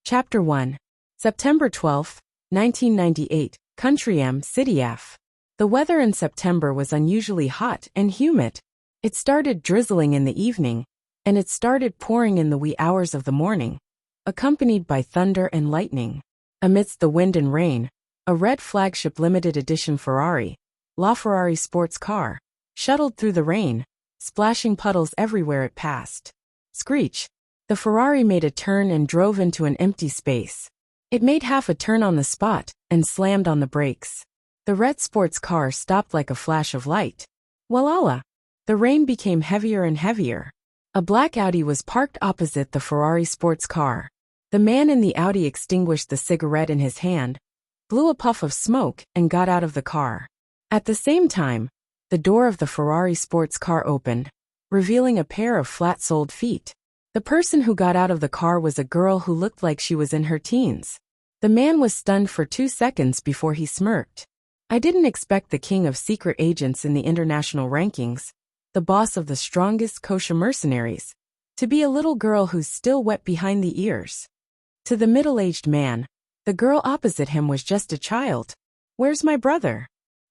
Chapter 1. September 12, 1998, Country M, City F. The weather in September was unusually hot and humid. It started drizzling in the evening, and it started pouring in the wee hours of the morning, accompanied by thunder and lightning. Amidst the wind and rain, a red flagship limited edition Ferrari, LaFerrari sports car, shuttled through the rain, splashing puddles everywhere it passed. Screech! The Ferrari made a turn and drove into an empty space. It made half a turn on the spot and slammed on the brakes. The red sports car stopped like a flash of light. Walala! The rain became heavier and heavier. A black Audi was parked opposite the Ferrari sports car. The man in the Audi extinguished the cigarette in his hand, blew a puff of smoke, and got out of the car. At the same time, the door of the Ferrari sports car opened, revealing a pair of flat-soled feet. The person who got out of the car was a girl who looked like she was in her teens. The man was stunned for 2 seconds before he smirked. I didn't expect the king of secret agents in the international rankings, the boss of the strongest kosher mercenaries, to be a little girl who's still wet behind the ears. To the middle-aged man, the girl opposite him was just a child. "Where's my brother?"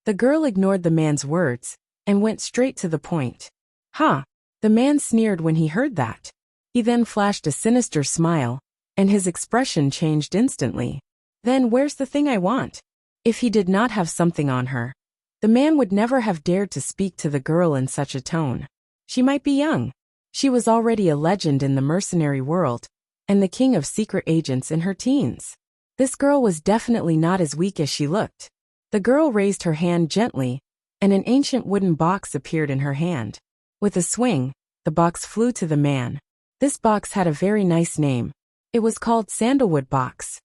The girl ignored the man's words and went straight to the point. "Huh?" The man sneered when he heard that. He then flashed a sinister smile, and his expression changed instantly. "Then where's the thing I want?" If he did not have something on her, the man would never have dared to speak to the girl in such a tone. She might be young. She was already a legend in the mercenary world, and the king of secret agents in her teens. This girl was definitely not as weak as she looked. The girl raised her hand gently, and an ancient wooden box appeared in her hand. With a swing, the box flew to the man. This box had a very nice name. It was called Sandalwood Box.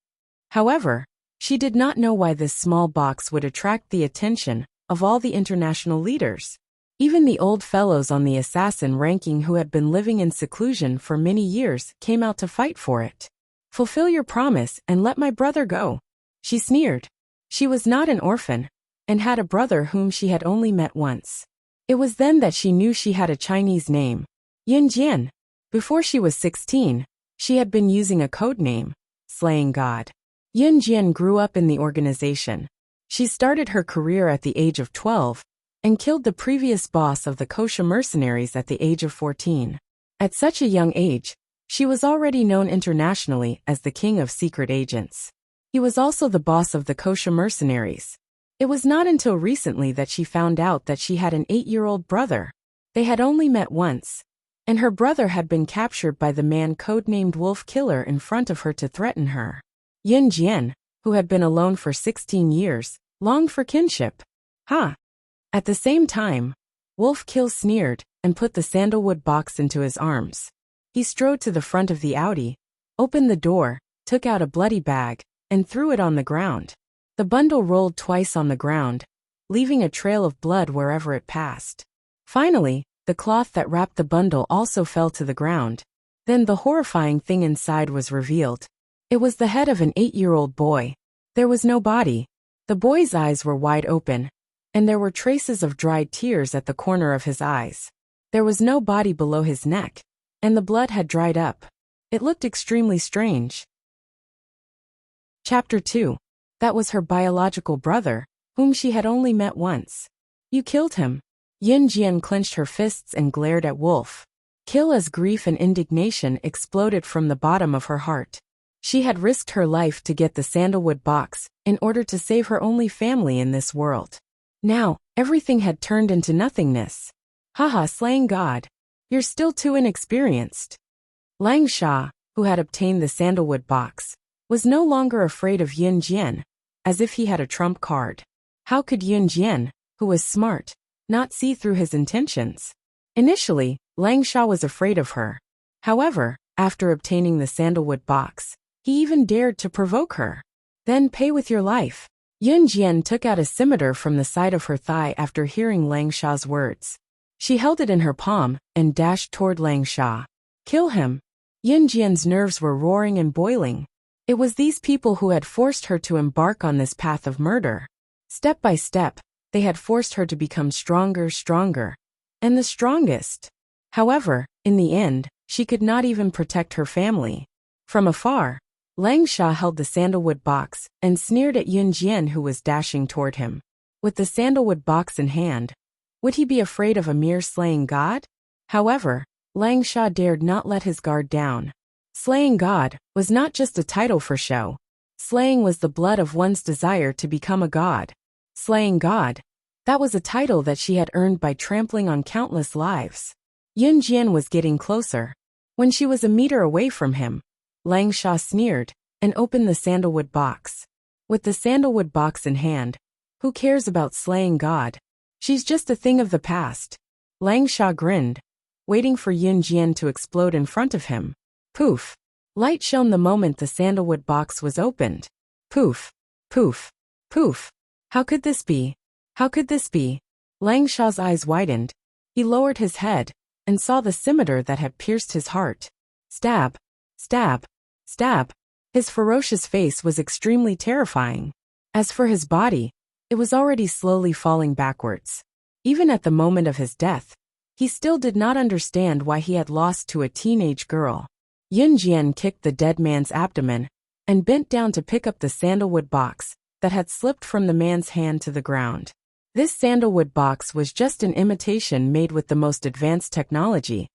However, she did not know why this small box would attract the attention of all the international leaders. Even the old fellows on the assassin ranking who had been living in seclusion for many years came out to fight for it. "Fulfill your promise and let my brother go," she sneered. She was not an orphan, and had a brother whom she had only met once. It was then that she knew she had a Chinese name, Yin Jian. Before she was 16, she had been using a code name, Slaying God. Yin Jian grew up in the organization. She started her career at the age of 12, and killed the previous boss of the kosher mercenaries at the age of 14. At such a young age, she was already known internationally as the king of secret agents. He was also the boss of the kosher mercenaries. It was not until recently that she found out that she had an 8-year-old brother. They had only met once, and her brother had been captured by the man codenamed Wolf Killer in front of her to threaten her. Yin Jian, who had been alone for 16 years, longed for kinship. "Ha!" At the same time, Wolf Kill sneered and put the sandalwood box into his arms. He strode to the front of the Audi, opened the door, took out a bloody bag, and threw it on the ground. The bundle rolled twice on the ground, leaving a trail of blood wherever it passed. Finally, the cloth that wrapped the bundle also fell to the ground. Then the horrifying thing inside was revealed. It was the head of an 8-year-old boy. There was no body. The boy's eyes were wide open, and there were traces of dried tears at the corner of his eyes. There was no body below his neck, and the blood had dried up. It looked extremely strange. Chapter 2. That was her biological brother, whom she had only met once. "You killed him." Yin Jian clenched her fists and glared at Wolf Kill as grief and indignation exploded from the bottom of her heart. She had risked her life to get the sandalwood box in order to save her only family in this world. Now, everything had turned into nothingness. "Haha, Slaying God. You're still too inexperienced." Lang Sha, who had obtained the sandalwood box, was no longer afraid of Yin Jian, as if he had a trump card. How could Yin Jian, who was smart, not see through his intentions? Initially, Lang Sha was afraid of her. However, after obtaining the sandalwood box, he even dared to provoke her. "Then pay with your life." Yin Jian took out a scimitar from the side of her thigh after hearing Lang Sha's words. She held it in her palm and dashed toward Lang Sha. "Kill him." Yin Jian's nerves were roaring and boiling. It was these people who had forced her to embark on this path of murder. Step by step, they had forced her to become stronger, and the strongest. However, in the end, she could not even protect her family. From afar, Lang Sha held the sandalwood box and sneered at Yun Jian, who was dashing toward him. With the sandalwood box in hand, would he be afraid of a mere slaying god? However, Lang Sha dared not let his guard down. Slaying god was not just a title for show. Slaying was the blood of one's desire to become a god. Slaying god, that was a title that she had earned by trampling on countless lives. Yun Jian was getting closer. When she was a meter away from him, Lang Sha sneered and opened the sandalwood box. With the sandalwood box in hand, who cares about slaying god? She's just a thing of the past. Lang Sha grinned, waiting for Yun Jian to explode in front of him. Poof! Light shone the moment the sandalwood box was opened. Poof! Poof! Poof! How could this be? How could this be? Lang Sha's eyes widened. He lowered his head and saw the scimitar that had pierced his heart. Stab! Stab! Stab! His ferocious face was extremely terrifying. As for his body, it was already slowly falling backwards. Even at the moment of his death, he still did not understand why he had lost to a teenage girl. Yun Jian kicked the dead man's abdomen and bent down to pick up the sandalwood box that had slipped from the man's hand to the ground. This sandalwood box was just an imitation made with the most advanced technology,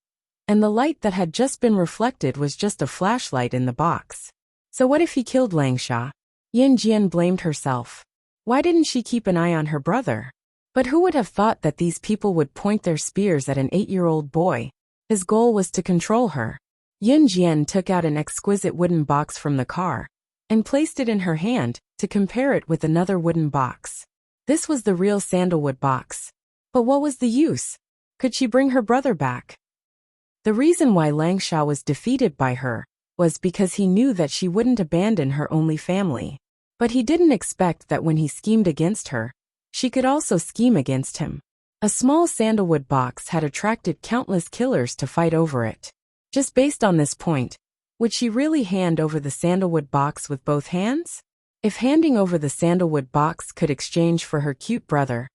and the light that had just been reflected was just a flashlight in the box. So what if he killed Lang Sha? Yun Jian blamed herself. Why didn't she keep an eye on her brother? But who would have thought that these people would point their spears at an 8-year-old boy? His goal was to control her. Yun Jian took out an exquisite wooden box from the car and placed it in her hand to compare it with another wooden box. This was the real sandalwood box. But what was the use? Could she bring her brother back? The reason why Lang Sha was defeated by her was because he knew that she wouldn't abandon her only family. But he didn't expect that when he schemed against her, she could also scheme against him. A small sandalwood box had attracted countless killers to fight over it. Just based on this point, would she really hand over the sandalwood box with both hands? If handing over the sandalwood box could exchange for her cute brother,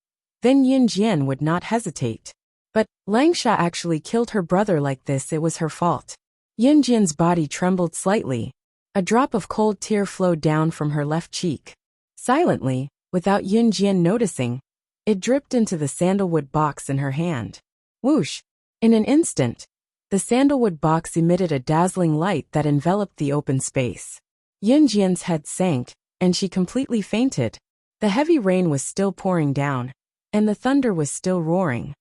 then Yun Jian would not hesitate. But Lang Sha actually killed her brother like this. It was her fault. Yun Jian's body trembled slightly. A drop of cold tear flowed down from her left cheek. Silently, without Yun Jian noticing, it dripped into the sandalwood box in her hand. Whoosh! In an instant, the sandalwood box emitted a dazzling light that enveloped the open space. Yun Jian's head sank, and she completely fainted. The heavy rain was still pouring down, and the thunder was still roaring.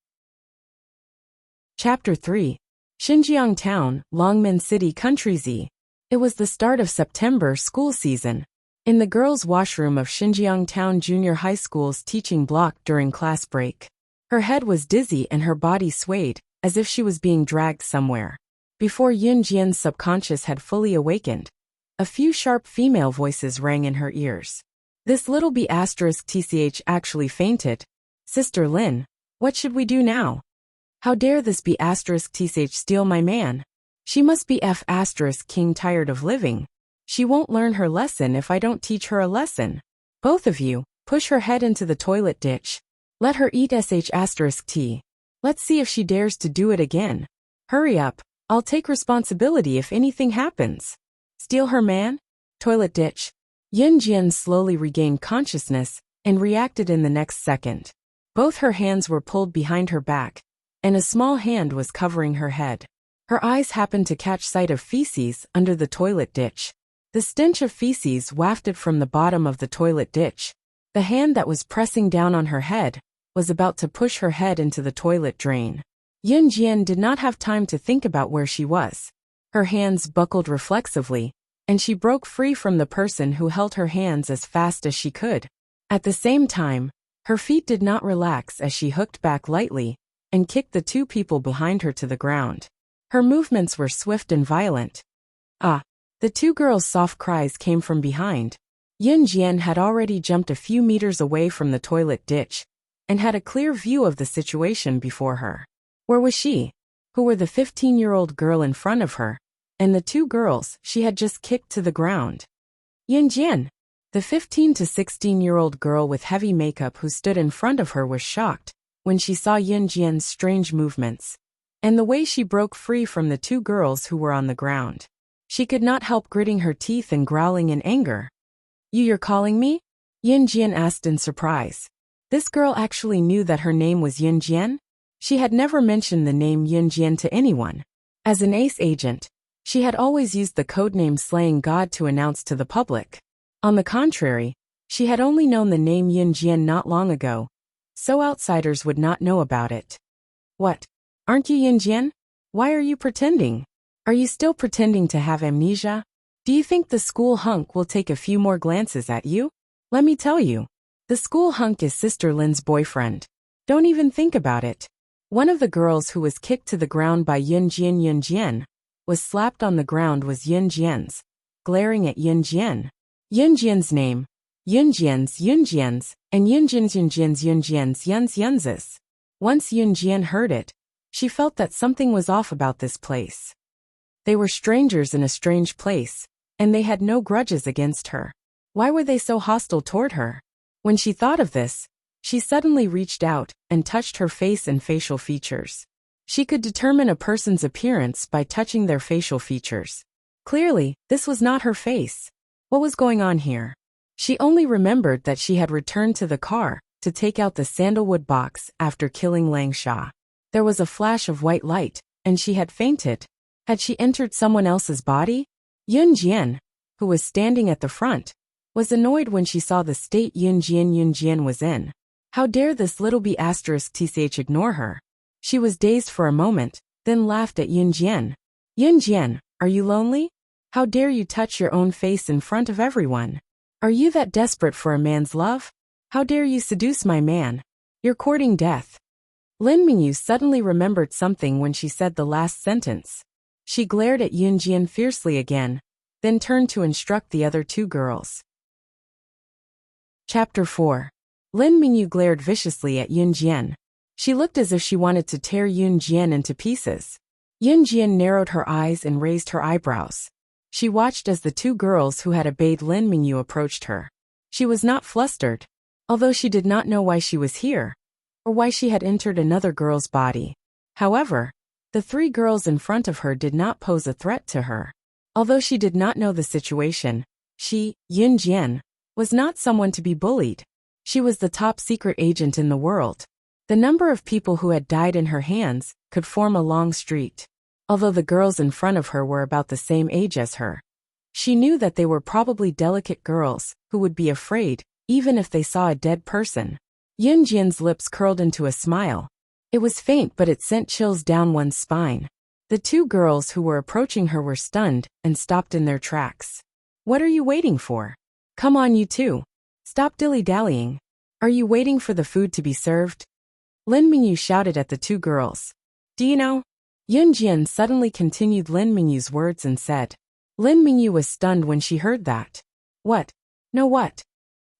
Chapter 3. Xinjiang Town, Longmen City, Country Z. It was the start of September school season. In the girls' washroom of Xinjiang Town Junior High School's teaching block during class break, her head was dizzy and her body swayed, as if she was being dragged somewhere. Before Yun Jian's subconscious had fully awakened, a few sharp female voices rang in her ears. This little B*TCH actually fainted. Sister Lin, what should we do now? How dare this B*TCH steal my man? She must be F*King tired of living. She won't learn her lesson if I don't teach her a lesson. Both of you, push her head into the toilet ditch. Let her eat *T. Let's see if she dares to do it again. Hurry up, I'll take responsibility if anything happens. Steal her man? Toilet ditch. Yun Jian slowly regained consciousness and reacted in the next second. Both her hands were pulled behind her back, and a small hand was covering her head. Her eyes happened to catch sight of feces under the toilet ditch. The stench of feces wafted from the bottom of the toilet ditch. The hand that was pressing down on her head was about to push her head into the toilet drain. Yun Jian did not have time to think about where she was. Her hands buckled reflexively, and she broke free from the person who held her hands as fast as she could. At the same time, her feet did not relax as she hooked back lightly and kicked the two people behind her to the ground. Her movements were swift and violent. Ah! The two girls' soft cries came from behind. Yun Jian had already jumped a few meters away from the toilet ditch and had a clear view of the situation before her. Where was she? Who were the 15-year-old girl in front of her and the two girls she had just kicked to the ground? Yun Jian, the 15 to 16-year-old girl with heavy makeup who stood in front of her, was shocked when she saw Yun Jian's strange movements and the way she broke free from the two girls who were on the ground. She could not help gritting her teeth and growling in anger. You're calling me? Yin Jian asked in surprise. This girl actually knew that her name was Yin Jian? She had never mentioned the name Yin Jian to anyone. As an ace agent, she had always used the codename Slaying God to announce to the public. On the contrary, she had only known the name Yin Jian not long ago, so outsiders would not know about it. What? Aren't you Yin Jian? Why are you pretending? Are you still pretending to have amnesia? Do you think the school hunk will take a few more glances at you? Let me tell you. The school hunk is Sister Lin's boyfriend. Don't even think about it. One of the girls who was kicked to the ground by Yin Jian was slapped on the ground was Yin Jian's, glaring at Yin Jian. Yin Jian's name, Yin Jian's, and Yin Jian's Yunz's. Once Yin Jian heard it, she felt that something was off about this place. They were strangers in a strange place, and they had no grudges against her. Why were they so hostile toward her? When she thought of this, she suddenly reached out and touched her face and facial features. She could determine a person's appearance by touching their facial features. Clearly, this was not her face. What was going on here? She only remembered that she had returned to the car to take out the sandalwood box after killing Lang Sha. There was a flash of white light, and she had fainted. Had she entered someone else's body? Yin Jian, who was standing at the front, was annoyed when she saw the state Yin Jian was in. How dare this little b***th ignore her? She was dazed for a moment, then laughed at Yin Jian. Yin Jian, are you lonely? How dare you touch your own face in front of everyone? Are you that desperate for a man's love? How dare you seduce my man? You're courting death. Lin Mingyu suddenly remembered something when she said the last sentence. She glared at Yin Jian fiercely again, then turned to instruct the other two girls. Chapter 4. Lin Mingyu glared viciously at Yin Jian. She looked as if she wanted to tear Yin Jian into pieces. Yin Jian narrowed her eyes and raised her eyebrows. She watched as the two girls who had obeyed Lin Mingyu approached her. She was not flustered, although she did not know why she was here, or why she had entered another girl's body. However, the three girls in front of her did not pose a threat to her. Although she did not know the situation, she, Yin Jian, was not someone to be bullied. She was the top secret agent in the world. The number of people who had died in her hands could form a long street. Although the girls in front of her were about the same age as her, she knew that they were probably delicate girls who would be afraid even if they saw a dead person. Yin Jian's lips curled into a smile. It was faint, but it sent chills down one's spine. The two girls who were approaching her were stunned and stopped in their tracks. What are you waiting for? Come on, you two. Stop dilly-dallying. Are you waiting for the food to be served? Lin Mingyu shouted at the two girls. Do you know? Yin Jian suddenly continued Lin Mingyu's words and said. Lin Mingyu was stunned when she heard that. What? No what?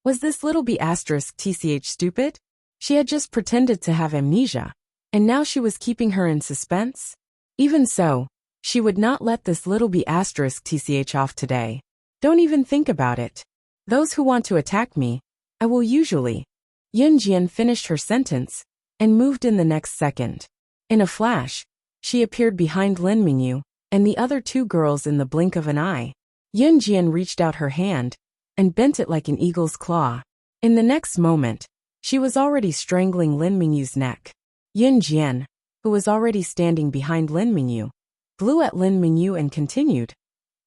Was this little b***th stupid? She had just pretended to have amnesia, and now she was keeping her in suspense? Even so, she would not let this little b***th off today. Don't even think about it. Those who want to attack me, I will usually. Yin Jian finished her sentence and moved in the next second. In a flash, she appeared behind Lin Mingyu and the other two girls in the blink of an eye. Yin Jian reached out her hand and bent it like an eagle's claw. In the next moment, she was already strangling Lin Mingyu's neck. Yin Jian, who was already standing behind Lin Mingyu, blew at Lin Mingyu and continued.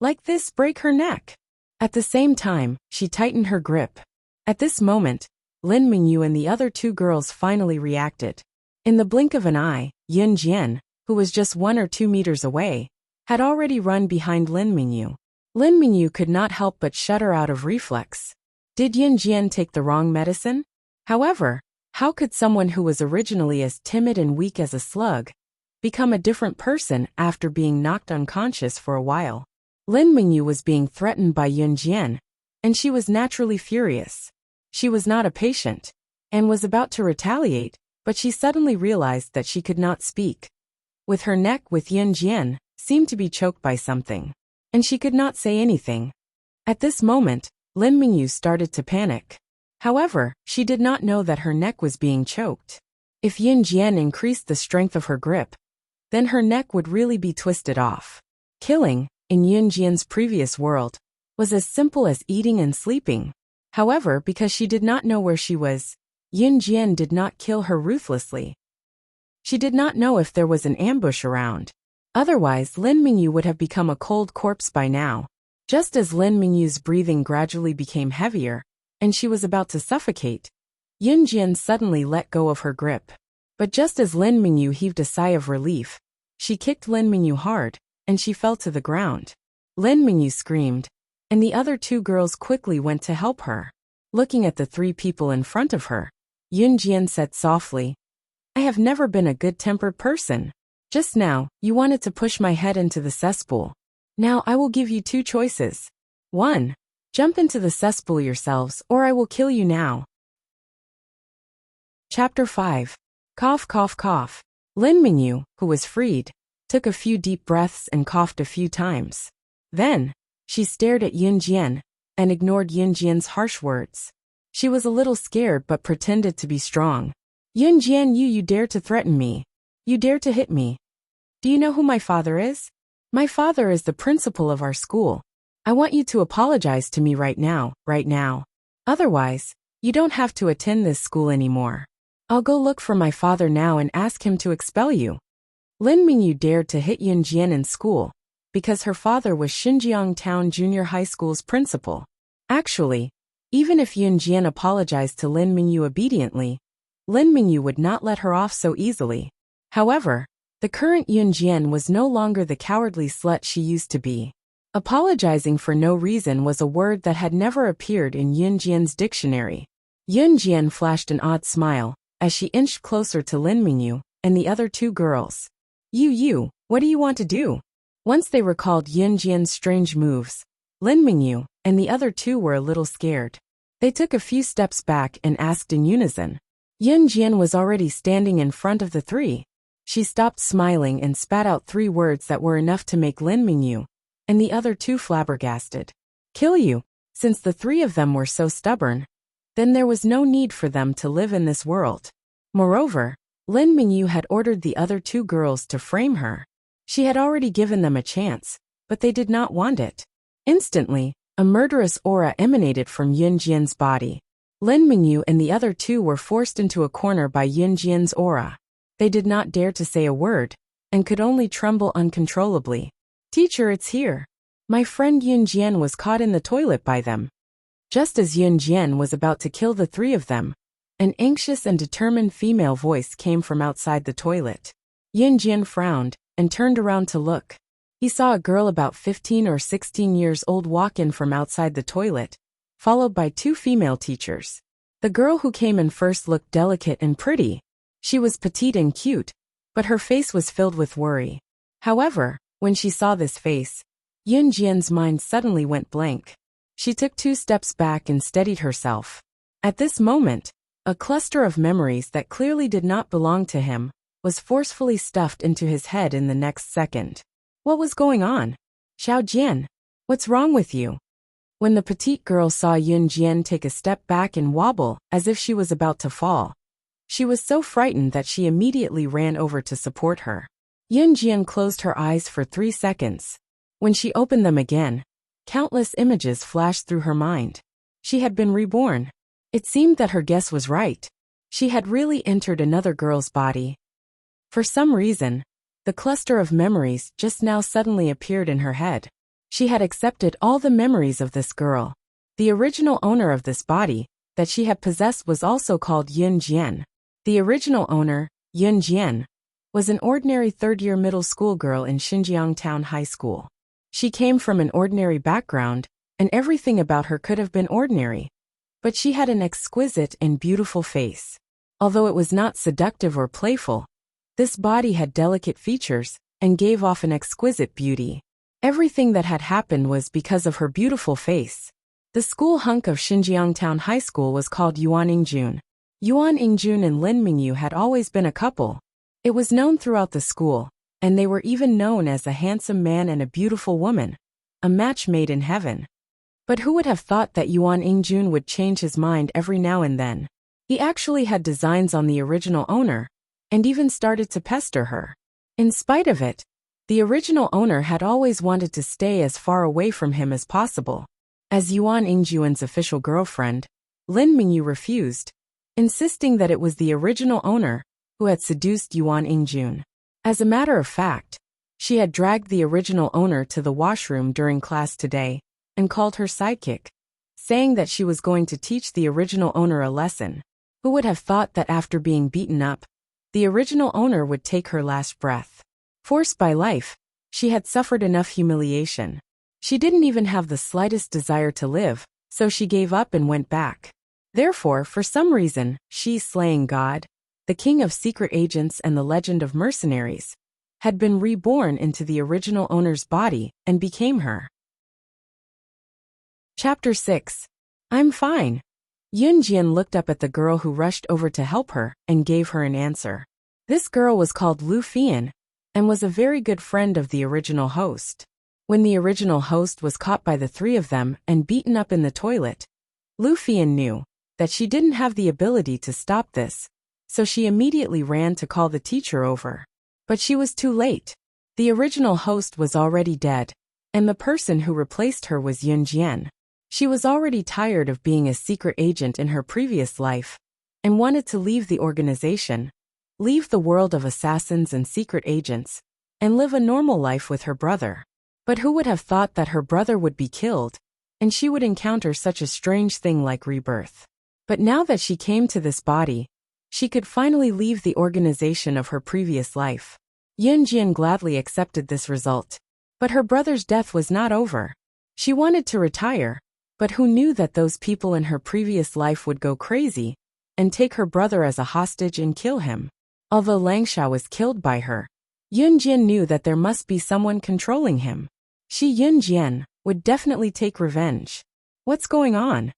Like this, break her neck. At the same time, she tightened her grip. At this moment, Lin Mingyu and the other two girls finally reacted. In the blink of an eye, Yin Jian, who was just 1 or 2 meters away, had already run behind Lin Mingyu. Lin Mingyu could not help but shudder out of reflex. Did Yin Jian take the wrong medicine? However, how could someone who was originally as timid and weak as a slug become a different person after being knocked unconscious for a while? Lin Mingyu was being threatened by Yin Jian, and she was naturally furious. She was not a patient, and was about to retaliate, but she suddenly realized that she could not speak. With her neck with Yin Jian seemed to be choked by something, and she could not say anything. At this moment, Lin Mingyu started to panic. However, she did not know that her neck was being choked. If Yin Jian increased the strength of her grip, then her neck would really be twisted off. Killing, in Yunjian's previous world, was as simple as eating and sleeping. However, because she did not know where she was, Yunjian did not kill her ruthlessly. She did not know if there was an ambush around. Otherwise, Lin Mingyu would have become a cold corpse by now. Just as Lin Mingyu's breathing gradually became heavier, and she was about to suffocate, Yunjian suddenly let go of her grip. But just as Lin Mingyu heaved a sigh of relief, she kicked Lin Mingyu hard, and she fell to the ground. Lin Mingyu screamed, and the other two girls quickly went to help her. Looking at the three people in front of her, Yunjian said softly, "I have never been a good-tempered person. Just now, you wanted to push my head into the cesspool. Now I will give you two choices. 1. Jump into the cesspool yourselves, or I will kill you now." Chapter 5. Cough, cough, cough. Lin Mingyu, who was freed, took a few deep breaths and coughed a few times. Then, she stared at Yunjian and ignored Yunjian's harsh words. She was a little scared but pretended to be strong. "Yunjian, you dare to threaten me. You dare to hit me. Do you know who my father is? My father is the principal of our school. I want you to apologize to me right now. Otherwise, you don't have to attend this school anymore. I'll go look for my father now and ask him to expel you." Lin Mingyu dared to hit Yunjian in school because her father was Xinjiang Town Junior High School's principal. Actually, even if Yunjian apologized to Lin Mingyu obediently, Lin Mingyu would not let her off so easily. However, the current Yunjian was no longer the cowardly slut she used to be. Apologizing for no reason was a word that had never appeared in Yunjian's dictionary. Yunjian flashed an odd smile as she inched closer to Lin Mingyu and the other two girls. You, what do you want to do?" Once they recalled Yunjian's strange moves, Lin Mingyu and the other two were a little scared. They took a few steps back and asked in unison. Yunjian was already standing in front of the three. She stopped smiling and spat out 3 words that were enough to make Lin Mingyu and the other two flabbergasted. "Kill you." Since the 3 of them were so stubborn, then there was no need for them to live in this world. Moreover, Lin Mingyu had ordered the other 2 girls to frame her. She had already given them a chance, but they did not want it. Instantly, a murderous aura emanated from Yunjian's body. Lin Mingyu and the other 2 were forced into a corner by Yunjian's aura. They did not dare to say a word, and could only tremble uncontrollably. "Teacher, it's here. My friend Yunjian was caught in the toilet by them." Just as Yunjian was about to kill the 3 of them, an anxious and determined female voice came from outside the toilet. Yunjian frowned and turned around to look. He saw a girl about 15 or 16 years old walk in from outside the toilet, followed by 2 female teachers. The girl who came in first looked delicate and pretty. She was petite and cute, but her face was filled with worry. However, when she saw this face, Yunjian's mind suddenly went blank. She took 2 steps back and steadied herself. At this moment, a cluster of memories that clearly did not belong to him was forcefully stuffed into his head in the next second. What was going on? "Xiao Jian, what's wrong with you?" When the petite girl saw Yunjian take a step back and wobble as if she was about to fall, she was so frightened that she immediately ran over to support her. Yunjian closed her eyes for 3 seconds. When she opened them again, countless images flashed through her mind. She had been reborn. It seemed that her guess was right. She had really entered another girl's body. For some reason, the cluster of memories just now suddenly appeared in her head. She had accepted all the memories of this girl. The original owner of this body that she had possessed was also called Yunjian. The original owner, Yunjian, was an ordinary 3rd-year middle school girl in Xinjiang Town High School. She came from an ordinary background, and everything about her could have been ordinary. But she had an exquisite and beautiful face. Although it was not seductive or playful, this body had delicate features and gave off an exquisite beauty. Everything that had happened was because of her beautiful face. The school hunk of Xinjiang Town High School was called Yuan Ingjun. Yuan Ingjun and Lin Mingyu had always been a couple. It was known throughout the school, and they were even known as a handsome man and a beautiful woman, a match made in heaven. But who would have thought that Yuan Ingjun would change his mind every now and then? He actually had designs on the original owner, and even started to pester her. In spite of it, The original owner had always wanted to stay as far away from him as possible. As Yuan Ingjuan's official girlfriend, Lin Mingyu refused, insisting that it was the original owner who had seduced Yuan Ingjun. As a matter of fact, she had dragged the original owner to the washroom during class today and called her sidekick, saying that she was going to teach the original owner a lesson. Who would have thought that after being beaten up, the original owner would take her last breath? Forced by life, she had suffered enough humiliation. She didn't even have the slightest desire to live, so she gave up and went back. Therefore, for some reason, she, slaying God, the king of secret agents and the legend of mercenaries, had been reborn into the original owner's body and became her. Chapter 6. I'm fine. Yun Jian looked up at the girl who rushed over to help her and gave her an answer. This girl was called Lu Fian and was a very good friend of the original host. When the original host was caught by the three of them and beaten up in the toilet, Lu Fian knew that she didn't have the ability to stop this, so she immediately ran to call the teacher over. But she was too late. The original host was already dead, and the person who replaced her was Yun Jian. She was already tired of being a secret agent in her previous life and wanted to leave the organization, leave the world of assassins and secret agents, and live a normal life with her brother. But who would have thought that her brother would be killed, and she would encounter such a strange thing like rebirth? But now that she came to this body, she could finally leave the organization of her previous life. Yun Jian gladly accepted this result. But her brother's death was not over. She wanted to retire, but who knew that those people in her previous life would go crazy and take her brother as a hostage and kill him? Although Langsha was killed by her, Yun Jian knew that there must be someone controlling him. She, Yun Jian, would definitely take revenge. What's going on?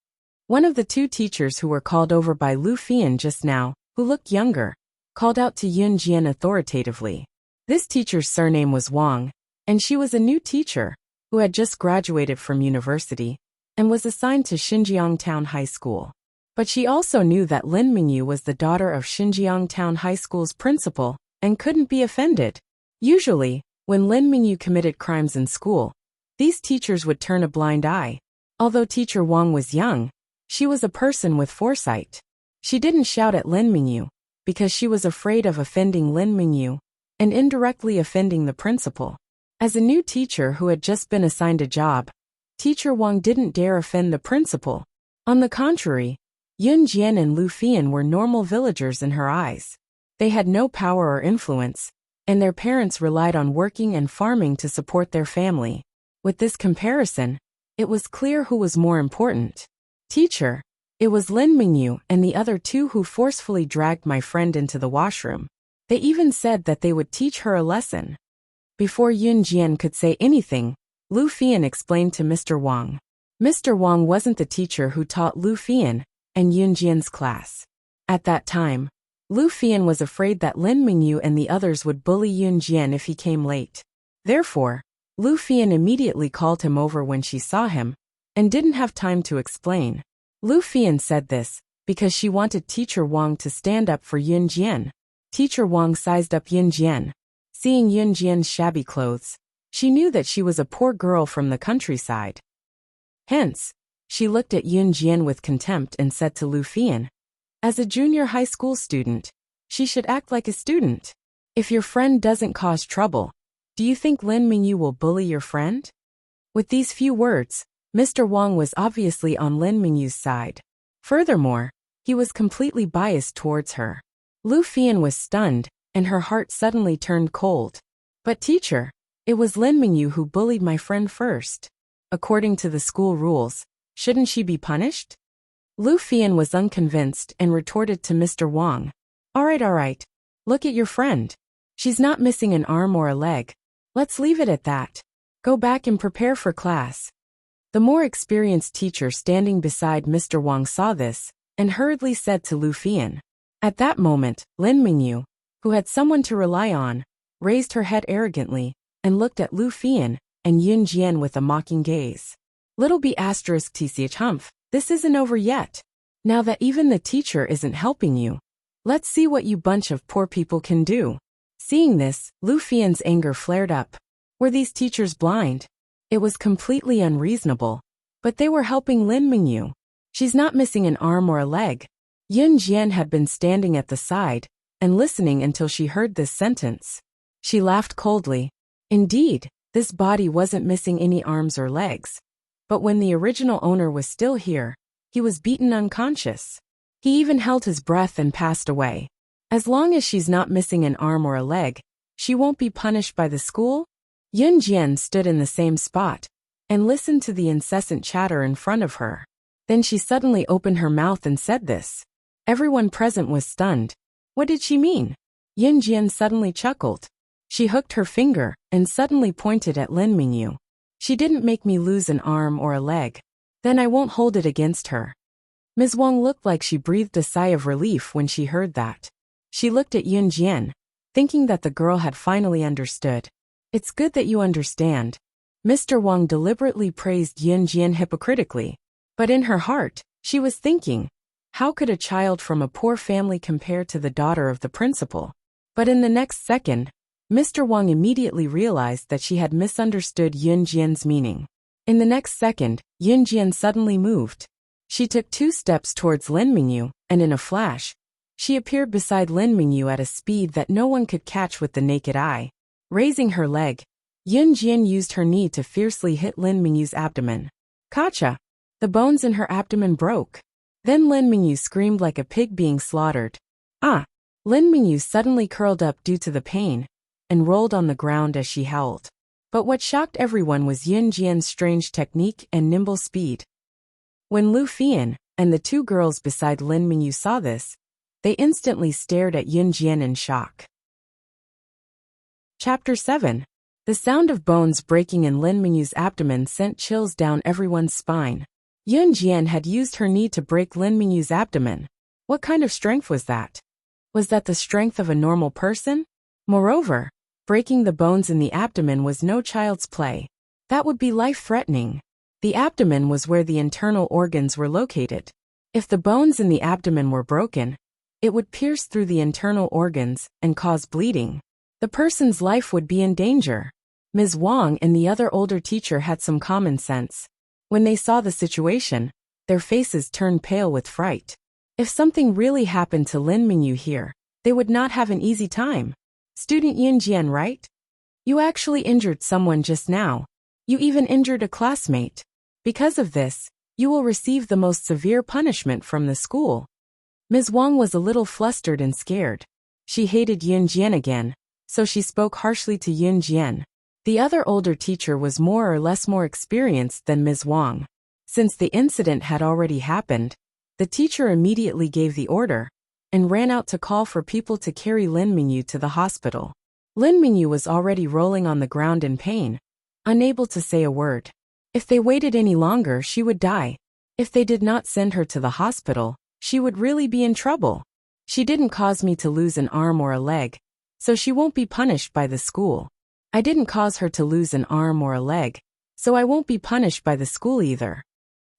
One of the two teachers who were called over by Lu Fian just now, who looked younger, called out to Yun Jian authoritatively. This teacher's surname was Wang, and she was a new teacher who had just graduated from university and was assigned to Xinjiang Town High School. But she also knew that Lin Mingyu was the daughter of Xinjiang Town High School's principal and couldn't be offended. Usually, when Lin Mingyu committed crimes in school, these teachers would turn a blind eye. Although teacher Wang was young, she was a person with foresight. She didn't shout at Lin Mingyu because she was afraid of offending Lin Mingyu and indirectly offending the principal. As a new teacher who had just been assigned a job, teacher Wang didn't dare offend the principal. On the contrary, Yun Jian and Lu Fian were normal villagers in her eyes. They had no power or influence, and their parents relied on working and farming to support their family. With this comparison, it was clear who was more important. Teacher, it was Lin Mingyu and the other two who forcefully dragged my friend into the washroom. They even said that they would teach her a lesson. Before Yun Jian could say anything, Lu Fian explained to Mr. Wang. Mr. Wang wasn't the teacher who taught Lu Fian and Yun Jian's class. At that time, Lu Fian was afraid that Lin Mingyu and the others would bully Yun Jian if he came late. Therefore, Lu Fian immediately called him over when she saw him and didn't have time to explain. Lu Fian said this because she wanted teacher Wang to stand up for Yun Jian. Teacher Wang sized up Yun Jian. Seeing Yun Jian's shabby clothes, she knew that she was a poor girl from the countryside. Hence, she looked at Yun Jian with contempt and said to Lu Fian, as a junior high school student, she should act like a student. If your friend doesn't cause trouble, do you think Lin Mingyu will bully your friend? With these few words, Mr. Wang was obviously on Lin Mingyu's side. Furthermore, he was completely biased towards her. Lu Fian was stunned, and her heart suddenly turned cold. But teacher, it was Lin Mingyu who bullied my friend first. According to the school rules, shouldn't she be punished? Lu Fian was unconvinced and retorted to Mr. Wang. All right. Look at your friend. She's not missing an arm or a leg. Let's leave it at that. Go back and prepare for class. The more experienced teacher standing beside Mr. Wang saw this and hurriedly said to Lu Fian. At that moment, Lin Mingyu, who had someone to rely on, raised her head arrogantly and looked at Lu Fian and Yun Jian with a mocking gaze. Little b****, this isn't over yet. Now that even the teacher isn't helping you, let's see what you bunch of poor people can do. Seeing this, Lu Fian's anger flared up. Were these teachers blind? It was completely unreasonable. But they were helping Lin Mingyu. She's not missing an arm or a leg. Yun Jian had been standing at the side and listening until she heard this sentence. She laughed coldly. Indeed, this body wasn't missing any arms or legs. But when the original owner was still here, he was beaten unconscious. He even held his breath and passed away. As long as she's not missing an arm or a leg, she won't be punished by the school? Yun Jian stood in the same spot and listened to the incessant chatter in front of her. Then she suddenly opened her mouth and said this. Everyone present was stunned. What did she mean? Yun Jian suddenly chuckled. She hooked her finger and suddenly pointed at Lin Mingyu. She didn't make me lose an arm or a leg. Then I won't hold it against her. Ms. Wang looked like she breathed a sigh of relief when she heard that. She looked at Yun Jian, thinking that the girl had finally understood. It's good that you understand. Mr. Wang deliberately praised Yun Jian hypocritically. But in her heart, she was thinking, how could a child from a poor family compare to the daughter of the principal? But in the next second, Mr. Wang immediately realized that she had misunderstood Yun Jian's meaning. In the next second, Yun Jian suddenly moved. She took 2 steps towards Lin Mingyu, and in a flash, she appeared beside Lin Mingyu at a speed that no one could catch with the naked eye. Raising her leg, Yun Jian used her knee to fiercely hit Lin Mingyu's abdomen. Kacha! The bones in her abdomen broke. Then Lin Mingyu screamed like a pig being slaughtered. Ah! Lin Mingyu suddenly curled up due to the pain and rolled on the ground as she howled. But what shocked everyone was Yun Jian's strange technique and nimble speed. When Lu Fian and the 2 girls beside Lin Mingyu saw this, they instantly stared at Yun Jian in shock. Chapter 7. The sound of bones breaking in Lin Mingyu's abdomen sent chills down everyone's spine. Yun Jian had used her knee to break Lin Mingyu's abdomen. What kind of strength was that? Was that the strength of a normal person? Moreover, breaking the bones in the abdomen was no child's play. That would be life-threatening. The abdomen was where the internal organs were located. If the bones in the abdomen were broken, it would pierce through the internal organs and cause bleeding. The person's life would be in danger. Ms. Wang and the other older teacher had some common sense. When they saw the situation, their faces turned pale with fright. If something really happened to Lin Mingyu here, they would not have an easy time. Student Yun Jian, right? You actually injured someone just now. You even injured a classmate. Because of this, you will receive the most severe punishment from the school. Ms. Wang was a little flustered and scared. She hated Yun Jian again, so she spoke harshly to Yun Jian. The other older teacher was more or less more experienced than Ms. Wang. Since the incident had already happened, the teacher immediately gave the order and ran out to call for people to carry Lin Mingyu to the hospital. Lin Mingyu was already rolling on the ground in pain, unable to say a word. If they waited any longer, she would die. If they did not send her to the hospital, she would really be in trouble. She didn't cause me to lose an arm or a leg, so she won't be punished by the school. I didn't cause her to lose an arm or a leg, so I won't be punished by the school either.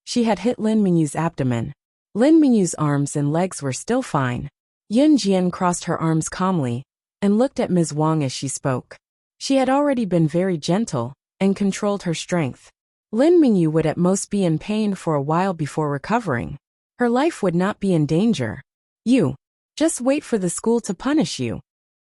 She had hit Lin Mingyu's abdomen. Lin Mingyu's arms and legs were still fine. Yun Jian crossed her arms calmly and looked at Ms. Wang as she spoke. She had already been very gentle and controlled her strength. Lin Mingyu would at most be in pain for a while before recovering. Her life would not be in danger. You. Just wait for the school to punish you.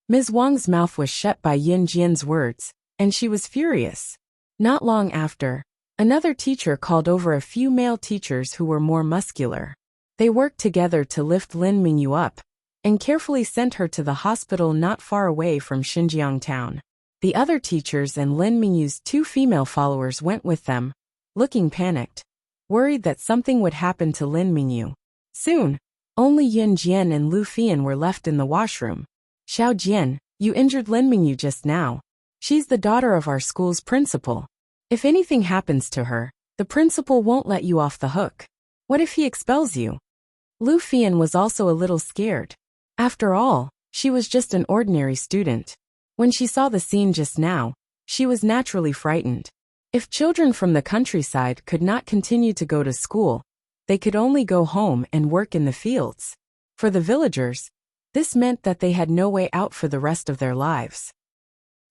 Ms. Wang's mouth was shut by Yun Jian's words, and she was furious. Not long after, another teacher called over a few male teachers who were more muscular. They worked together to lift Lin Mingyu up and carefully sent her to the hospital not far away from Xinjiang town. The other teachers and Lin Mingyu's 2 female followers went with them, looking panicked, worried that something would happen to Lin Mingyu. Soon, only Yun Jian and Lu Fian were left in the washroom. Xiao Jian, you injured Lin Mingyu just now. She's the daughter of our school's principal. If anything happens to her, the principal won't let you off the hook. What if he expels you? Lu Fian was also a little scared. After all, she was just an ordinary student. When she saw the scene just now, she was naturally frightened. If children from the countryside could not continue to go to school, they could only go home and work in the fields. For the villagers, This meant that they had no way out for the rest of their lives.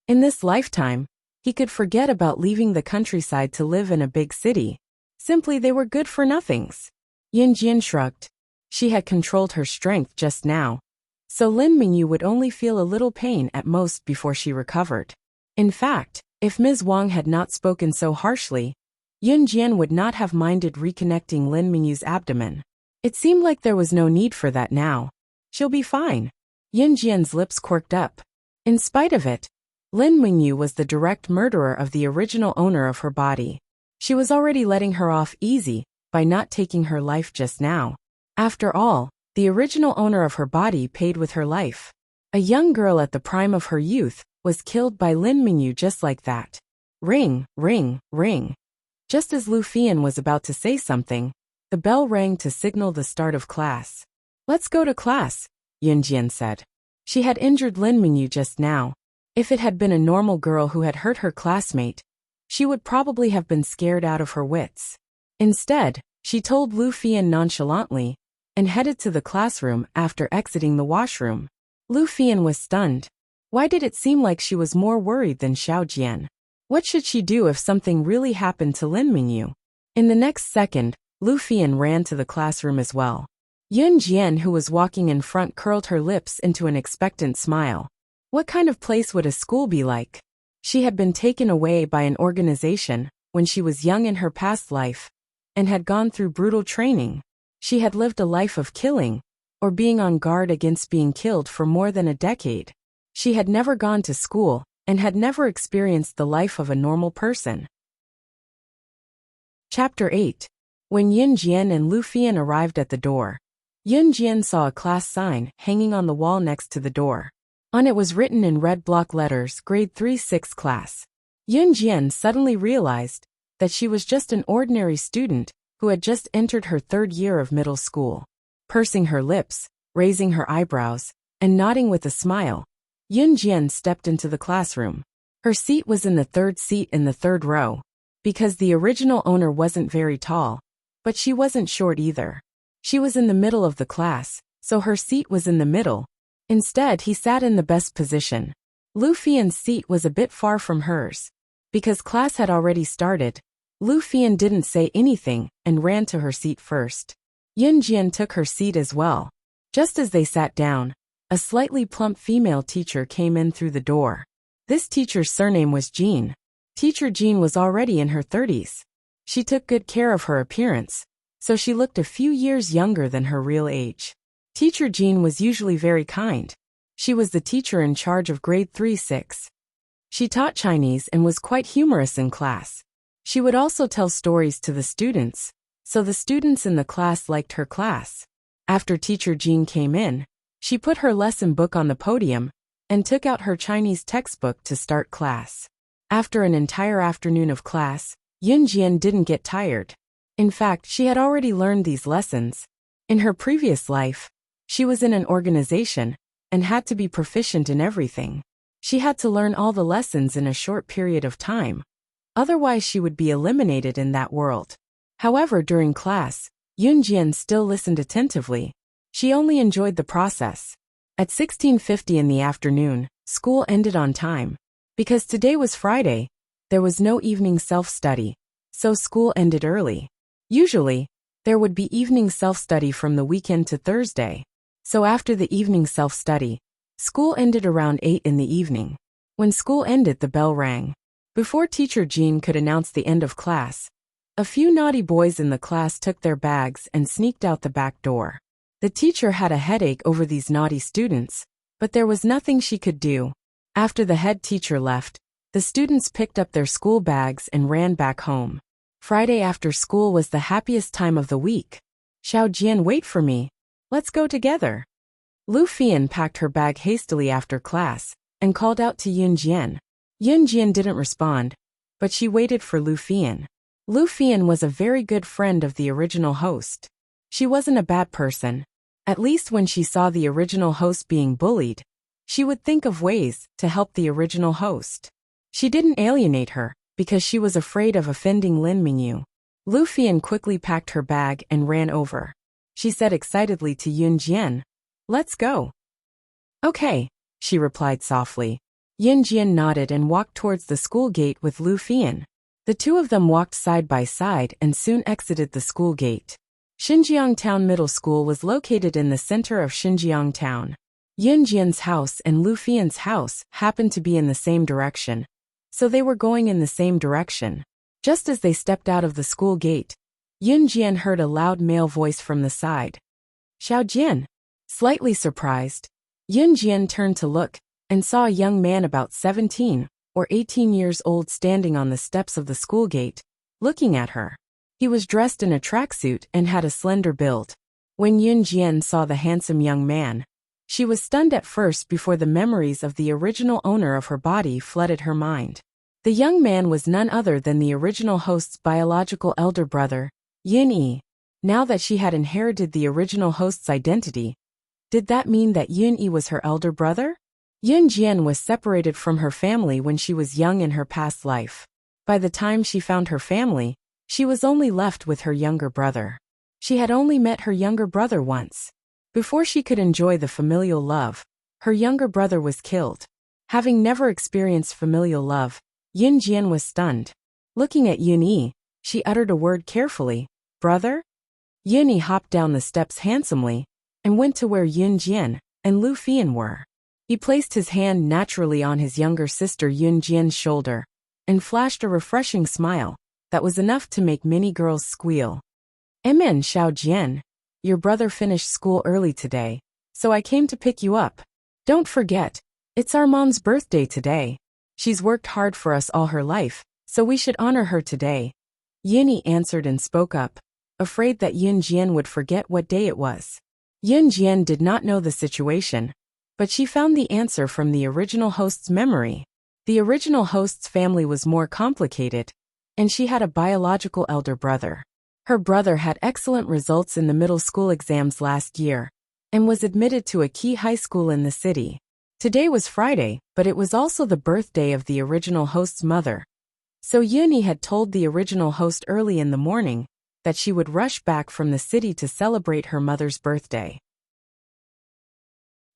In this lifetime, he could forget about leaving the countryside to live in a big city. Simply they were good for nothings. Yin Jian shrugged. She had controlled her strength just now, so Lin Mingyu would only feel a little pain at most before she recovered. In fact, if Ms. Wang had not spoken so harshly, Yun Jian would not have minded reconnecting Lin Mingyu's abdomen. It seemed like there was no need for that now. She'll be fine. Yun Jian's lips quirked up. In spite of it, Lin Mingyu was the direct murderer of the original owner of her body. She was already letting her off easy by not taking her life just now. After all, the original owner of her body paid with her life. A young girl at the prime of her youth was killed by Lin Mingyu just like that. Ring, ring, ring. Just as Lu Fian was about to say something, the bell rang to signal the start of class. Let's go to class, Yun Jian said. She had injured Lin Mingyu just now. If it had been a normal girl who had hurt her classmate, she would probably have been scared out of her wits. Instead, she told Lu Fian nonchalantly and headed to the classroom after exiting the washroom. Lu Fian was stunned. Why did it seem like she was more worried than Xiao Jian? What should she do if something really happened to Lin Mingyu? In the next second, Lu Fian ran to the classroom as well. Yun Jian, who was walking in front, curled her lips into an expectant smile. What kind of place would a school be like? She had been taken away by an organization when she was young in her past life and had gone through brutal training. She had lived a life of killing or being on guard against being killed for more than a decade. She had never gone to school and had never experienced the life of a normal person. Chapter 8. When Yun Jian and Lu Fian arrived at the door, Yun Jian saw a class sign hanging on the wall next to the door. On it was written in red block letters, Grade 3-6 class. Yun Jian suddenly realized that she was just an ordinary student who had just entered her third year of middle school. Pursing her lips, raising her eyebrows, and nodding with a smile, Yun Jian stepped into the classroom. Her seat was in the third seat in the third row, because the original owner wasn't very tall, but she wasn't short either. She was in the middle of the class, so her seat was in the middle. Instead, he sat in the best position. Lu Fian's seat was a bit far from hers. Because class had already started, Lu Fian didn't say anything and ran to her seat first. Yun Jian took her seat as well. Just as they sat down, a slightly plump female teacher came in through the door. This teacher's surname was Jean. Teacher Jean was already in her 30s. She took good care of her appearance, so she looked a few years younger than her real age. Teacher Jean was usually very kind. She was the teacher in charge of grade 3-6. She taught Chinese and was quite humorous in class. She would also tell stories to the students, so the students in the class liked her class. After Teacher Jean came in, she put her lesson book on the podium and took out her Chinese textbook to start class. After an entire afternoon of class, Yun Jian didn't get tired. In fact, she had already learned these lessons. In her previous life, she was in an organization and had to be proficient in everything. She had to learn all the lessons in a short period of time. Otherwise, she would be eliminated in that world. However, during class, Yun Jian still listened attentively. She only enjoyed the process. At 16:50 in the afternoon, school ended on time. Because today was Friday, there was no evening self-study, so school ended early. Usually, there would be evening self-study from the weekend to Thursday. So after the evening self-study, school ended around 8 in the evening. When school ended, the bell rang. Before Teacher Jean could announce the end of class, a few naughty boys in the class took their bags and sneaked out the back door. The teacher had a headache over these naughty students, but there was nothing she could do. After the head teacher left, the students picked up their school bags and ran back home. Friday after school was the happiest time of the week. Xiao Jian, wait for me. Let's go together. Lu Fian packed her bag hastily after class and called out to Yun Jian. Yun Jian didn't respond, but she waited for Lu Fian. Lu Fian was a very good friend of the original host. She wasn't a bad person. At least when she saw the original host being bullied, she would think of ways to help the original host. She didn't alienate her because she was afraid of offending Lin Mingyu. Lu Fian quickly packed her bag and ran over. She said excitedly to Yun Jian, "Let's go." Okay, she replied softly. Yin Jian nodded and walked towards the school gate with Lu Fian. The two of them walked side by side and soon exited the school gate. Xinjiang Town Middle School was located in the center of Xinjiang Town. Yin Jian's house and Lu Fian's house happened to be in the same direction, so they were going in the same direction. Just as they stepped out of the school gate, Yin Jian heard a loud male voice from the side. Xiao Jian. Slightly surprised, Yin Jian turned to look and saw a young man about 17 or 18 years old standing on the steps of the school gate, looking at her. He was dressed in a tracksuit and had a slender build. When Yin Jian saw the handsome young man, she was stunned at first before the memories of the original owner of her body flooded her mind. The young man was none other than the original host's biological elder brother, Yin Yi. Now that she had inherited the original host's identity, did that mean that Yin Yi was her elder brother? Yin Jian was separated from her family when she was young in her past life. By the time she found her family, she was only left with her younger brother. She had only met her younger brother once. Before she could enjoy the familial love, her younger brother was killed. Having never experienced familial love, Yin Jian was stunned. Looking at Yin Yi, she uttered a word carefully, "Brother?" Yin Yi hopped down the steps handsomely and went to where Yin Jian and Lu Fian were. He placed his hand naturally on his younger sister Yin Jian's shoulder and flashed a refreshing smile that was enough to make many girls squeal. Amen, Xiao Jian. Your brother finished school early today, so I came to pick you up. Don't forget, it's our mom's birthday today. She's worked hard for us all her life, so we should honor her today. Yin Yi answered and spoke up, afraid that Yin Jian would forget what day it was. Yin Jian did not know the situation, but she found the answer from the original host's memory. The original host's family was more complicated, and she had a biological elder brother. Her brother had excellent results in the middle school exams last year and was admitted to a key high school in the city. Today was Friday, but it was also the birthday of the original host's mother. So Yin Yi had told the original host early in the morning that she would rush back from the city to celebrate her mother's birthday.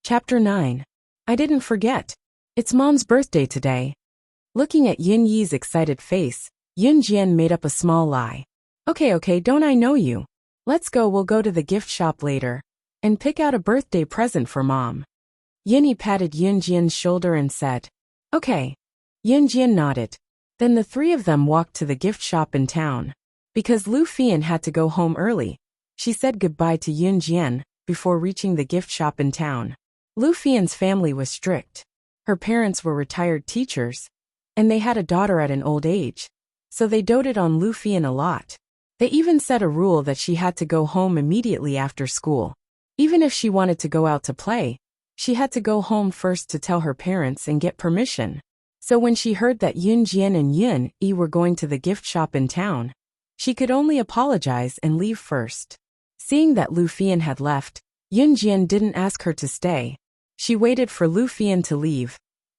Chapter 9. I didn't forget. It's Mom's birthday today. Looking at Yin Yi's excited face, Yin Jian made up a small lie. Okay, don't I know you? We'll go to the gift shop later and pick out a birthday present for Mom. Yin Yi patted Yin Jian's shoulder and said, Okay. Yin Jian nodded. Then the three of them walked to the gift shop in town. Because Lu Fian had to go home early, she said goodbye to Yin Jian before reaching the gift shop in town. Lu Fian's family was strict. Her parents were retired teachers, and they had a daughter at an old age, so they doted on Lu Fian a lot. They even set a rule that she had to go home immediately after school. Even if she wanted to go out to play, she had to go home first to tell her parents and get permission. So when she heard that Yin Jian and Yin Yi were going to the gift shop in town, she could only apologize and leave first. Seeing that Lu Fian had left, Yin Jian didn't ask her to stay. She waited for Lu Fian to leave,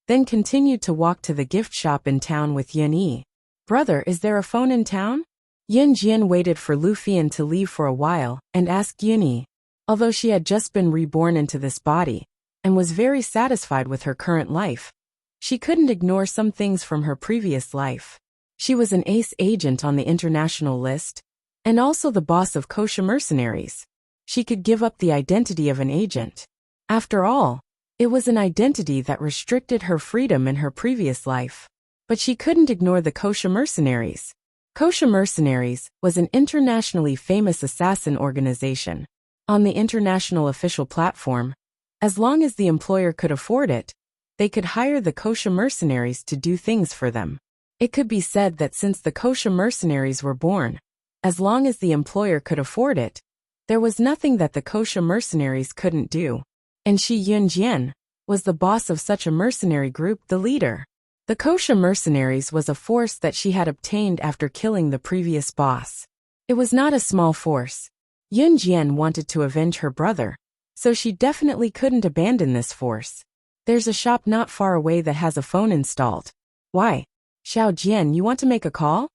then continued to walk to the gift shop in town with Yin Yi. Brother, is there a phone in town? Yin Jian waited for Lu Fian to leave for a while and asked Yin Yi. Although she had just been reborn into this body and was very satisfied with her current life, she couldn't ignore some things from her previous life. She was an ace agent on the international list and also the boss of kosher mercenaries. She could give up the identity of an agent. After all, it was an identity that restricted her freedom in her previous life. But she couldn't ignore the kosher mercenaries. Kosher Mercenaries was an internationally famous assassin organization. On the international official platform, as long as the employer could afford it, they could hire the kosher mercenaries to do things for them. It could be said that since the kosher mercenaries were born, as long as the employer could afford it, there was nothing that the kosher mercenaries couldn't do. And she, Yin Jian, was the boss of such a mercenary group, the leader. The kosher mercenaries was a force that she had obtained after killing the previous boss. It was not a small force. Yin Jian wanted to avenge her brother, so she definitely couldn't abandon this force. There's a shop not far away that has a phone installed. Why? Xiao Jian, you want to make a call?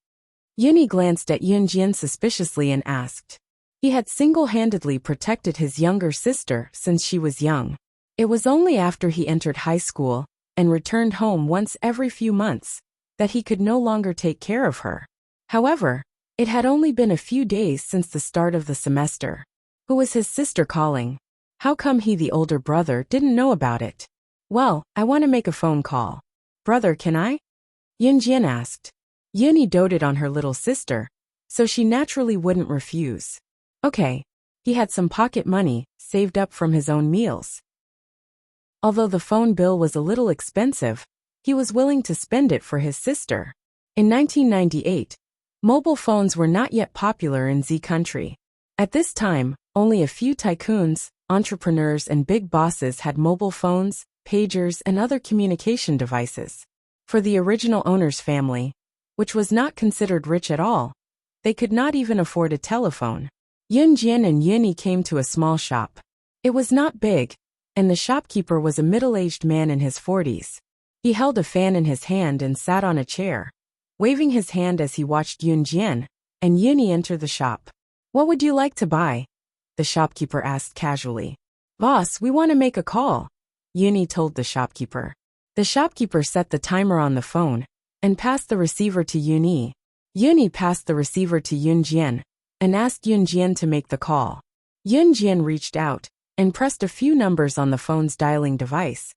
Yin Yi glanced at Yin Jian suspiciously and asked. He had single-handedly protected his younger sister since she was young. It was only after he entered high school and returned home once every few months that he could no longer take care of her. However, it had only been a few days since the start of the semester. Who was his sister calling? How come he, the older brother, didn't know about it? Well, I want to make a phone call. Brother, can I? Yunjian asked. Yuni doted on her little sister, so she naturally wouldn't refuse. Okay. He had some pocket money saved up from his own meals. Although the phone bill was a little expensive, he was willing to spend it for his sister. In 1998, mobile phones were not yet popular in Z country. At this time, only a few tycoons, entrepreneurs and big bosses had mobile phones, pagers and other communication devices. For the original owner's family, which was not considered rich at all, they could not even afford a telephone. Yunjian and Yuni came to a small shop. It was not big, and the shopkeeper was a middle-aged man in his 40s. He held a fan in his hand and sat on a chair, waving his hand as he watched Yunjian and Yuni enter the shop. What would you like to buy? The shopkeeper asked casually. Boss, we want to make a call, Yuni told the shopkeeper. The shopkeeper set the timer on the phone and passed the receiver to Yuni. Yuni passed the receiver to Yunjian and asked Yunjian to make the call. Yunjian reached out and pressed a few numbers on the phone's dialing device,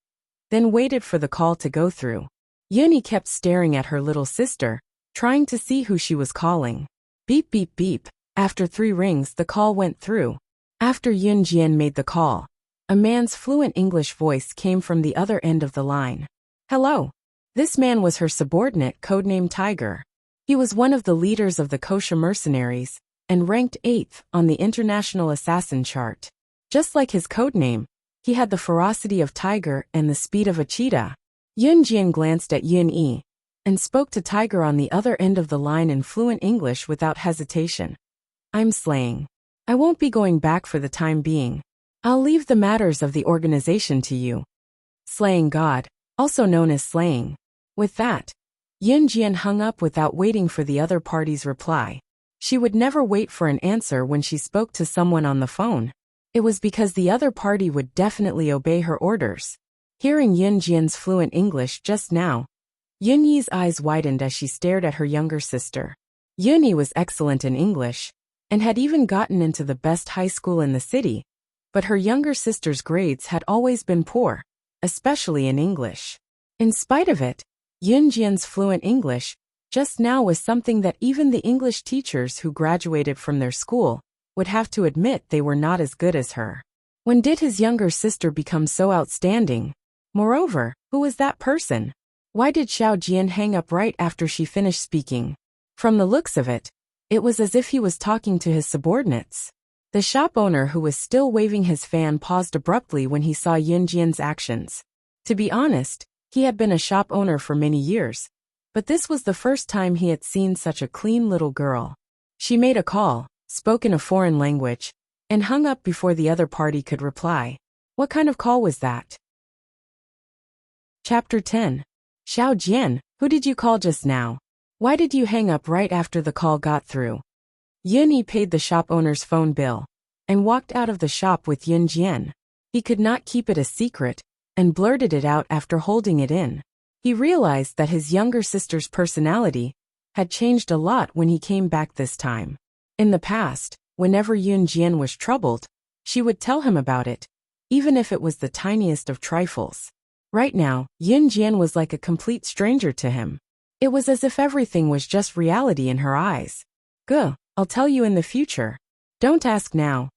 then waited for the call to go through. Yuni kept staring at her little sister, trying to see who she was calling. Beep beep beep. After 3 rings, the call went through. After Yunjian made the call, a man's fluent English voice came from the other end of the line. Hello. This man was her subordinate, codenamed Tiger. He was one of the leaders of the kosher mercenaries and ranked 8th on the international assassin chart. Just like his codename, he had the ferocity of tiger and the speed of a cheetah. Yunjian glanced at Yun-yi and spoke to Tiger on the other end of the line in fluent English without hesitation. I'm slaying. I won't be going back for the time being. I'll leave the matters of the organization to you. Slaying God, also known as slaying. With that, Yunjian hung up without waiting for the other party's reply. She would never wait for an answer when she spoke to someone on the phone. It was because the other party would definitely obey her orders. Hearing Yunjian's fluent English just now, Yunyi's eyes widened as she stared at her younger sister. Yunyi was excellent in English and had even gotten into the best high school in the city, but her younger sister's grades had always been poor, especially in English. In spite of it, Yunjian's fluent English just now was something that even the English teachers who graduated from their school would have to admit they were not as good as her. When did his younger sister become so outstanding? Moreover, who was that person? Why did Xiao Jian hang up right after she finished speaking? From the looks of it, it was as if he was talking to his subordinates. The shop owner, who was still waving his fan, paused abruptly when he saw Yunjian's actions. To be honest, he had been a shop owner for many years, but this was the first time he had seen such a clean little girl. She made a call, spoke in a foreign language, and hung up before the other party could reply. What kind of call was that? Chapter 10. Xiao Jian, who did you call just now? Why did you hang up right after the call got through? Yunyi paid the shop owner's phone bill and walked out of the shop with Yunjian. He could not keep it a secret and blurted it out after holding it in. He realized that his younger sister's personality had changed a lot when he came back this time. In the past, whenever Yunjian was troubled, she would tell him about it, even if it was the tiniest of trifles. Right now, Yunjian was like a complete stranger to him. It was as if everything was just reality in her eyes. Guh, I'll tell you in the future. Don't ask now.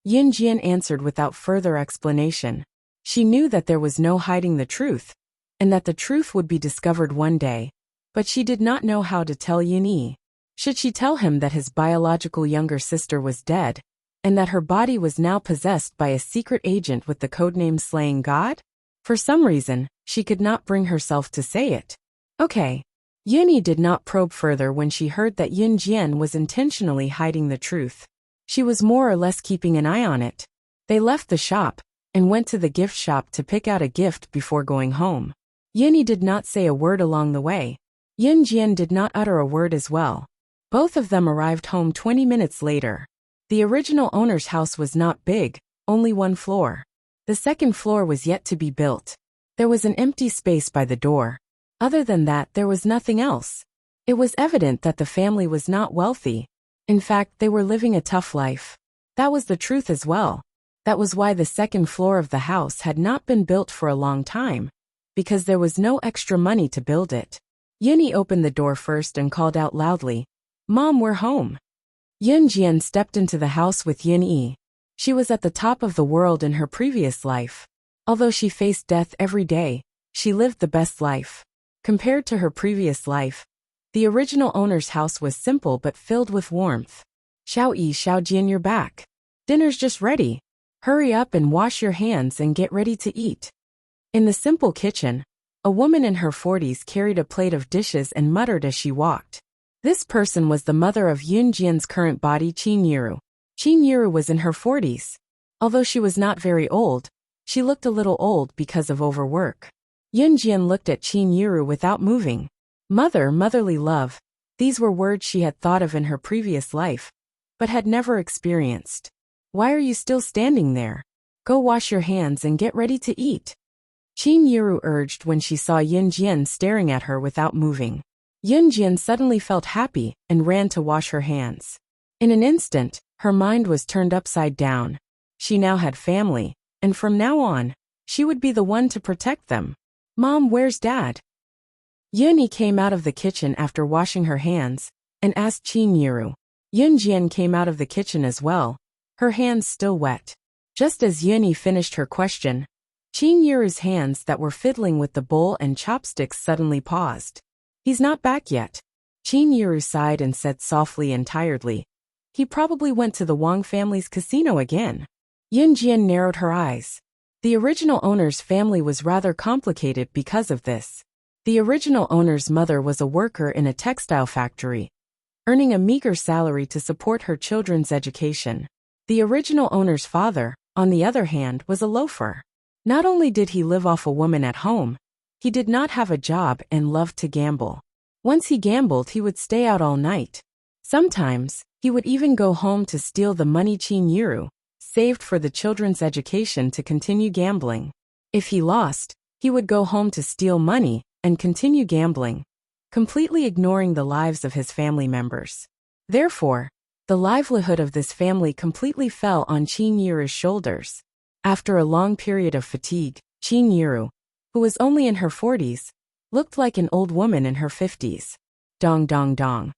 Yunjian answered without further explanation. She knew that there was no hiding the truth, and that the truth would be discovered one day, but she did not know how to tell Yunyi. Should she tell him that his biological younger sister was dead, and that her body was now possessed by a secret agent with the codename Slaying God? For some reason, she could not bring herself to say it. Okay. Yunyi did not probe further when she heard that Yunjian was intentionally hiding the truth. She was more or less keeping an eye on it. They left the shop and went to the gift shop to pick out a gift before going home. Yunyi did not say a word along the way. Yunjian did not utter a word as well. Both of them arrived home 20 minutes later. The original owner's house was not big, only 1 floor. The second floor was yet to be built. There was an empty space by the door. Other than that, there was nothing else. It was evident that the family was not wealthy. In fact, they were living a tough life. That was the truth as well. That was why the second floor of the house had not been built for a long time, because there was no extra money to build it. Yunyi opened the door first and called out loudly, "Mom, we're home." Yun Jian stepped into the house with Yunyi. She was at the top of the world in her previous life. Although she faced death every day, she lived the best life. Compared to her previous life, the original owner's house was simple but filled with warmth. "Xiao Jian, you're back. Dinner's just ready. Hurry up and wash your hands and get ready to eat." In the simple kitchen, a woman in her 40s carried a plate of dishes and muttered as she walked. This person was the mother of Yun Jian's current body, Qin Yiru. Qin Yiru was in her 40s. Although she was not very old, she looked a little old because of overwork. Yun Jian looked at Qin Yiru without moving. Mother, motherly love. These were words she had thought of in her previous life, but had never experienced. "Why are you still standing there? Go wash your hands and get ready to eat," Qin Yiru urged when she saw Yun Jian staring at her without moving. Yun Jian suddenly felt happy and ran to wash her hands. In an instant, her mind was turned upside down. She now had family, and from now on, she would be the one to protect them. "Mom, where's Dad?" Yunyi came out of the kitchen after washing her hands and asked Qin Yiru. Yun Jian came out of the kitchen as well, her hands still wet. Just as Yunyi finished her question, Qin Yiru's hands that were fiddling with the bowl and chopsticks suddenly paused. "He's not back yet." Qin Yiru sighed and said softly and tiredly, "He probably went to the Wang family's casino again." Yun Jian narrowed her eyes. The original owner's family was rather complicated because of this. The original owner's mother was a worker in a textile factory, earning a meager salary to support her children's education. The original owner's father, on the other hand, was a loafer. Not only did he live off a woman at home, he did not have a job and loved to gamble. Once he gambled, he would stay out all night. Sometimes, he would even go home to steal the money Qin Yiru saved for the children's education to continue gambling. If he lost, he would go home to steal money and continue gambling, completely ignoring the lives of his family members. Therefore, the livelihood of this family completely fell on Qin Yiru's shoulders. After a long period of fatigue, Qin Yiru, who was only in her 40s, looked like an old woman in her 50s. Dong dong dong.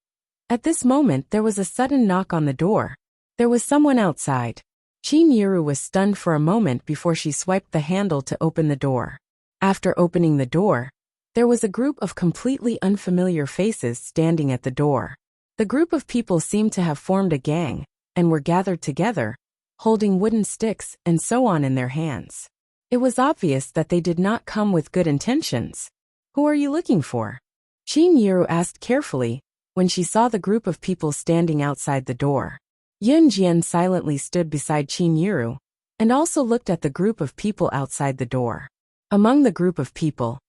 At this moment there was a sudden knock on the door. There was someone outside. Qin Yiru was stunned for a moment before she swiped the handle to open the door. After opening the door, there was a group of completely unfamiliar faces standing at the door. The group of people seemed to have formed a gang, and were gathered together, holding wooden sticks and so on in their hands. It was obvious that they did not come with good intentions. "Who are you looking for?" Qin Yiru asked carefully, when she saw the group of people standing outside the door. Yun Jian silently stood beside Qin Yiru, and also looked at the group of people outside the door. Among the group of people,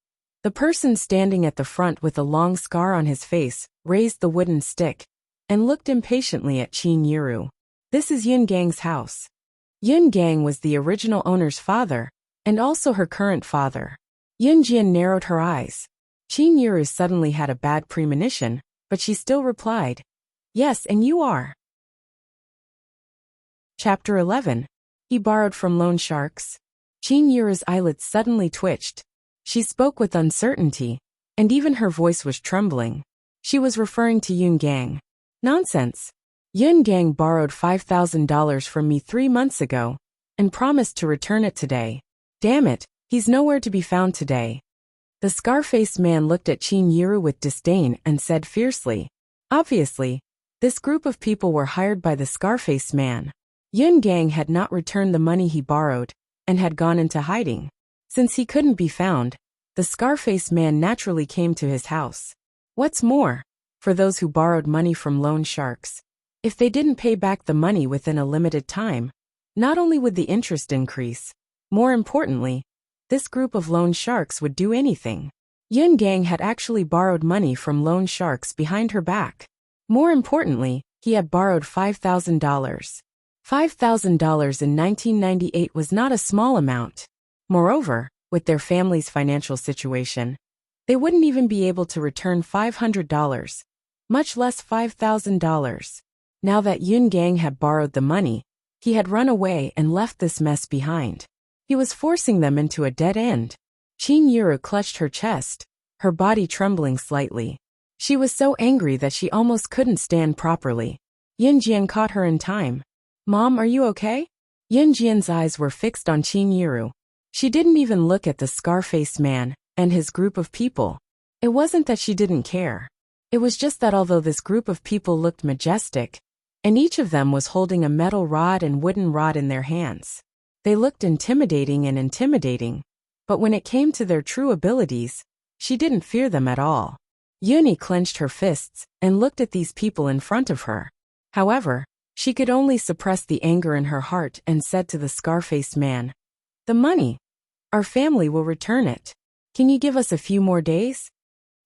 the person standing at the front with a long scar on his face raised the wooden stick and looked impatiently at Qin Yiru. "This is Yun Gang's house." Yun Gang was the original owner's father, and also her current father. Yun Jian narrowed her eyes. Qin Yiru suddenly had a bad premonition, but she still replied, "Yes, and you are." Chapter 11. He borrowed from loan sharks. Qin Yiru's eyelids suddenly twitched. She spoke with uncertainty, and even her voice was trembling. She was referring to Yun Gang. "Nonsense. Yun Gang borrowed $5,000 from me 3 months ago, and promised to return it today. Damn it, he's nowhere to be found today." The scar-faced man looked at Qin Yiru with disdain and said fiercely. Obviously, this group of people were hired by the scar-faced man. Yun Gang had not returned the money he borrowed, and had gone into hiding. Since he couldn't be found, the scar-faced man naturally came to his house. What's more, for those who borrowed money from loan sharks, if they didn't pay back the money within a limited time, not only would the interest increase, more importantly, this group of loan sharks would do anything. Yun Gang had actually borrowed money from loan sharks behind her back. More importantly, he had borrowed $5,000. $5,000 in 1998 was not a small amount. Moreover, with their family's financial situation, they wouldn't even be able to return $500, much less $5,000. Now that Yun Gang had borrowed the money, he had run away and left this mess behind. He was forcing them into a dead end. Qin Yuru clutched her chest, her body trembling slightly. She was so angry that she almost couldn't stand properly. Yun Jian caught her in time. "Mom, are you okay?" Yun Jian's eyes were fixed on Qin Yuru. She didn't even look at the scar-faced man and his group of people. It wasn't that she didn't care. It was just that although this group of people looked majestic, and each of them was holding a metal rod and wooden rod in their hands, they looked intimidating, but when it came to their true abilities, she didn't fear them at all. Yuni clenched her fists and looked at these people in front of her. However, she could only suppress the anger in her heart and said to the scar-faced man, "The money. Our family will return it. Can you give us a few more days?"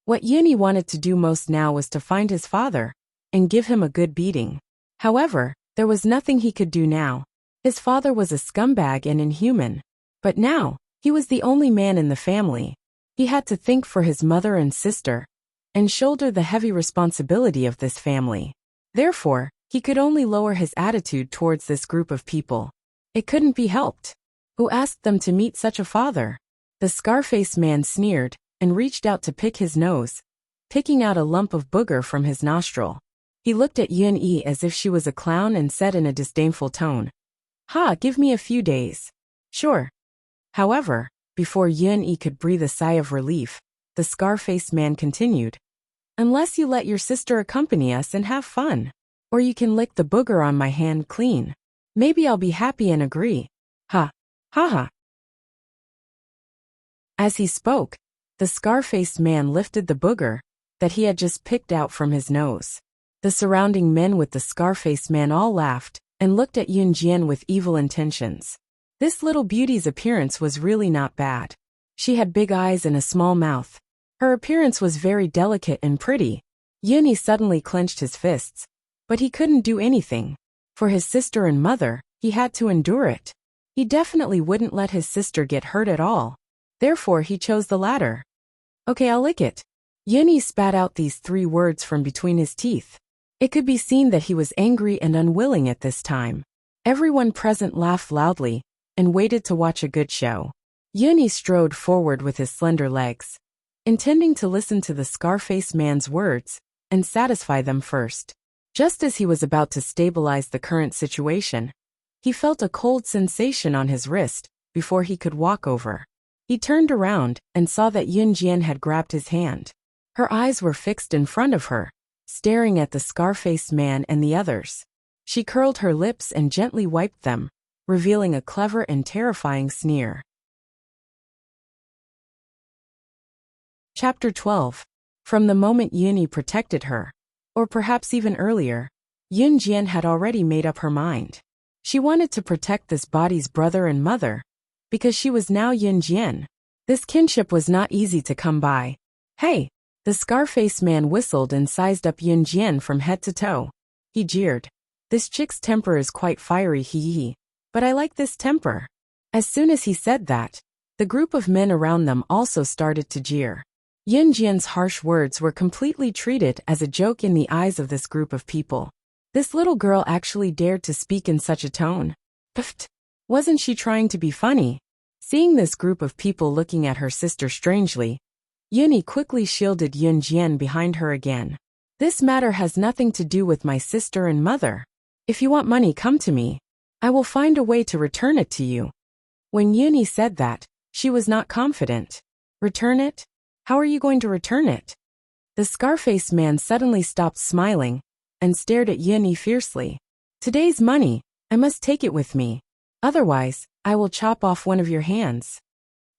What Yuni wanted to do most now was to find his father and give him a good beating. However, there was nothing he could do now. His father was a scumbag and inhuman. But now, he was the only man in the family. He had to think for his mother and sister and shoulder the heavy responsibility of this family. Therefore, he could only lower his attitude towards this group of people. It couldn't be helped. Who asked them to meet such a father? The scar-faced man sneered and reached out to pick his nose, picking out a lump of booger from his nostril. He looked at Yun Yi as if she was a clown and said in a disdainful tone, "Ha, give me a few days." "Sure." However, before Yun Yi could breathe a sigh of relief, the scar-faced man continued, "Unless you let your sister accompany us and have fun. Or you can lick the booger on my hand clean. Maybe I'll be happy and agree." Ha. Ha ha. As he spoke, the scar-faced man lifted the booger that he had just picked out from his nose. The surrounding men with the scar-faced man all laughed and looked at Yun Jian with evil intentions. This little beauty's appearance was really not bad. She had big eyes and a small mouth. Her appearance was very delicate and pretty. Yuni suddenly clenched his fists, but he couldn't do anything. For his sister and mother, he had to endure it. He definitely wouldn't let his sister get hurt at all. Therefore, he chose the latter. "Okay, I'll lick it." Yuni spat out these 3 words from between his teeth. It could be seen that he was angry and unwilling at this time. Everyone present laughed loudly and waited to watch a good show. Yuni strode forward with his slender legs, intending to listen to the scar-faced man's words and satisfy them first. Just as he was about to stabilize the current situation, he felt a cold sensation on his wrist before he could walk over. He turned around and saw that Yun Jian had grabbed his hand. Her eyes were fixed in front of her, staring at the scar-faced man and the others. She curled her lips and gently wiped them, revealing a clever and terrifying sneer. Chapter 12. From the moment Yuni protected her, or perhaps even earlier, Yun Jian had already made up her mind. She wanted to protect this body's brother and mother, because she was now Yun Jian. This kinship was not easy to come by. "Hey!" The scar-faced man whistled and sized up Yun Jian from head to toe. He jeered. "This chick's temper is quite fiery, hee, but I like this temper." As soon as he said that, the group of men around them also started to jeer. Yun Jian's harsh words were completely treated as a joke in the eyes of this group of people. This little girl actually dared to speak in such a tone. Pfft! Wasn't she trying to be funny? Seeing this group of people looking at her sister strangely, Yuni quickly shielded Yun Jian behind her again. "This matter has nothing to do with my sister and mother. If you want money, come to me. I will find a way to return it to you." When Yuni said that, she was not confident. "Return it? How are you going to return it?" The scar-faced man suddenly stopped smiling and stared at Yuni fiercely. "Today's money, I must take it with me. Otherwise, I will chop off one of your hands."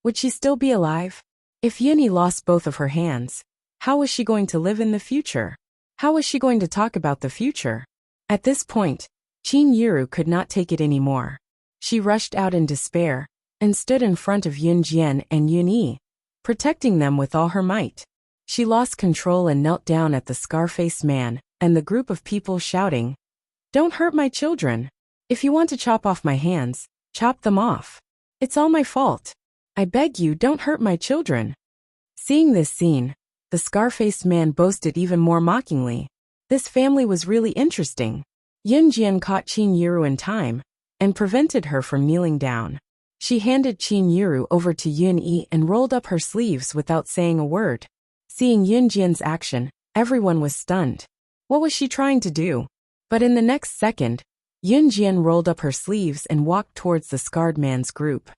Would she still be alive? If Yuni lost both of her hands, how was she going to live in the future? How was she going to talk about the future? At this point, Qin Yuru could not take it anymore. She rushed out in despair and stood in front of Yun Jian and Yun Yi, protecting them with all her might. She lost control and knelt down at the scar-faced man and the group of people shouting, "Don't hurt my children! If you want to chop off my hands, chop them off. It's all my fault. I beg you, don't hurt my children. Seeing this scene, the scar-faced man boasted even more mockingly. This family was really interesting. Yunjian caught Qin Yiru in time and prevented her from kneeling down. She handed Qin Yiru over to Yun Yi and rolled up her sleeves without saying a word. Seeing Yunjian's action, everyone was stunned. What was she trying to do? But in the next second, Yunjian rolled up her sleeves and walked towards the scarred man's group.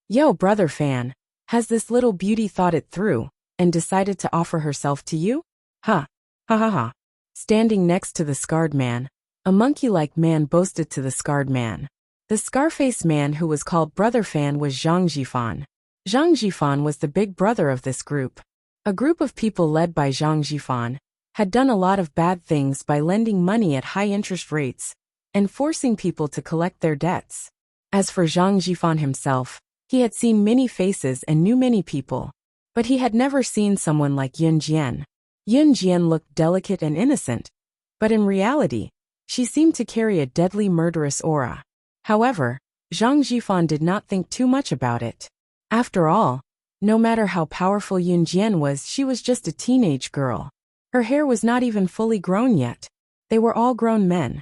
Yo, brother Fan, has this little beauty thought it through and decided to offer herself to you? Ha! Ha ha ha. Standing next to the scarred man, a monkey-like man boasted to the scarred man. The scar-faced man who was called Brother Fan was Zhang Jifan. Zhang Jifan was the big brother of this group. A group of people led by Zhang Jifan had done a lot of bad things by lending money at high interest rates and forcing people to collect their debts. As for Zhang Jifan himself, he had seen many faces and knew many people, but he had never seen someone like Yun Jian. Yun Jian looked delicate and innocent, but in reality, she seemed to carry a deadly murderous aura. However, Zhang Jifan did not think too much about it. After all, no matter how powerful Yun Jian was, she was just a teenage girl. Her hair was not even fully grown yet. They were all grown men.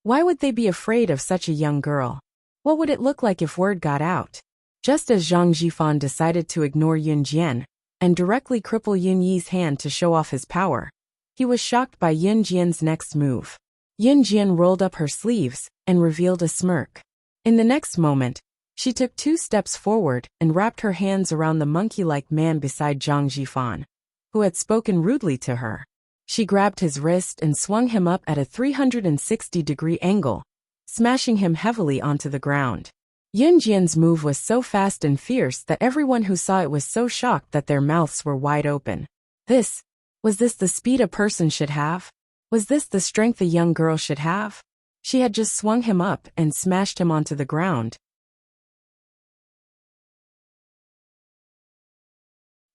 Why would they be afraid of such a young girl? What would it look like if word got out? Just as Zhang Jifan decided to ignore Yun Jian and directly cripple Yun Yi's hand to show off his power, he was shocked by Yun Jian's next move. Yun Jian rolled up her sleeves and revealed a smirk. In the next moment, she took 2 steps forward and wrapped her hands around the monkey-like man beside Zhang Jifan, who had spoken rudely to her. She grabbed his wrist and swung him up at a 360-degree angle, smashing him heavily onto the ground. Yun Jian's move was so fast and fierce that everyone who saw it was so shocked that their mouths were wide open. Was this the speed a person should have? Was this the strength a young girl should have? She had just swung him up and smashed him onto the ground.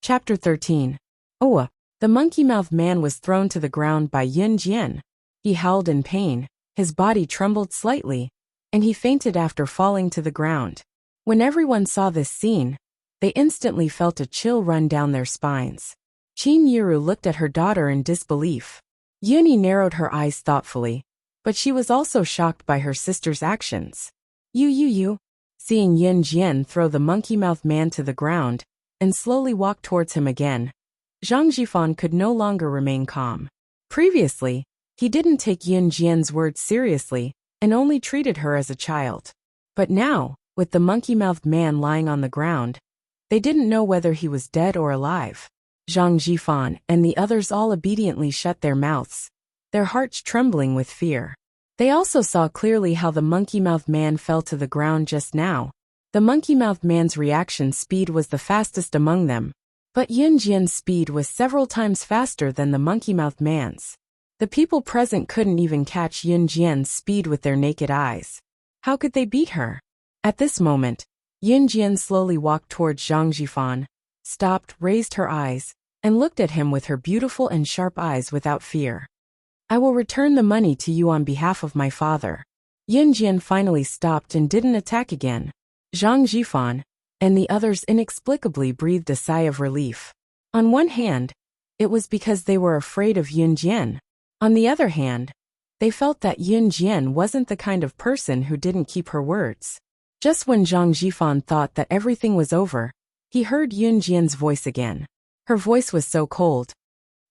Chapter 13. Oa. The monkey-mouthed man was thrown to the ground by Yun Jian. He howled in pain, his body trembled slightly, and he fainted after falling to the ground. When everyone saw this scene, they instantly felt a chill run down their spines. Qin Yiru looked at her daughter in disbelief. Yuni narrowed her eyes thoughtfully, but she was also shocked by her sister's actions. You. Seeing Yun Jian throw the monkey-mouthed man to the ground and slowly walk towards him again, Zhang Jifan could no longer remain calm. Previously, he didn't take Yun Jian's words seriously and only treated her as a child. But now, with the monkey-mouthed man lying on the ground, they didn't know whether he was dead or alive. Zhang Jifan and the others all obediently shut their mouths, their hearts trembling with fear. They also saw clearly how the monkey-mouthed man fell to the ground just now. The monkey-mouthed man's reaction speed was the fastest among them, but Yun Jian's speed was several times faster than the monkey-mouthed man's. The people present couldn't even catch Yun Jian's speed with their naked eyes. How could they beat her? At this moment, Yun Jian slowly walked towards Zhang Jifan, stopped, raised her eyes, and looked at him with her beautiful and sharp eyes without fear. I will return the money to you on behalf of my father. Yun Jian finally stopped and didn't attack again. Zhang Jifan and the others inexplicably breathed a sigh of relief. On one hand, it was because they were afraid of Yun Jian. On the other hand, they felt that Yun Jian wasn't the kind of person who didn't keep her words. Just when Zhang Jifan thought that everything was over, he heard Yun Jian's voice again. Her voice was so cold.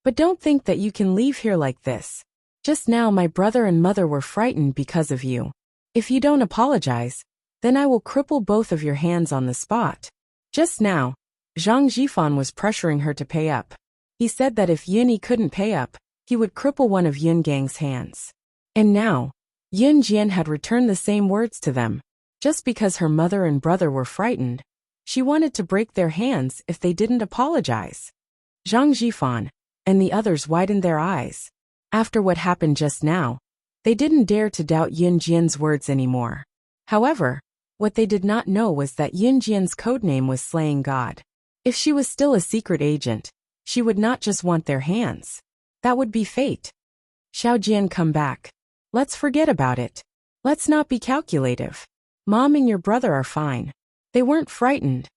But don't think that you can leave here like this. Just now my brother and mother were frightened because of you. If you don't apologize, then I will cripple both of your hands on the spot. Just now, Zhang Jifan was pressuring her to pay up. He said that if Yun Yi couldn't pay up, he would cripple one of Yun Gang's hands. And now, Yun Jian had returned the same words to them. Just because her mother and brother were frightened, she wanted to break their hands if they didn't apologize. Zhang Jifan and the others widened their eyes. After what happened just now, they didn't dare to doubt Yun Jian's words anymore. However, what they did not know was that Yun Jian's codename was Slaying God. If she was still a secret agent, she would not just want their hands. That would be fate. Xiao Jian, come back. Let's forget about it. Let's not be calculative. Mom and your brother are fine. They weren't frightened.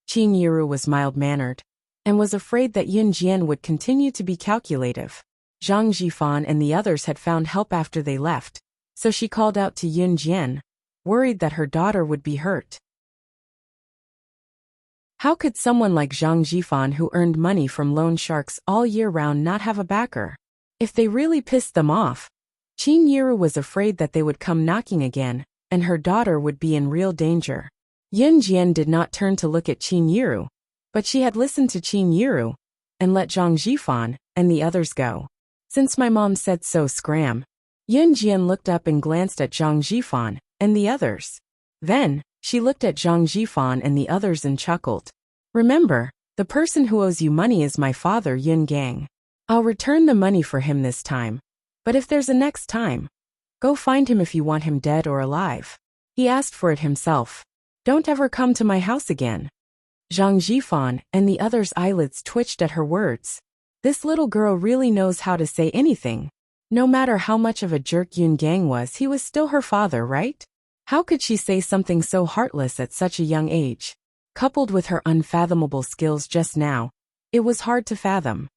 Qin Yiru was mild-mannered and was afraid that Yun Jian would continue to be calculative. Zhang Jifan and the others had found help after they left, so she called out to Yun Jian, worried that her daughter would be hurt. How could someone like Zhang Jifan, who earned money from loan sharks all year round, not have a backer? If they really pissed them off, Qin Yiru was afraid that they would come knocking again, and her daughter would be in real danger. Yun Jian did not turn to look at Qin Yiru, but she had listened to Qin Yiru and let Zhang Jifan and the others go. Since my mom said so, scram. Yun Jian looked up and glanced at Zhang Jifan and the others. Then, she looked at Zhang Jifan and the others and chuckled. Remember, the person who owes you money is my father, Yun Gang. I'll return the money for him this time. But if there's a next time, go find him if you want him dead or alive. He asked for it himself. Don't ever come to my house again. Zhang Jifan and the others' eyelids twitched at her words. This little girl really knows how to say anything. No matter how much of a jerk Yun Gang was, he was still her father, right? How could she say something so heartless at such a young age? Coupled with her unfathomable skills just now, it was hard to fathom.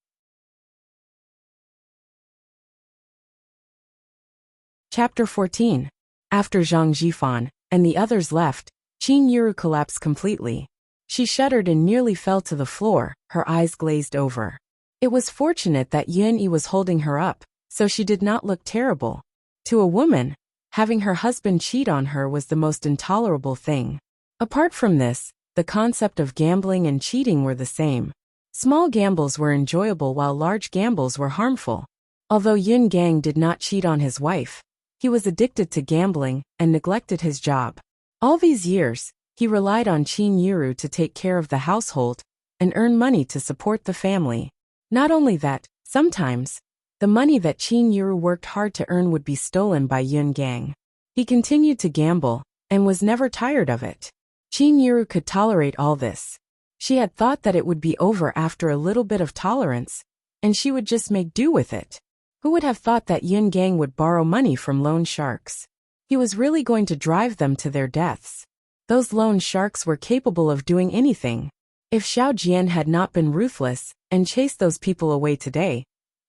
Chapter 14. After Zhang Jifan and the others left, Qin Yiru collapsed completely. She shuddered and nearly fell to the floor, her eyes glazed over. It was fortunate that Yun Yi was holding her up, so she did not look terrible. To a woman, having her husband cheat on her was the most intolerable thing. Apart from this, the concept of gambling and cheating were the same. Small gambles were enjoyable while large gambles were harmful. Although Yun Gang did not cheat on his wife, he was addicted to gambling and neglected his job. All these years, he relied on Qin Yiru to take care of the household and earn money to support the family. Not only that, sometimes, the money that Qin Yiru worked hard to earn would be stolen by Yun Gang. He continued to gamble and was never tired of it. Qin Yiru could tolerate all this. She had thought that it would be over after a little bit of tolerance, and she would just make do with it. Who would have thought that Yun Gang would borrow money from loan sharks? He was really going to drive them to their deaths. Those loan sharks were capable of doing anything. If Xiao Jian had not been ruthless and chased those people away today,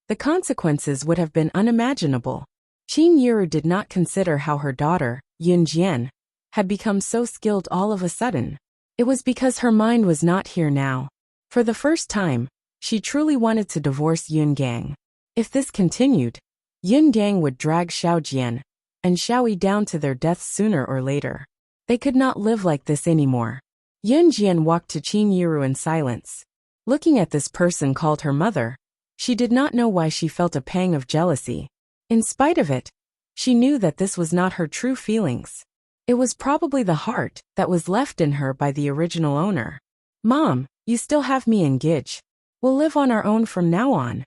the consequences would have been unimaginable. Qin Yiru did not consider how her daughter, Yun Jian, had become so skilled all of a sudden. It was because her mind was not here now. For the first time, she truly wanted to divorce Yun Gang. If this continued, Yun Gang would drag Xiao Jian and Xiao Yi down to their deaths sooner or later. They could not live like this anymore. Yun Jian walked to Qin Yiru in silence. Looking at this person called her mother, she did not know why she felt a pang of jealousy. In spite of it, she knew that this was not her true feelings. It was probably the heart that was left in her by the original owner. Mom, you still have me and Gidge. We'll live on our own from now on.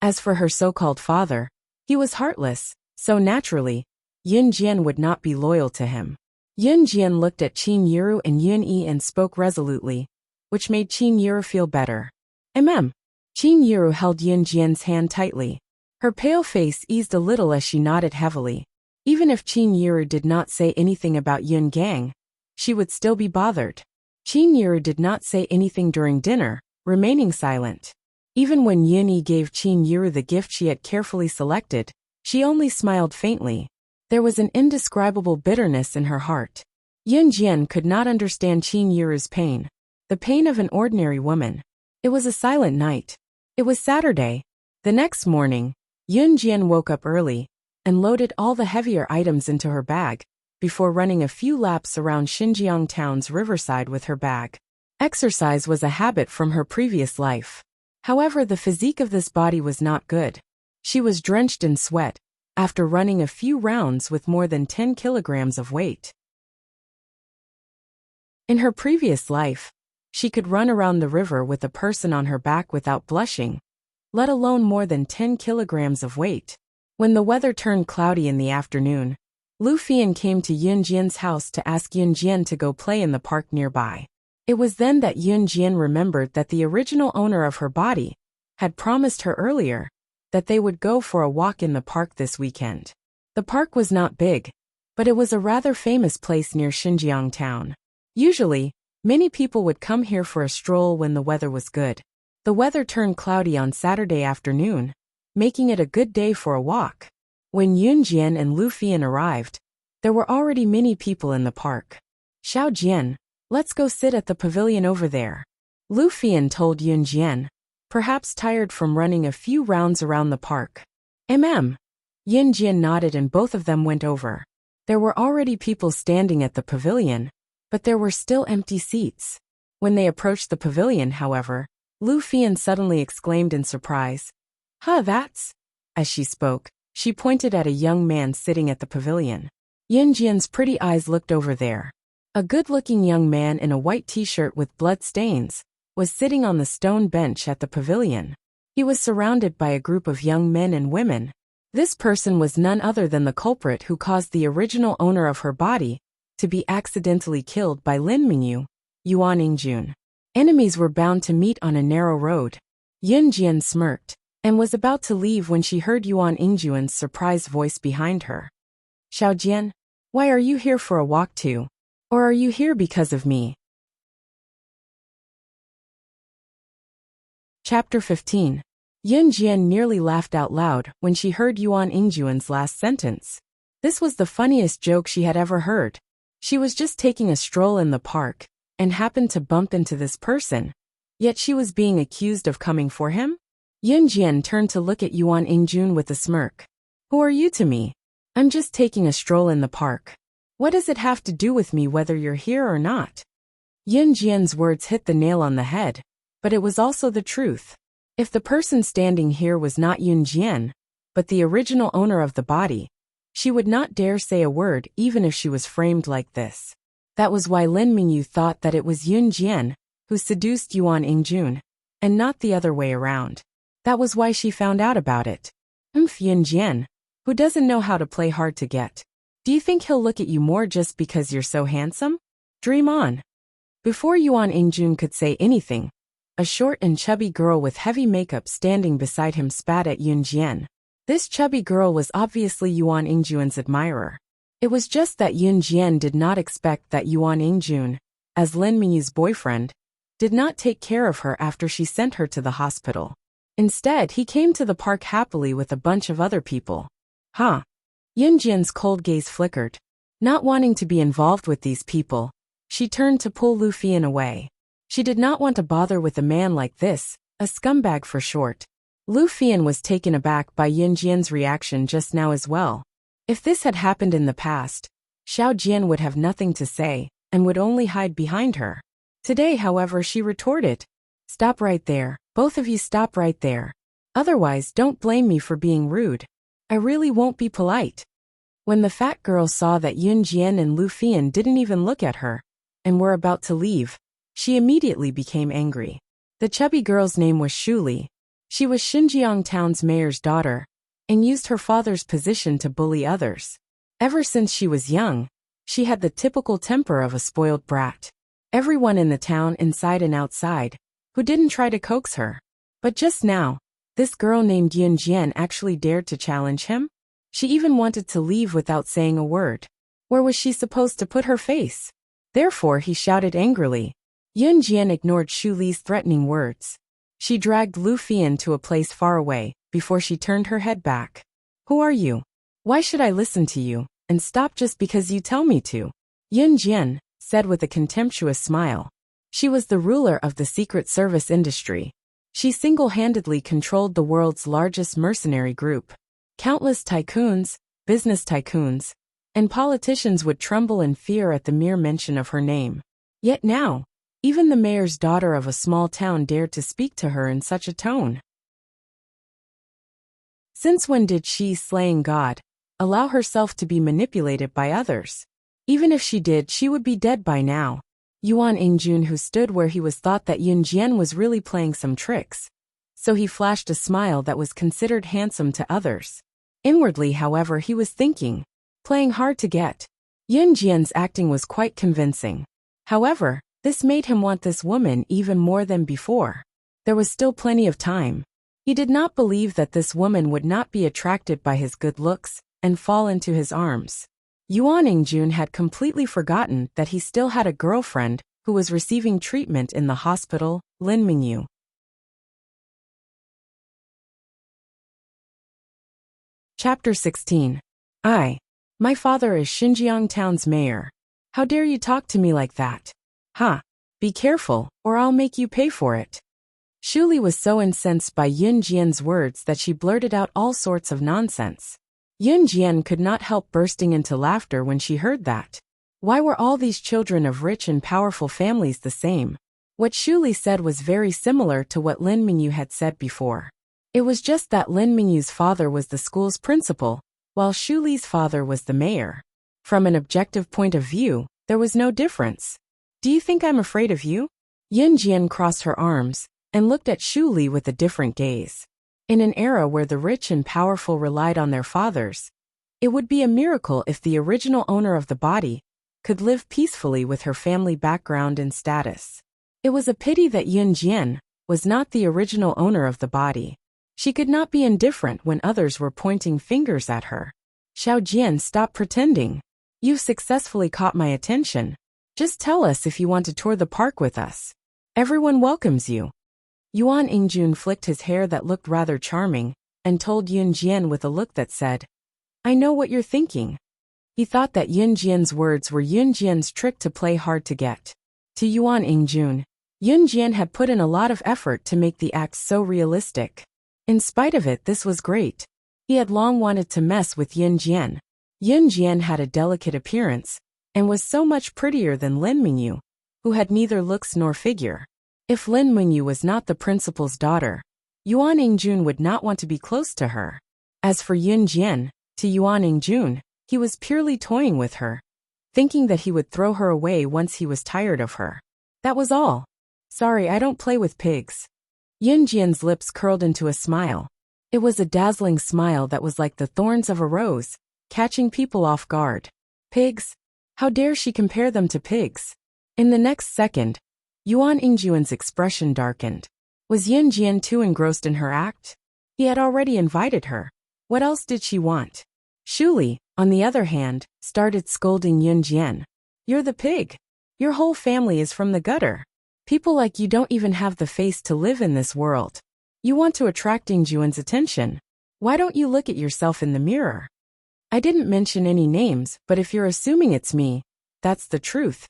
As for her so-called father, he was heartless, so naturally, Yun Jian would not be loyal to him. Yun Jian looked at Qin Yiru and Yun Yi and spoke resolutely, which made Qin Yiru feel better. Qin Yiru held Yun Jian's hand tightly. Her pale face eased a little as she nodded heavily. Even if Qin Yiru did not say anything about Yun Gang, she would still be bothered. Qin Yiru did not say anything during dinner, remaining silent. Even when Yun Yi gave Qin Yiru the gift she had carefully selected, she only smiled faintly. There was an indescribable bitterness in her heart. Yun Jian could not understand Qin Yiru's pain. The pain of an ordinary woman. It was a silent night. It was Saturday. The next morning, Yun Jian woke up early and loaded all the heavier items into her bag before running a few laps around Xinjiang town's riverside with her bag. Exercise was a habit from her previous life. However, the physique of this body was not good. She was drenched in sweat after running a few rounds with more than 10 kilograms of weight. In her previous life, she could run around the river with a person on her back without blushing, let alone more than 10 kilograms of weight. When the weather turned cloudy in the afternoon, Lu Fian came to Yun Jian's house to ask Yun Jian to go play in the park nearby. It was then that Yun Jian remembered that the original owner of her body had promised her earlier that they would go for a walk in the park this weekend. The park was not big, but it was a rather famous place near Xinjiang town. Usually, many people would come here for a stroll when the weather was good. The weather turned cloudy on Saturday afternoon, making it a good day for a walk. When Yunjian and Lu Fian arrived, there were already many people in the park. Xiao Jian, let's go sit at the pavilion over there. Lu Fian told Yunjian, perhaps tired from running a few rounds around the park. Yunjian nodded and both of them went over. There were already people standing at the pavilion, but there were still empty seats. When they approached the pavilion, however, Lu Fian suddenly exclaimed in surprise, that's... As she spoke, she pointed at a young man sitting at the pavilion. Yunjian's pretty eyes looked over there. A good-looking young man in a white t-shirt with blood stains was sitting on the stone bench at the pavilion. He was surrounded by a group of young men and women. This person was none other than the culprit who caused the original owner of her body to be accidentally killed by Lin Mingyu, Yuan Yingjun. Enemies were bound to meet on a narrow road. Yunjian smirked and was about to leave when she heard Yuan Yingjun's surprised voice behind her. Xiao Jian, why are you here for a walk too? Or are you here because of me? Chapter 15. Yunjian nearly laughed out loud when she heard Yuan Yingjun's last sentence. This was the funniest joke she had ever heard. She was just taking a stroll in the park and happened to bump into this person. Yet she was being accused of coming for him? Yunjian turned to look at Yuan Yingjun with a smirk. Who are you to me? I'm just taking a stroll in the park. What does it have to do with me whether you're here or not? Yunjian's words hit the nail on the head, but it was also the truth. If the person standing here was not Yunjian, but the original owner of the body, she would not dare say a word even if she was framed like this. That was why Lin Mingyu thought that it was Yunjian who seduced Yuan Yingjun, and not the other way around. That was why she found out about it. Yunjian, who doesn't know how to play hard to get. Do you think he'll look at you more just because you're so handsome? Dream on. Before Yuan Yingjun could say anything, a short and chubby girl with heavy makeup standing beside him spat at Yunjian. This chubby girl was obviously Yuan Yingjun's admirer. It was just that Yunjian did not expect that Yuan Yingjun, as Lin Mingyu's boyfriend, did not take care of her after she sent her to the hospital. Instead, he came to the park happily with a bunch of other people. Yunjian's cold gaze flickered. Not wanting to be involved with these people, she turned to pull Lu Fian away. She did not want to bother with a man like this, a scumbag for short. Lu Fian was taken aback by Yunjian's reaction just now as well. If this had happened in the past, Xiao Jian would have nothing to say, and would only hide behind her. Today, however, she retorted. Stop right there, both of you stop right there. Otherwise, don't blame me for being rude. I really won't be polite. When the fat girl saw that Yunjian and Lu Fian didn't even look at her, and were about to leave, she immediately became angry. The chubby girl's name was Shu Li. She was Xinjiang town's mayor's daughter, and used her father's position to bully others. Ever since she was young, she had the typical temper of a spoiled brat. Everyone in the town, inside and outside, who didn't try to coax her. But just now, this girl named Yunjian actually dared to challenge him? She even wanted to leave without saying a word. Where was she supposed to put her face? Therefore he shouted angrily. Yunjian ignored Shu Li's threatening words. She dragged Lu Fian to a place far away, before she turned her head back. Who are you? Why should I listen to you, and stop just because you tell me to? Yunjian said with a contemptuous smile. She was the ruler of the Secret Service industry. She single-handedly controlled the world's largest mercenary group. Countless tycoons, business tycoons, and politicians would tremble in fear at the mere mention of her name. Yet now, even the mayor's daughter of a small town dared to speak to her in such a tone. Since when did she, slaying God, allow herself to be manipulated by others? Even if she did, she would be dead by now. Yuan Yingjun, who stood where he was, thought that Yunjian was really playing some tricks. So he flashed a smile that was considered handsome to others. Inwardly, however, he was thinking, playing hard to get. Yunjian's acting was quite convincing. However, this made him want this woman even more than before. There was still plenty of time. He did not believe that this woman would not be attracted by his good looks and fall into his arms. Yuan Ingjun had completely forgotten that he still had a girlfriend who was receiving treatment in the hospital, Lin Mingyu. Chapter 16. My father is Xinjiang town's mayor. How dare you talk to me like that? Ha! Be careful, or I'll make you pay for it. Shuli was so incensed by Yun Jian's words that she blurted out all sorts of nonsense. Yun Jian could not help bursting into laughter when she heard that. Why were all these children of rich and powerful families the same? What Shuli said was very similar to what Lin Mingyu had said before. It was just that Lin Mingyu's father was the school's principal, while Shuli's father was the mayor. From an objective point of view, there was no difference. Do you think I'm afraid of you? Yun Jian crossed her arms and looked at Shuli with a different gaze. In an era where the rich and powerful relied on their fathers, it would be a miracle if the original owner of the body could live peacefully with her family background and status. It was a pity that Yun Jian was not the original owner of the body. She could not be indifferent when others were pointing fingers at her. Xiao Jian, stop pretending. You've successfully caught my attention. Just tell us if you want to tour the park with us. Everyone welcomes you. Yuan Ingjun flicked his hair that looked rather charming and told Yun Jian with a look that said, I know what you're thinking. He thought that Yun Jian's words were Yun Jian's trick to play hard to get. To Yuan Ingjun, Yun Jian had put in a lot of effort to make the act so realistic. In spite of it, this was great. He had long wanted to mess with Yun Jian. Yun Jian had a delicate appearance and was so much prettier than Lin Mingyu, who had neither looks nor figure. If Lin Mingyu was not the principal's daughter, Yuan Ingjun would not want to be close to her. As for Yun Jian, to Yuan Ingjun, he was purely toying with her, thinking that he would throw her away once he was tired of her. That was all. Sorry, I don't play with pigs. Yun Jian's lips curled into a smile. It was a dazzling smile that was like the thorns of a rose, catching people off guard. Pigs? How dare she compare them to pigs? In the next second, Yuan Ingjun's expression darkened. Was Yun Jian too engrossed in her act? He had already invited her. What else did she want? Shuli, on the other hand, started scolding Yun Jian. You're the pig. Your whole family is from the gutter. People like you don't even have the face to live in this world. You want to attract Ingjun's attention. Why don't you look at yourself in the mirror? I didn't mention any names, but if you're assuming it's me, that's the truth.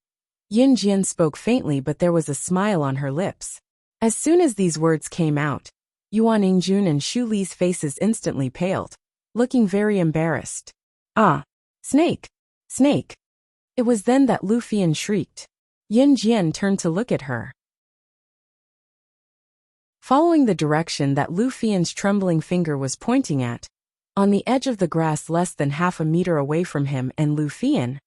Yun Jian spoke faintly, but there was a smile on her lips. As soon as these words came out, Yuan Ingjun and Shu Li's faces instantly paled, looking very embarrassed. Ah! Snake! Snake! It was then that Lu Fian shrieked. Yun Jian turned to look at her. Following the direction that Lu Fian's trembling finger was pointing at, on the edge of the grass less than half a meter away from him and Lu Fian,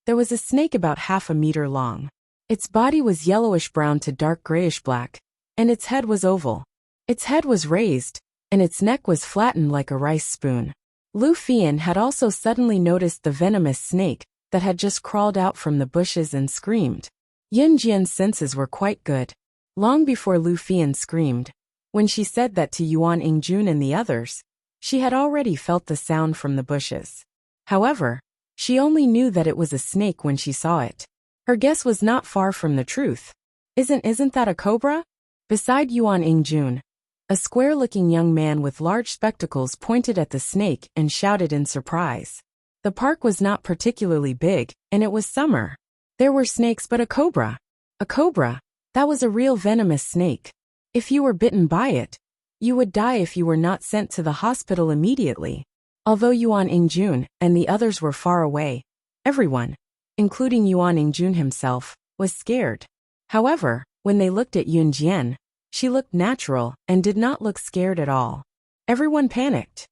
there was a snake about half a meter long. Its body was yellowish-brown to dark grayish-black, and its head was oval. Its head was raised, and its neck was flattened like a rice spoon. Lu Fian had also suddenly noticed the venomous snake that had just crawled out from the bushes and screamed. Yun Jian's senses were quite good. Long before Lu Fian screamed, when she said that to Yuan Ingjun and the others, she had already felt the sound from the bushes. However, she only knew that it was a snake when she saw it. Her guess was not far from the truth. Isn't that a cobra? Beside Yuan Ingjun, a square-looking young man with large spectacles pointed at the snake and shouted in surprise. The park was not particularly big, and it was summer. There were snakes, but a cobra. A cobra, that was a real venomous snake. If you were bitten by it, you would die if you were not sent to the hospital immediately. Although Yuan Ingjun and the others were far away, everyone, including Yuan Ingjun himself, was scared. However, when they looked at Yun Jian, she looked natural and did not look scared at all. Everyone panicked.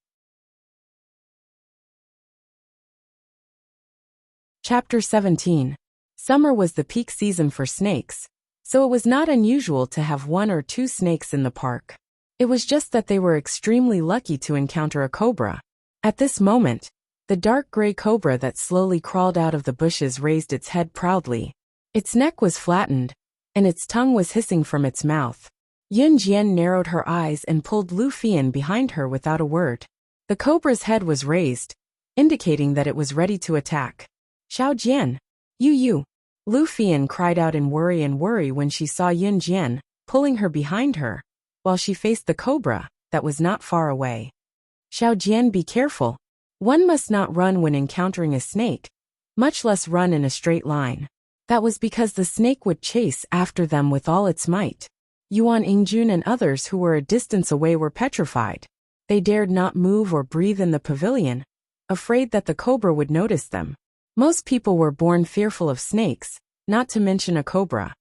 Chapter 17. Summer was the peak season for snakes, so it was not unusual to have 1 or 2 snakes in the park. It was just that they were extremely lucky to encounter a cobra. At this moment, the dark gray cobra that slowly crawled out of the bushes raised its head proudly. Its neck was flattened, and its tongue was hissing from its mouth. Yun Jian narrowed her eyes and pulled Lu Fian behind her without a word. The cobra's head was raised, indicating that it was ready to attack. Xiao Jian! You! Lu Fian cried out in worry when she saw Yun Jian, pulling her behind her, while she faced the cobra, that was not far away. Xiao Jian, be careful. One must not run when encountering a snake, much less run in a straight line. That was because the snake would chase after them with all its might. Yuan Yingjun and others who were a distance away were petrified. They dared not move or breathe in the pavilion, afraid that the cobra would notice them. Most people were born fearful of snakes, not to mention a cobra.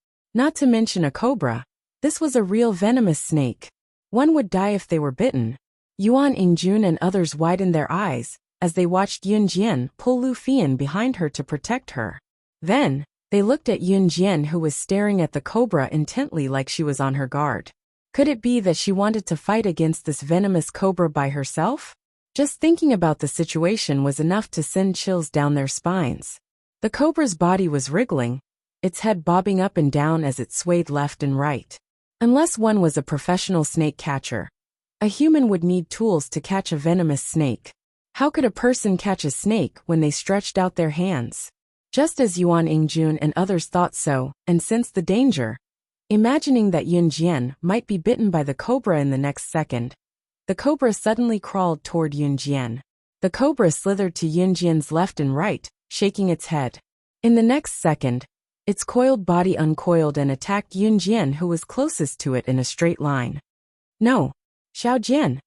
This was a real venomous snake. One would die if they were bitten. Yuan Yingjun and others widened their eyes as they watched Yun Jian pull Lu Fian behind her to protect her. Then, they looked at Yun Jian, who was staring at the cobra intently like she was on her guard. Could it be that she wanted to fight against this venomous cobra by herself? Just thinking about the situation was enough to send chills down their spines. The cobra's body was wriggling, its head bobbing up and down as it swayed left and right. Unless one was a professional snake catcher, a human would need tools to catch a venomous snake. How could a person catch a snake when they stretched out their hands? Just as Yuan Yingjun and others thought so, and sensed the danger, imagining that Yun Jian might be bitten by the cobra in the next second, the cobra suddenly crawled toward Yun Jian. The cobra slithered to Yun Jian's left and right, shaking its head. In the next second, its coiled body uncoiled and attacked Yun Jian, who was closest to it, in a straight line. No! Xiao Jian!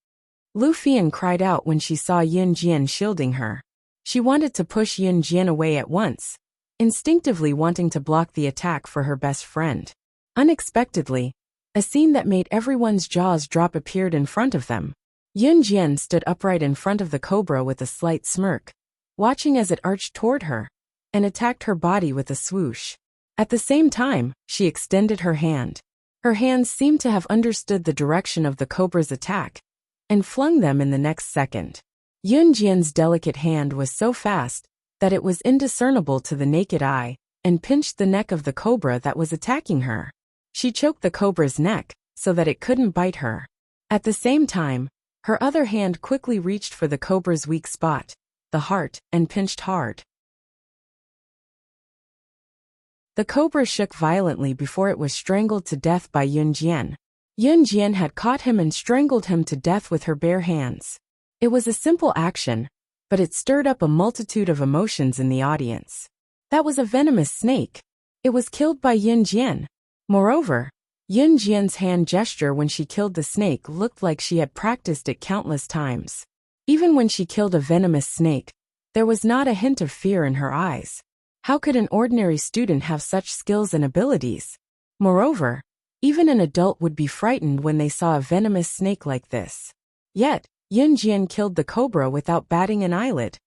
Lu Fian cried out when she saw Yun Jian shielding her. She wanted to push Yun Jian away at once, instinctively wanting to block the attack for her best friend. Unexpectedly, a scene that made everyone's jaws drop appeared in front of them. Yun Jian stood upright in front of the cobra with a slight smirk, watching as it arched toward her, and attacked her body with a swoosh. At the same time, she extended her hand. Her hands seemed to have understood the direction of the cobra's attack, and flung them in the next second. Yun Jian's delicate hand was so fast that it was indiscernible to the naked eye, and pinched the neck of the cobra that was attacking her. She choked the cobra's neck so that it couldn't bite her. At the same time, her other hand quickly reached for the cobra's weak spot, the heart, and pinched hard. The cobra shook violently before it was strangled to death by Yun Jian. Yun Jian had caught him and strangled him to death with her bare hands. It was a simple action, but it stirred up a multitude of emotions in the audience. That was a venomous snake. It was killed by Yun Jian. Moreover, Yun Jian's hand gesture when she killed the snake looked like she had practiced it countless times. Even when she killed a venomous snake, there was not a hint of fear in her eyes. How could an ordinary student have such skills and abilities? Moreover, even an adult would be frightened when they saw a venomous snake like this. Yet, Yun Jian killed the cobra without batting an eyelid.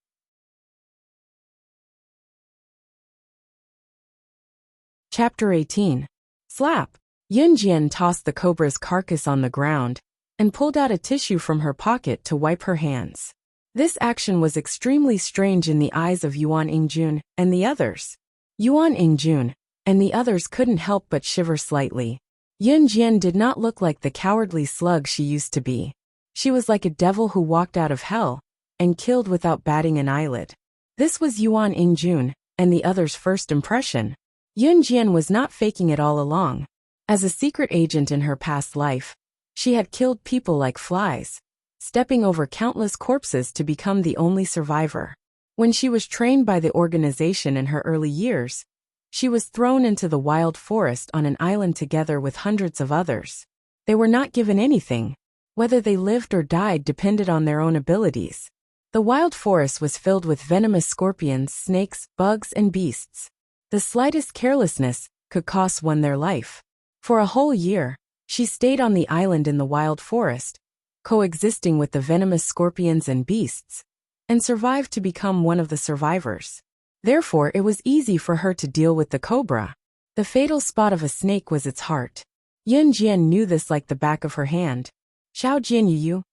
Chapter 18. Slap! Yun Jian tossed the cobra's carcass on the ground, and pulled out a tissue from her pocket to wipe her hands. This action was extremely strange in the eyes of Yuan Yingjun and the others. Yuan Yingjun and the others couldn't help but shiver slightly. Yun Jian did not look like the cowardly slug she used to be. She was like a devil who walked out of hell, and killed without batting an eyelid. This was Yuan Yingjun and the others' first impression. Yun Jian was not faking it all along. As a secret agent in her past life, she had killed people like flies, stepping over countless corpses to become the only survivor. When she was trained by the organization in her early years, she was thrown into the wild forest on an island together with hundreds of others. They were not given anything. Whether they lived or died depended on their own abilities. The wild forest was filled with venomous scorpions, snakes, bugs, and beasts. The slightest carelessness could cost one their life. For a whole year, she stayed on the island in the wild forest, coexisting with the venomous scorpions and beasts, and survived to become one of the survivors. Therefore, it was easy for her to deal with the cobra. The fatal spot of a snake was its heart. Yun Jian knew this like the back of her hand. Xiao Jian Yu.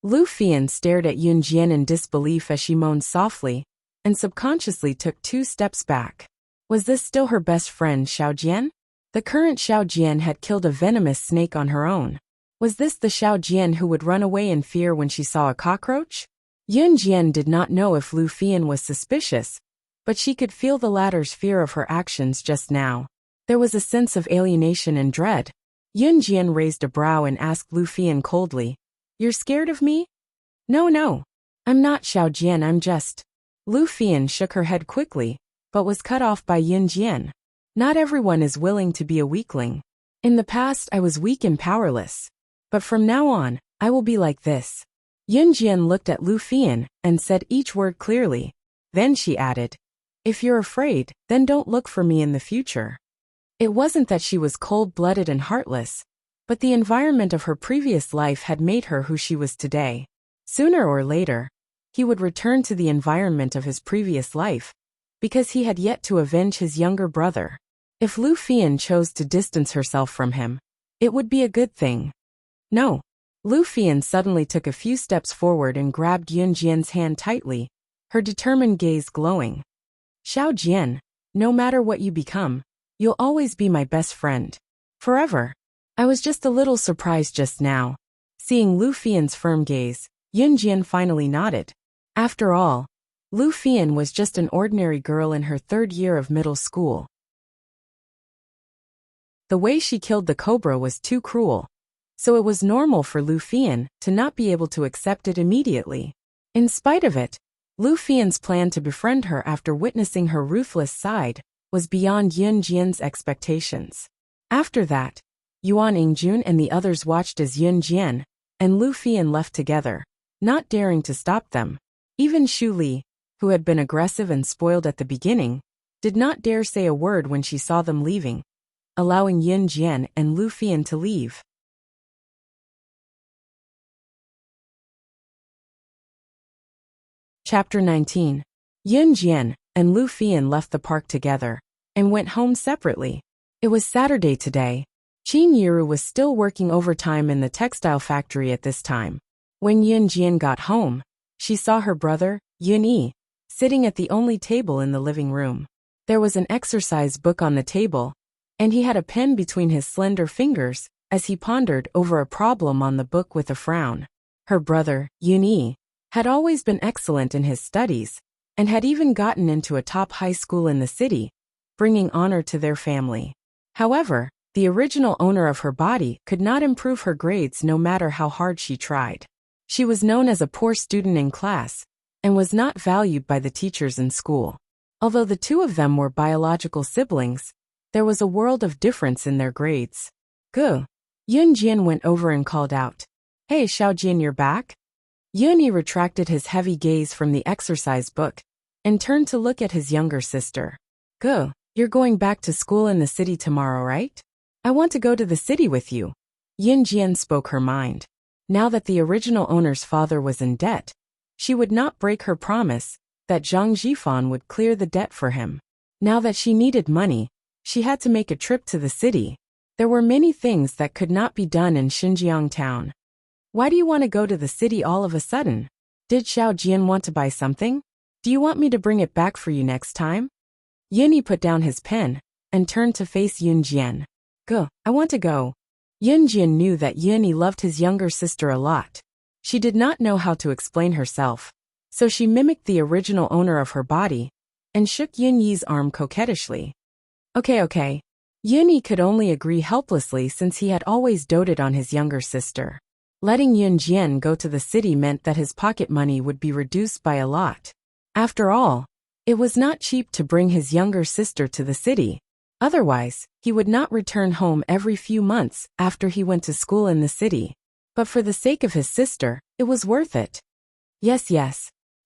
Lu Fian stared at Yun Jian in disbelief as she moaned softly, and subconsciously took 2 steps back. Was this still her best friend Xiao Jian? The current Xiao Jian had killed a venomous snake on her own. Was this the Xiao Jian who would run away in fear when she saw a cockroach? Yun Jian did not know if Lu Fian was suspicious, but she could feel the latter's fear of her actions just now. There was a sense of alienation and dread. Yun Jian raised a brow and asked Lu Fian coldly, "You're scared of me?" No, I'm not, Xiao Jian, I'm just. Lu Fian shook her head quickly, but was cut off by Yun Jian. Not everyone is willing to be a weakling. In the past I was weak and powerless. But from now on, I will be like this. Yun Jian looked at Lu Fian and said each word clearly. Then she added, "If you're afraid, then don't look for me in the future." It wasn't that she was cold-blooded and heartless, but the environment of her previous life had made her who she was today. Sooner or later, he would return to the environment of his previous life, because he had yet to avenge his younger brother. If Lu Fian chose to distance herself from him, it would be a good thing. No. Lu Fian suddenly took a few steps forward and grabbed Yun Jian's hand tightly, her determined gaze glowing. "Xiao Jian, no matter what you become, you'll always be my best friend. Forever." I was just a little surprised just now. Seeing Lu Fian's firm gaze, Yun Jian finally nodded. After all, Lu Fian was just an ordinary girl in her 3rd year of middle school. The way she killed the cobra was too cruel, so it was normal for Lu Fian to not be able to accept it immediately. In spite of it, Lu Fian's plan to befriend her after witnessing her ruthless side was beyond Yun Jian's expectations. After that, Yuan Yingjun and the others watched as Yun Jian and Lu Fian left together, not daring to stop them. Even Xu Li, who had been aggressive and spoiled at the beginning, did not dare say a word when she saw them leaving, allowing Yun Jian and Lu Fian to leave. Chapter 19. Yun Jian and Lu Fian left the park together and went home separately. It was Saturday today. Qin Yiru was still working overtime in the textile factory at this time. When Yun Jian got home, she saw her brother, Yun Yi, sitting at the only table in the living room. There was an exercise book on the table, and he had a pen between his slender fingers as he pondered over a problem on the book with a frown. Her brother, Yun Yi, had always been excellent in his studies, and had even gotten into a top high school in the city, bringing honor to their family. However, the original owner of her body could not improve her grades no matter how hard she tried. She was known as a poor student in class, and was not valued by the teachers in school. Although the two of them were biological siblings, there was a world of difference in their grades. Go. Yun Jian went over and called out, "Hey Xiao Jian, you're back?" Yun Yi retracted his heavy gaze from the exercise book and turned to look at his younger sister. "Go, you're going back to school in the city tomorrow, right? I want to go to the city with you." Yun Jian spoke her mind. Now that the original owner's father was in debt, she would not break her promise that Zhang Jifan would clear the debt for him. Now that she needed money, she had to make a trip to the city. There were many things that could not be done in Xinjiang town. "Why do you want to go to the city all of a sudden? Did Xiao Jian want to buy something? Do you want me to bring it back for you next time?" Yun Yi put down his pen and turned to face Yun Jian. "Go, I want to go." Yun Jian knew that Yun Yi loved his younger sister a lot. She did not know how to explain herself, so she mimicked the original owner of her body and shook Yun Yi's arm coquettishly. Okay. Yun Yi could only agree helplessly since he had always doted on his younger sister. Letting Yun Jian go to the city meant that his pocket money would be reduced by a lot. After all, it was not cheap to bring his younger sister to the city. Otherwise, he would not return home every few months after he went to school in the city. But for the sake of his sister, it was worth it. Yes.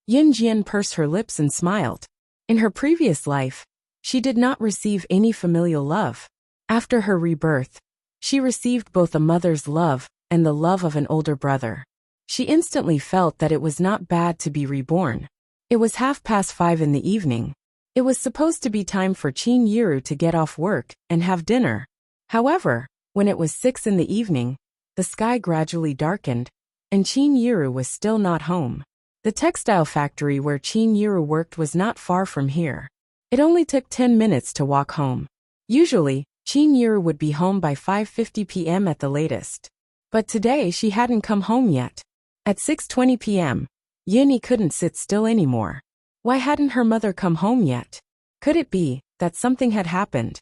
Yun Jian pursed her lips and smiled. In her previous life, she did not receive any familial love. After her rebirth, she received both a mother's love and the love of an older brother. She instantly felt that it was not bad to be reborn. It was 5:30 in the evening. It was supposed to be time for Qin Yiru to get off work and have dinner. However, when it was 6 in the evening, the sky gradually darkened, and Qin Yiru was still not home. The textile factory where Qin Yiru worked was not far from here. It only took 10 minutes to walk home. Usually, Qin Yiru would be home by 5:50 p.m. at the latest. But today she hadn't come home yet. At 6:20 p.m., Yuni couldn't sit still anymore. Why hadn't her mother come home yet? Could it be that something had happened?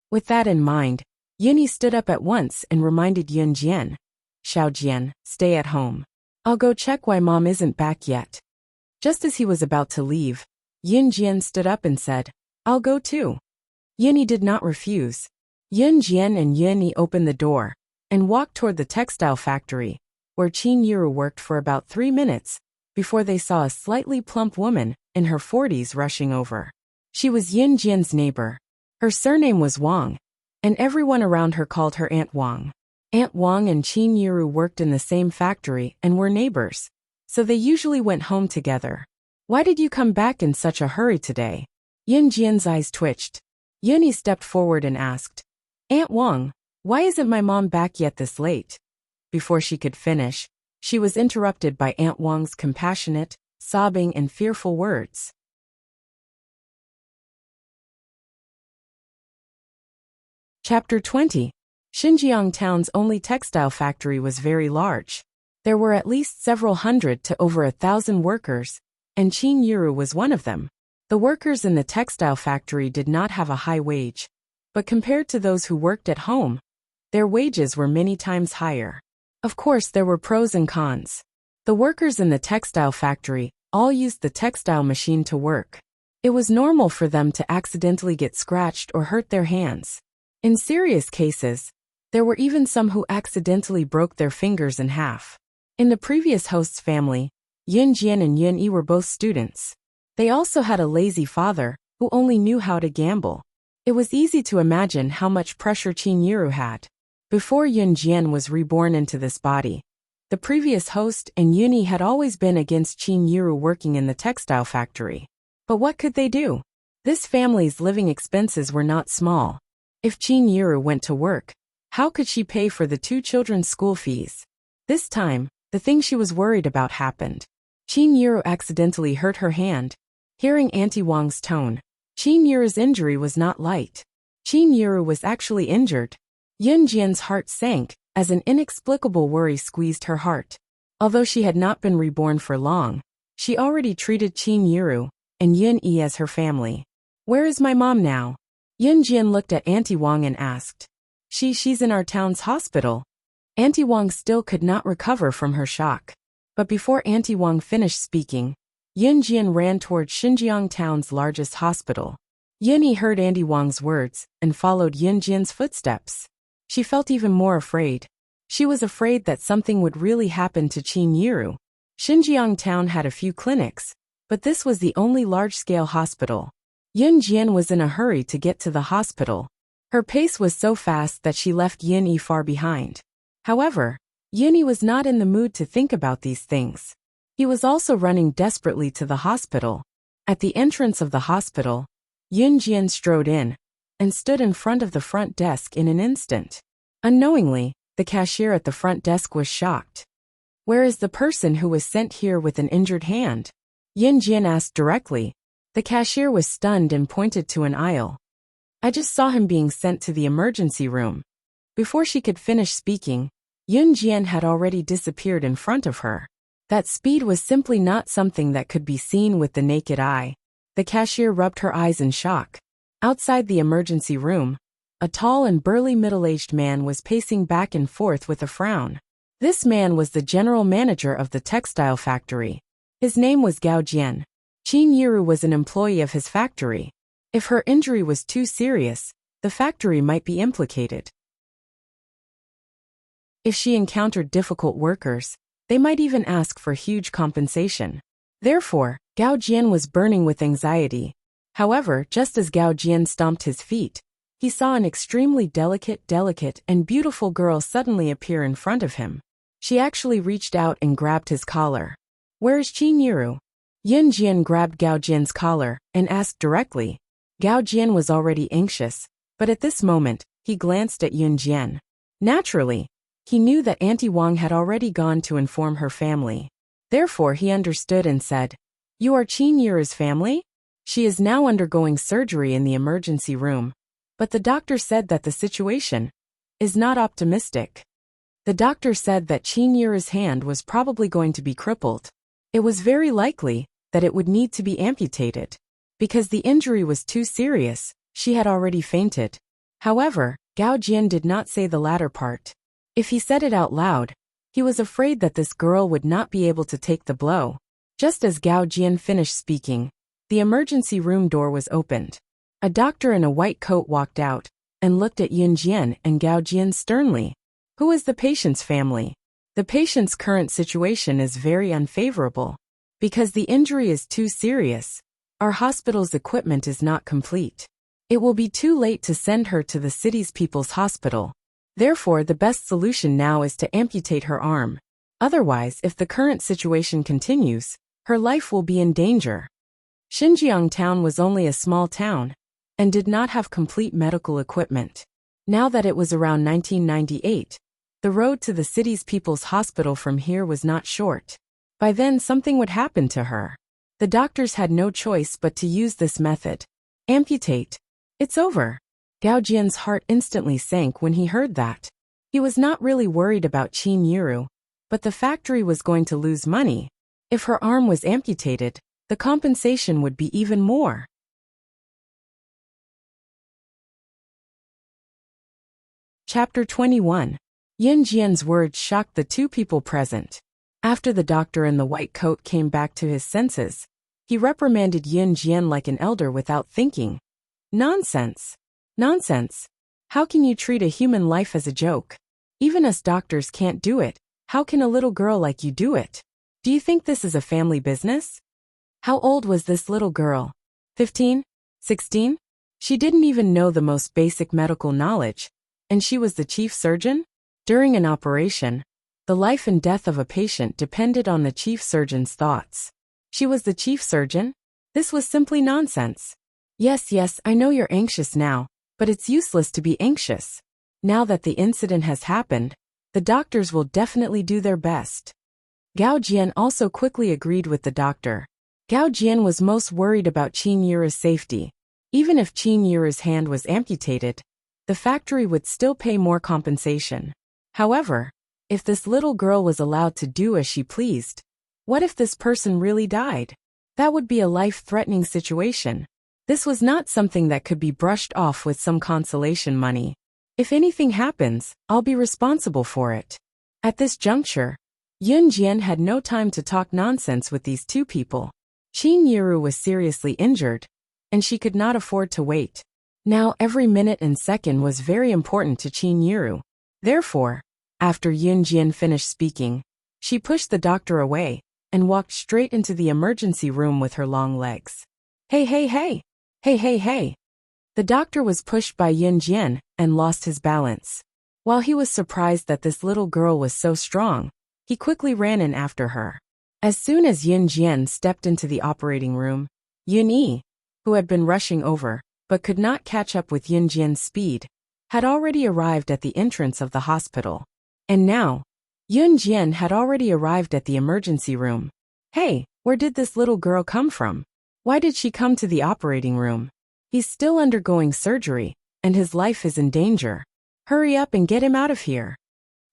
With that in mind, Yuni stood up at once and reminded Yunjian. Xiaojian, stay at home. I'll go check why mom isn't back yet. Just as he was about to leave, Yunjian stood up and said, I'll go too. Yuni did not refuse. Yunjian and Yuni opened the door and walked toward the textile factory, where Qin Yuru worked for about 3 minutes before they saw a slightly plump woman in her 40s rushing over. She was Yunjian's neighbor. Her surname was Wang, and everyone around her called her Aunt Wang. Aunt Wang and Qin Yuru worked in the same factory and were neighbors, so they usually went home together. Why did you come back in such a hurry today? Yunjian's eyes twitched. Yuni stepped forward and asked, Aunt Wang, why isn't my mom back yet this late? Before she could finish, she was interrupted by Aunt Wang's compassionate, sobbing and fearful words. Chapter 20. Xinjiang town's only textile factory was very large. There were at least several hundred to over 1,000 workers, and Qin Yuru was one of them. The workers in the textile factory did not have a high wage, but compared to those who worked at home, their wages were many times higher. Of course, there were pros and cons. The workers in the textile factory all used the textile machine to work. It was normal for them to accidentally get scratched or hurt their hands. In serious cases, there were even some who accidentally broke their fingers in half. In the previous host's family, Yunjian and Yunyi were both students. They also had a lazy father who only knew how to gamble. It was easy to imagine how much pressure Qin Yuru had. Before Yunjian was reborn into this body, the previous host and Yuni had always been against Qin Yuru working in the textile factory. But what could they do? This family's living expenses were not small. If Qin Yuru went to work, how could she pay for the 2 children's school fees? This time, the thing she was worried about happened. Qin Yuru accidentally hurt her hand. Hearing Auntie Wang's tone, Qin Yuru's injury was not light. Qin Yuru was actually injured. Yunjian's heart sank as an inexplicable worry squeezed her heart. Although she had not been reborn for long, she already treated Qin Yuru and Yun-Yi as her family. Where is my mom now? Yunjian looked at Auntie Wang and asked. She's in our town's hospital. Auntie Wang still could not recover from her shock. But before Auntie Wang finished speaking, Yunjian ran toward Xinjiang town's largest hospital. Yunyi heard Auntie Wang's words and followed Yunjian's footsteps. She felt even more afraid. She was afraid that something would really happen to Qin Yuru. Xinjiang town had a few clinics, but this was the only large-scale hospital. Yunjian was in a hurry to get to the hospital. Her pace was so fast that she left Yunyi far behind. However, Yunyi was not in the mood to think about these things. He was also running desperately to the hospital. At the entrance of the hospital, Yunjian strode in and stood in front of the front desk in an instant. Unknowingly, the cashier at the front desk was shocked. Where is the person who was sent here with an injured hand? Yunjian asked directly. The cashier was stunned and pointed to an aisle. I just saw him being sent to the emergency room. Before she could finish speaking, Yunjian had already disappeared in front of her. That speed was simply not something that could be seen with the naked eye. The cashier rubbed her eyes in shock. Outside the emergency room, a tall and burly middle-aged man was pacing back and forth with a frown. This man was the general manager of the textile factory. His name was Gao Jian. Qin Yuru was an employee of his factory. If her injury was too serious, the factory might be implicated. If she encountered difficult workers, they might even ask for huge compensation. Therefore, Gao Jian was burning with anxiety. However, just as Gao Jian stomped his feet, he saw an extremely delicate and beautiful girl suddenly appear in front of him. She actually reached out and grabbed his collar. Where is Qin Yuru? Yunjian grabbed Gao Jian's collar and asked directly. Gao Jian was already anxious, but at this moment, he glanced at Yunjian. Naturally, he knew that Auntie Wang had already gone to inform her family. Therefore, he understood and said, You are Qin Yuru's family? She is now undergoing surgery in the emergency room. But the doctor said that the situation is not optimistic. The doctor said that Qin Yiru's hand was probably going to be crippled. It was very likely that it would need to be amputated. Because the injury was too serious, she had already fainted. However, Gao Jian did not say the latter part. If he said it out loud, he was afraid that this girl would not be able to take the blow. Just as Gao Jian finished speaking, the emergency room door was opened. A doctor in a white coat walked out and looked at Yun Jian and Gao Jian sternly. Who is the patient's family? The patient's current situation is very unfavorable. Because the injury is too serious, our hospital's equipment is not complete. It will be too late to send her to the city's people's hospital. Therefore, the best solution now is to amputate her arm. Otherwise, if the current situation continues, her life will be in danger. Xinjiang town was only a small town and did not have complete medical equipment. Now that it was around 1998, the road to the city's people's hospital from here was not short. By then, something would happen to her. The doctors had no choice but to use this method. Amputate. It's over. Gao Jian's heart instantly sank when he heard that. He was not really worried about Qin Yiru, but the factory was going to lose money. If her arm was amputated, the compensation would be even more. Chapter 21. Yun Jian's words shocked the two people present. After the doctor in the white coat came back to his senses, he reprimanded Yun Jian like an elder without thinking. Nonsense. Nonsense. How can you treat a human life as a joke? Even us doctors can't do it. How can a little girl like you do it? Do you think this is a family business? How old was this little girl? 15? 16? She didn't even know the most basic medical knowledge, and she was the chief surgeon? During an operation, the life and death of a patient depended on the chief surgeon's thoughts. She was the chief surgeon? This was simply nonsense. Yes, I know you're anxious now, but it's useless to be anxious. Now that the incident has happened, the doctors will definitely do their best. Gao Jian also quickly agreed with the doctor. Gao Jian was most worried about Qin Yiru's safety. Even if Qin Yiru's hand was amputated, the factory would still pay more compensation. However, if this little girl was allowed to do as she pleased, what if this person really died? That would be a life-threatening situation. This was not something that could be brushed off with some consolation money. If anything happens, I'll be responsible for it. At this juncture, Yun Jian had no time to talk nonsense with these two people. Qin Yiru was seriously injured, and she could not afford to wait. Now every minute and second was very important to Qin Yiru. Therefore, after Yun Jian finished speaking, she pushed the doctor away and walked straight into the emergency room with her long legs. Hey. The doctor was pushed by Yun Jian and lost his balance. While he was surprised that this little girl was so strong, he quickly ran in after her. As soon as Yun Jian stepped into the operating room, Yun Yi, who had been rushing over but could not catch up with Yun Jian's speed, had already arrived at the entrance of the hospital. And now, Yun Jian had already arrived at the emergency room. Hey, where did this little girl come from? Why did she come to the operating room? He's still undergoing surgery, and his life is in danger. Hurry up and get him out of here.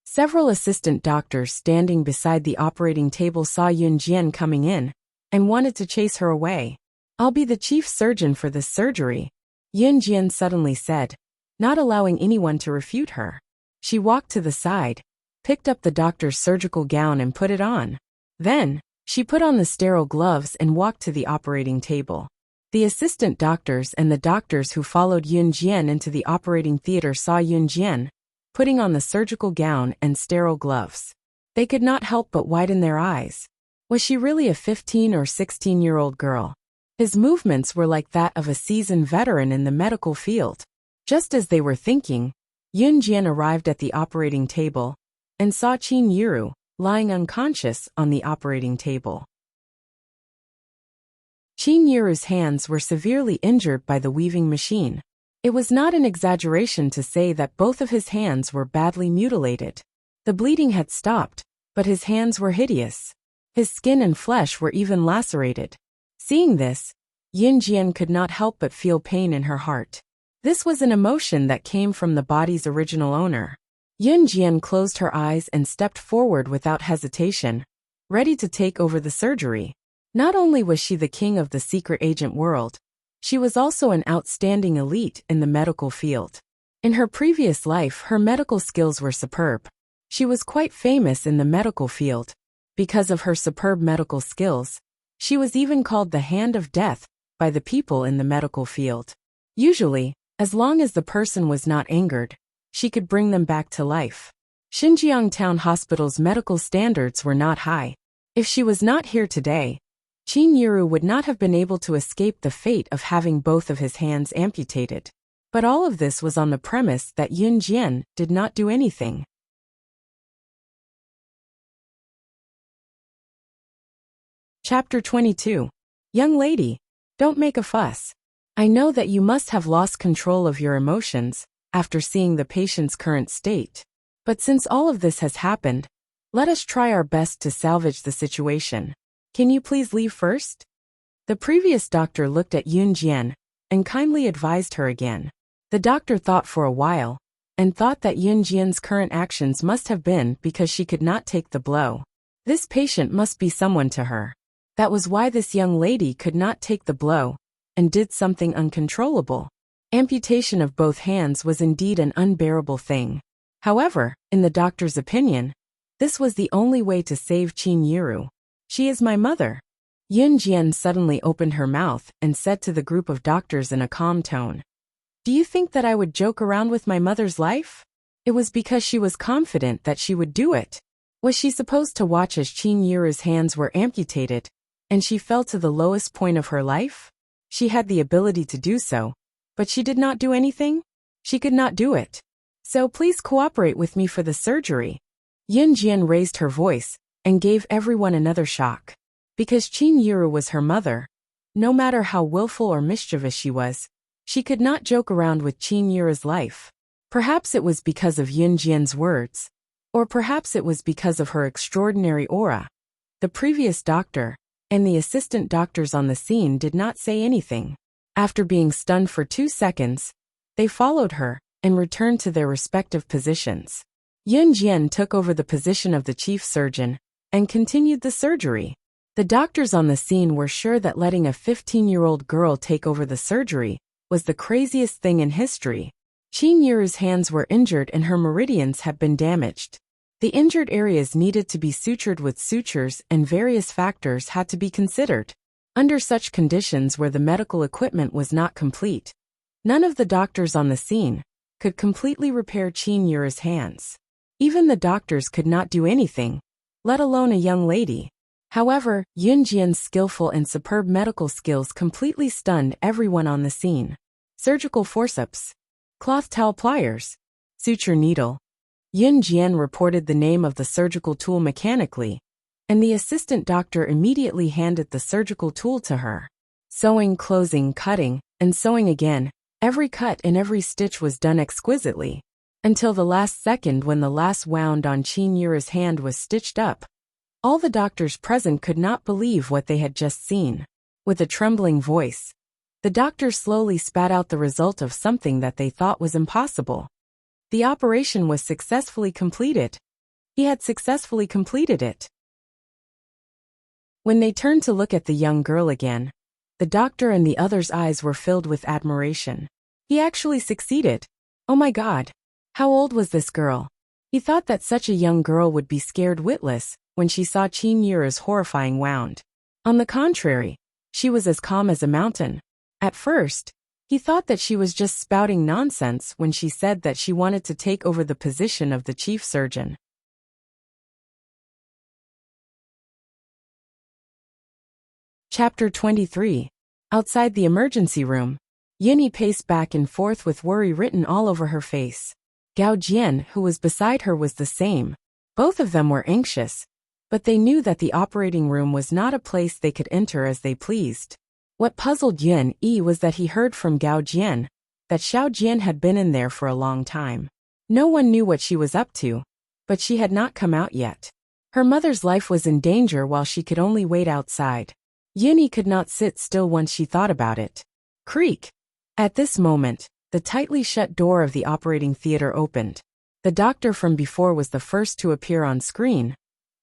Several assistant doctors standing beside the operating table saw Yun Jian coming in and wanted to chase her away. I'll be the chief surgeon for this surgery, Yun Jian suddenly said, not allowing anyone to refute her. She walked to the side, picked up the doctor's surgical gown and put it on. Then, she put on the sterile gloves and walked to the operating table. The assistant doctors and the doctors who followed Yun Jian into the operating theater saw Yun Jian putting on the surgical gown and sterile gloves. They could not help but widen their eyes. Was she really a 15 or 16-year-old girl? His movements were like that of a seasoned veteran in the medical field. Just as they were thinking, Yun Jian arrived at the operating table and saw Qin Yiru lying unconscious on the operating table. Qin Yiru's hands were severely injured by the weaving machine. It was not an exaggeration to say that both of his hands were badly mutilated. The bleeding had stopped, but his hands were hideous. His skin and flesh were even lacerated. Seeing this, Yun Jian could not help but feel pain in her heart. This was an emotion that came from the body's original owner. Yun Jian closed her eyes and stepped forward without hesitation, ready to take over the surgery. Not only was she the king of the secret agent world, she was also an outstanding elite in the medical field. In her previous life, her medical skills were superb. She was quite famous in the medical field. Because of her superb medical skills, she was even called the Hand of Death by the people in the medical field. Usually, as long as the person was not angered, she could bring them back to life. Xinjiang Town Hospital's medical standards were not high. If she was not here today, Qin Yiru would not have been able to escape the fate of having both of his hands amputated. But all of this was on the premise that Yun Jian did not do anything. Chapter 22. Young lady, don't make a fuss. I know that you must have lost control of your emotions after seeing the patient's current state. But since all of this has happened, let us try our best to salvage the situation. Can you please leave first? The previous doctor looked at Yun Jian and kindly advised her again. The doctor thought for a while and thought that Yun Jian's current actions must have been because she could not take the blow. This patient must be someone to her. That was why this young lady could not take the blow and did something uncontrollable. Amputation of both hands was indeed an unbearable thing. However, in the doctor's opinion, this was the only way to save Qin Yiru. She is my mother. Yun Jian suddenly opened her mouth and said to the group of doctors in a calm tone, "Do you think that I would joke around with my mother's life? It was because she was confident that she would do it. Was she supposed to watch as Qin Yiru's hands were amputated, and she fell to the lowest point of her life? She had the ability to do so, but she did not do anything? She could not do it. So please cooperate with me for the surgery." Yun Jian raised her voice and gave everyone another shock. Because Qin Yiru was her mother, no matter how willful or mischievous she could not joke around with Qin Yiru's life. Perhaps it was because of Yun Jian's words, or perhaps it was because of her extraordinary aura. The previous doctor and the assistant doctors on the scene did not say anything. After being stunned for 2 seconds, they followed her and returned to their respective positions. Yun Jian took over the position of the chief surgeon and continued the surgery. The doctors on the scene were sure that letting a 15-year-old girl take over the surgery was the craziest thing in history. Qin Yiru's hands were injured and her meridians had been damaged. The injured areas needed to be sutured with sutures and various factors had to be considered. Under such conditions where the medical equipment was not complete, none of the doctors on the scene could completely repair Qin Yiru's hands. Even the doctors could not do anything, let alone a young lady. However, Yun Jian's skillful and superb medical skills completely stunned everyone on the scene. Surgical forceps, cloth towel pliers, suture needle. Yun Jian reported the name of the surgical tool mechanically, and the assistant doctor immediately handed the surgical tool to her. Sewing, closing, cutting, and sewing again, every cut and every stitch was done exquisitely, until the last second when the last wound on Qin Yiru's hand was stitched up. All the doctors present could not believe what they had just seen. With a trembling voice, the doctor slowly spat out the result of something that they thought was impossible. The operation was successfully completed. He had successfully completed it. When they turned to look at the young girl again, the doctor and the others' eyes were filled with admiration. He actually succeeded. Oh my God! How old was this girl? He thought that such a young girl would be scared witless when she saw Qin Yiru's horrifying wound. On the contrary, she was as calm as a mountain. At first, he thought that she was just spouting nonsense when she said that she wanted to take over the position of the chief surgeon. Chapter 23. Outside the emergency room, Yuni paced back and forth with worry written all over her face. Gao Jian, who was beside her, was the same. Both of them were anxious, but they knew that the operating room was not a place they could enter as they pleased. What puzzled Yun Yi was that he heard from Gao Jian that Xiao Jian had been in there for a long time. No one knew what she was up to, but she had not come out yet. Her mother's life was in danger while she could only wait outside. Yun Yi could not sit still once she thought about it. Creak! At this moment, the tightly shut door of the operating theater opened. The doctor from before was the first to appear on screen,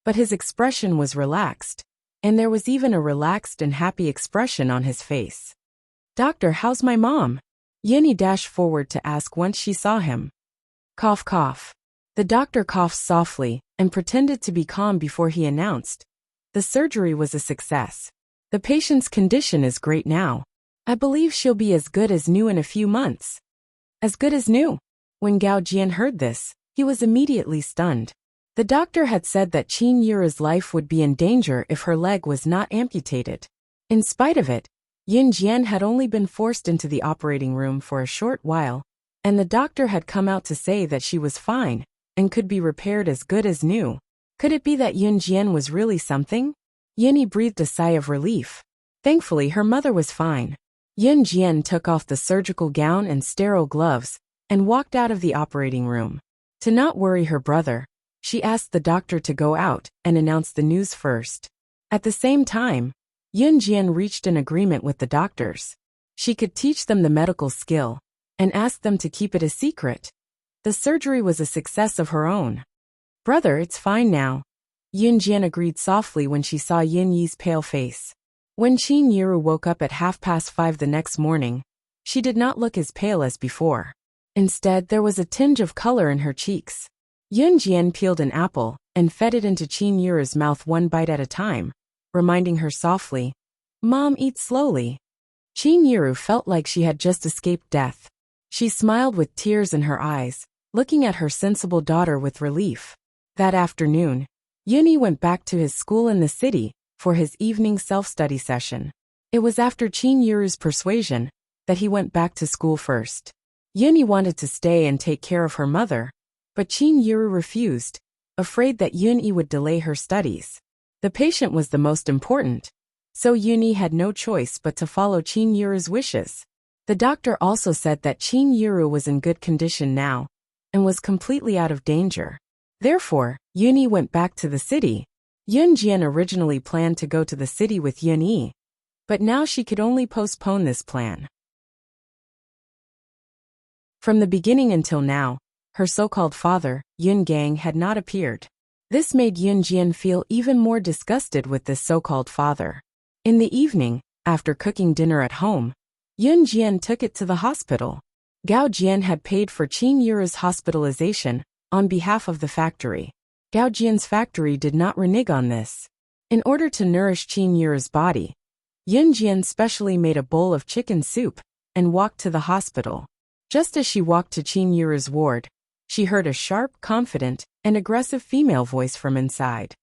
but his expression was relaxed, and there was even a relaxed and happy expression on his face. "Doctor, how's my mom?" Yinyi dashed forward to ask once she saw him. Cough, cough. The doctor coughed softly and pretended to be calm before he announced, "The surgery was a success. The patient's condition is great now. I believe she'll be as good as new in a few months." As good as new? When Gao Jian heard this, he was immediately stunned. The doctor had said that Qin Yuru's life would be in danger if her leg was not amputated. In spite of it, Yin Jian had only been forced into the operating room for a short while, and the doctor had come out to say that she was fine and could be repaired as good as new. Could it be that Yin Jian was really something? Yinyi breathed a sigh of relief. Thankfully, her mother was fine. Yin Jian took off the surgical gown and sterile gloves and walked out of the operating room. To not worry her brother, she asked the doctor to go out and announce the news first. At the same time, Yin Jian reached an agreement with the doctors. She could teach them the medical skill and asked them to keep it a secret. The surgery was a success of her own. "Brother, it's fine now," Yin Jian agreed softly when she saw Yin Yi's pale face. When Qin Yuru woke up at 5:30 the next morning, she did not look as pale as before. Instead, there was a tinge of color in her cheeks. Yin Jian peeled an apple and fed it into Qin Yuru's mouth one bite at a time, reminding her softly, "Mom, eat slowly." Qin Yuru felt like she had just escaped death. She smiled with tears in her eyes, looking at her sensible daughter with relief. That afternoon, Yunyi went back to his school in the city for his evening self-study session. It was after Qin Yuru's persuasion that he went back to school first. Yunyi wanted to stay and take care of her mother, but Qin Yuru refused, afraid that Yunyi would delay her studies. The patient was the most important, so Yunyi had no choice but to follow Qin Yuru's wishes. The doctor also said that Qin Yuru was in good condition now and was completely out of danger. Therefore, Yunyi went back to the city. Yun Jian originally planned to go to the city with Yunyi, but now she could only postpone this plan. From the beginning until now, her so-called father, Yun Gang, had not appeared. This made Yun Jian feel even more disgusted with this so-called father. In the evening, after cooking dinner at home, Yun Jian took it to the hospital. Gao Jian had paid for Qin Yuru's hospitalization on behalf of the factory. Gao Jian's factory did not renege on this. In order to nourish Qin Yuru's body, Yun Jian specially made a bowl of chicken soup and walked to the hospital. Just as she walked to Qin Yuru's ward, she heard a sharp, confident, and aggressive female voice from inside.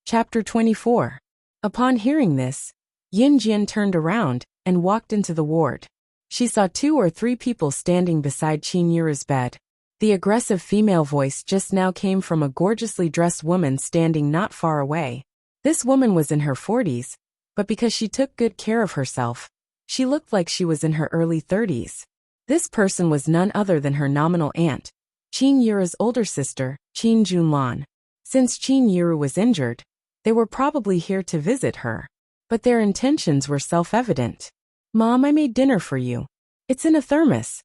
Chapter 24. Upon hearing this, Yin Jian turned around and walked into the ward. She saw 2 or 3 people standing beside Qin Yuru's bed. The aggressive female voice just now came from a gorgeously dressed woman standing not far away. This woman was in her 40s, but because she took good care of herself, she looked like she was in her early 30s. This person was none other than her nominal aunt, Qin Yuru's older sister, Qin Junlan. Since Qin Yuru was injured, they were probably here to visit her. But their intentions were self-evident. "Mom, I made dinner for you. It's in a thermos."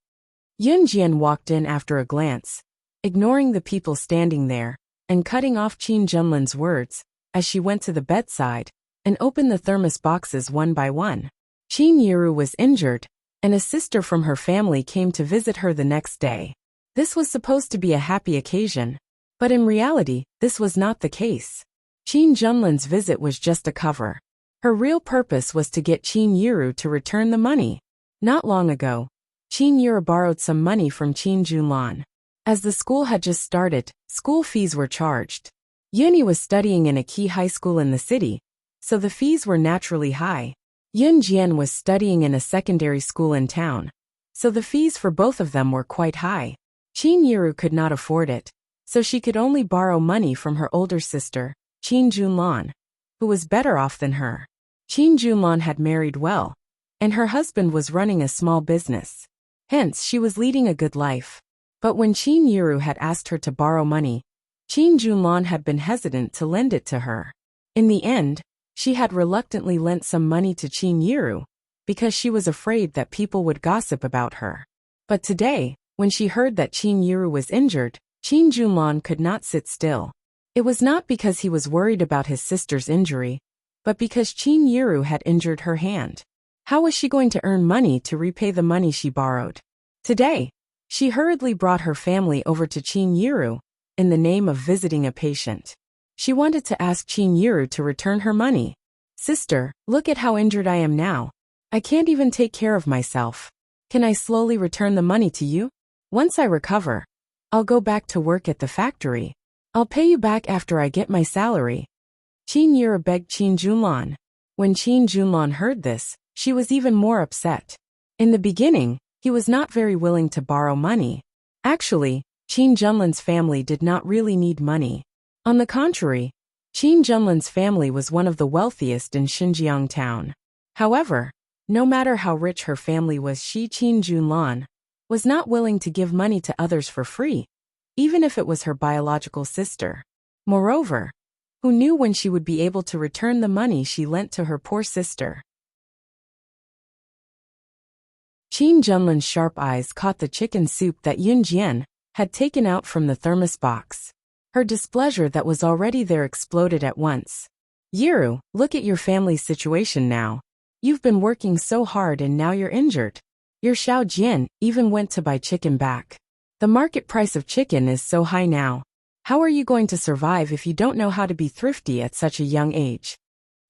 Yun Jian walked in after a glance, ignoring the people standing there, and cutting off Qin Junlan's words, as she went to the bedside and opened the thermos boxes one by one. Qin Yuru was injured, and a sister from her family came to visit her the next day. This was supposed to be a happy occasion, but in reality, this was not the case. Qin Junlan's visit was just a cover. Her real purpose was to get Qin Yuru to return the money. Not long ago, Qin Yuru borrowed some money from Qin Junlan. As the school had just started, school fees were charged. Yunyi was studying in a key high school in the city, so the fees were naturally high. Yun Jian was studying in a secondary school in town, so the fees for both of them were quite high. Qin Yuru could not afford it, so she could only borrow money from her older sister, Qin Junlan, who was better off than her. Qin Junlan had married well, and her husband was running a small business. Hence, she was leading a good life. But when Qin Yuru had asked her to borrow money, Qin Junlan had been hesitant to lend it to her. In the end, she had reluctantly lent some money to Qin Yuru, because she was afraid that people would gossip about her. But today, when she heard that Qin Yiru was injured, Qin Junlan could not sit still. It was not because he was worried about his sister's injury, but because Qin Yiru had injured her hand. How was she going to earn money to repay the money she borrowed? Today, she hurriedly brought her family over to Qin Yiru, in the name of visiting a patient. She wanted to ask Qin Yiru to return her money. Sister, look at how injured I am now. I can't even take care of myself. Can I slowly return the money to you? Once I recover, I'll go back to work at the factory. I'll pay you back after I get my salary. Qin Yiru begged Qin Junlan. When Qin Junlan heard this, she was even more upset. In the beginning, he was not very willing to borrow money. Actually, Qin Junlan's family did not really need money. On the contrary, Qin Junlan's family was one of the wealthiest in Xinjiang town. However, no matter how rich her family was, Qin Junlan was not willing to give money to others for free, even if it was her biological sister. Moreover, who knew when she would be able to return the money she lent to her poor sister? Qin Junlan's sharp eyes caught the chicken soup that Yun Jian had taken out from the thermos box. Her displeasure that was already there exploded at once. Yiru, look at your family's situation now. You've been working so hard and now you're injured. Your Xiao Jian even went to buy chicken back. The market price of chicken is so high now. How are you going to survive if you don't know how to be thrifty at such a young age?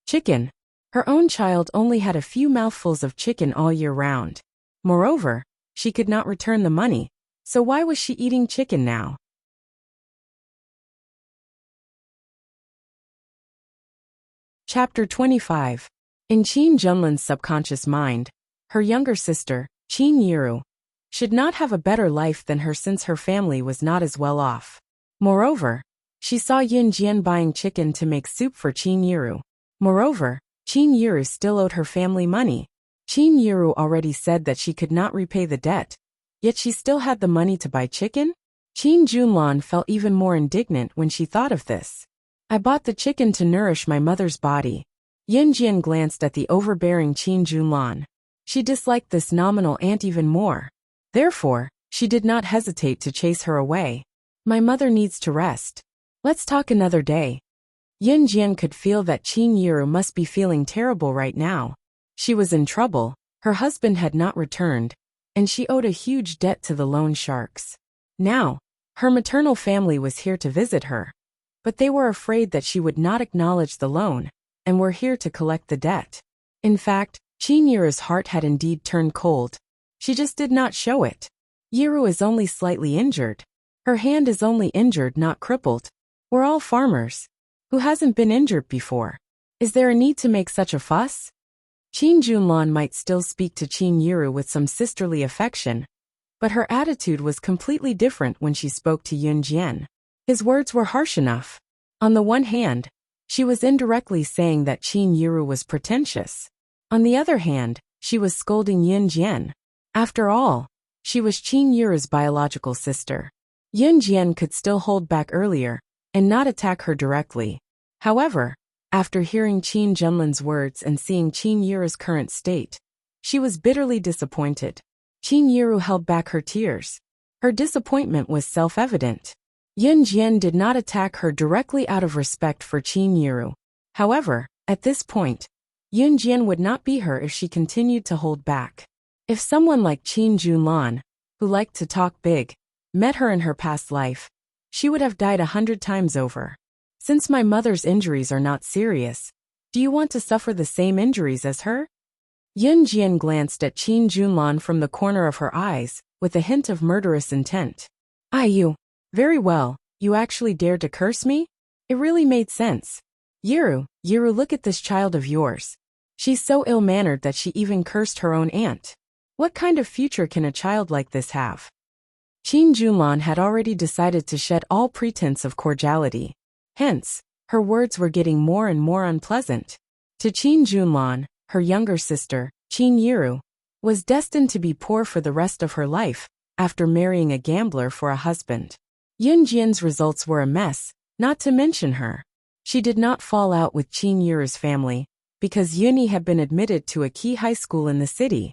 Chicken. Her own child only had a few mouthfuls of chicken all year round. Moreover, she could not return the money, so why was she eating chicken now? Chapter 25. In Qin Junlan's subconscious mind, her younger sister, Qin Yiru, should not have a better life than her since her family was not as well off. Moreover, she saw Yun Jian buying chicken to make soup for Qin Yiru. Moreover, Qin Yiru still owed her family money. Qin Yiru already said that she could not repay the debt, yet she still had the money to buy chicken? Qin Junlan felt even more indignant when she thought of this. I bought the chicken to nourish my mother's body. Yun Jian glanced at the overbearing Qin Junlan. She disliked this nominal aunt even more. Therefore, she did not hesitate to chase her away. My mother needs to rest. Let's talk another day. Yun Jian could feel that Qin Yiru must be feeling terrible right now. She was in trouble, her husband had not returned, and she owed a huge debt to the loan sharks. Now, her maternal family was here to visit her. But they were afraid that she would not acknowledge the loan, and were here to collect the debt. In fact, Qin Yiru's heart had indeed turned cold. She just did not show it. Yiru is only slightly injured. Her hand is only injured, not crippled. We're all farmers. Who hasn't been injured before? Is there a need to make such a fuss? Qin Junlan might still speak to Qin Yiru with some sisterly affection, but her attitude was completely different when she spoke to Yun Jian. His words were harsh enough. On the one hand, she was indirectly saying that Qin Yiru was pretentious. On the other hand, she was scolding Yun Jian. After all, she was Qin Yiru's biological sister. Yun Jian could still hold back earlier, and not attack her directly. However, after hearing Qin Junlan's words and seeing Qin Yiru's current state, she was bitterly disappointed. Qin Yiru held back her tears. Her disappointment was self-evident. Yun Jian did not attack her directly out of respect for Qin Yiru. However, at this point, Yun Jian would not be her if she continued to hold back. If someone like Qin Junlan, who liked to talk big, met her in her past life, she would have died 100 times over. Since my mother's injuries are not serious, do you want to suffer the same injuries as her? Yun Jian glanced at Qin Junlan from the corner of her eyes, with a hint of murderous intent. You. Very well, you actually dared to curse me? It really made sense. Yiru, look at this child of yours. She's so ill-mannered that she even cursed her own aunt. What kind of future can a child like this have? Qin Junlan had already decided to shed all pretense of cordiality. Hence, her words were getting more and more unpleasant. To Qin Junlan, her younger sister, Qin Yiru, was destined to be poor for the rest of her life, after marrying a gambler for a husband. Yun Jian's results were a mess, not to mention her. She did not fall out with Qin Yiru's family, because Yuni had been admitted to a key high school in the city.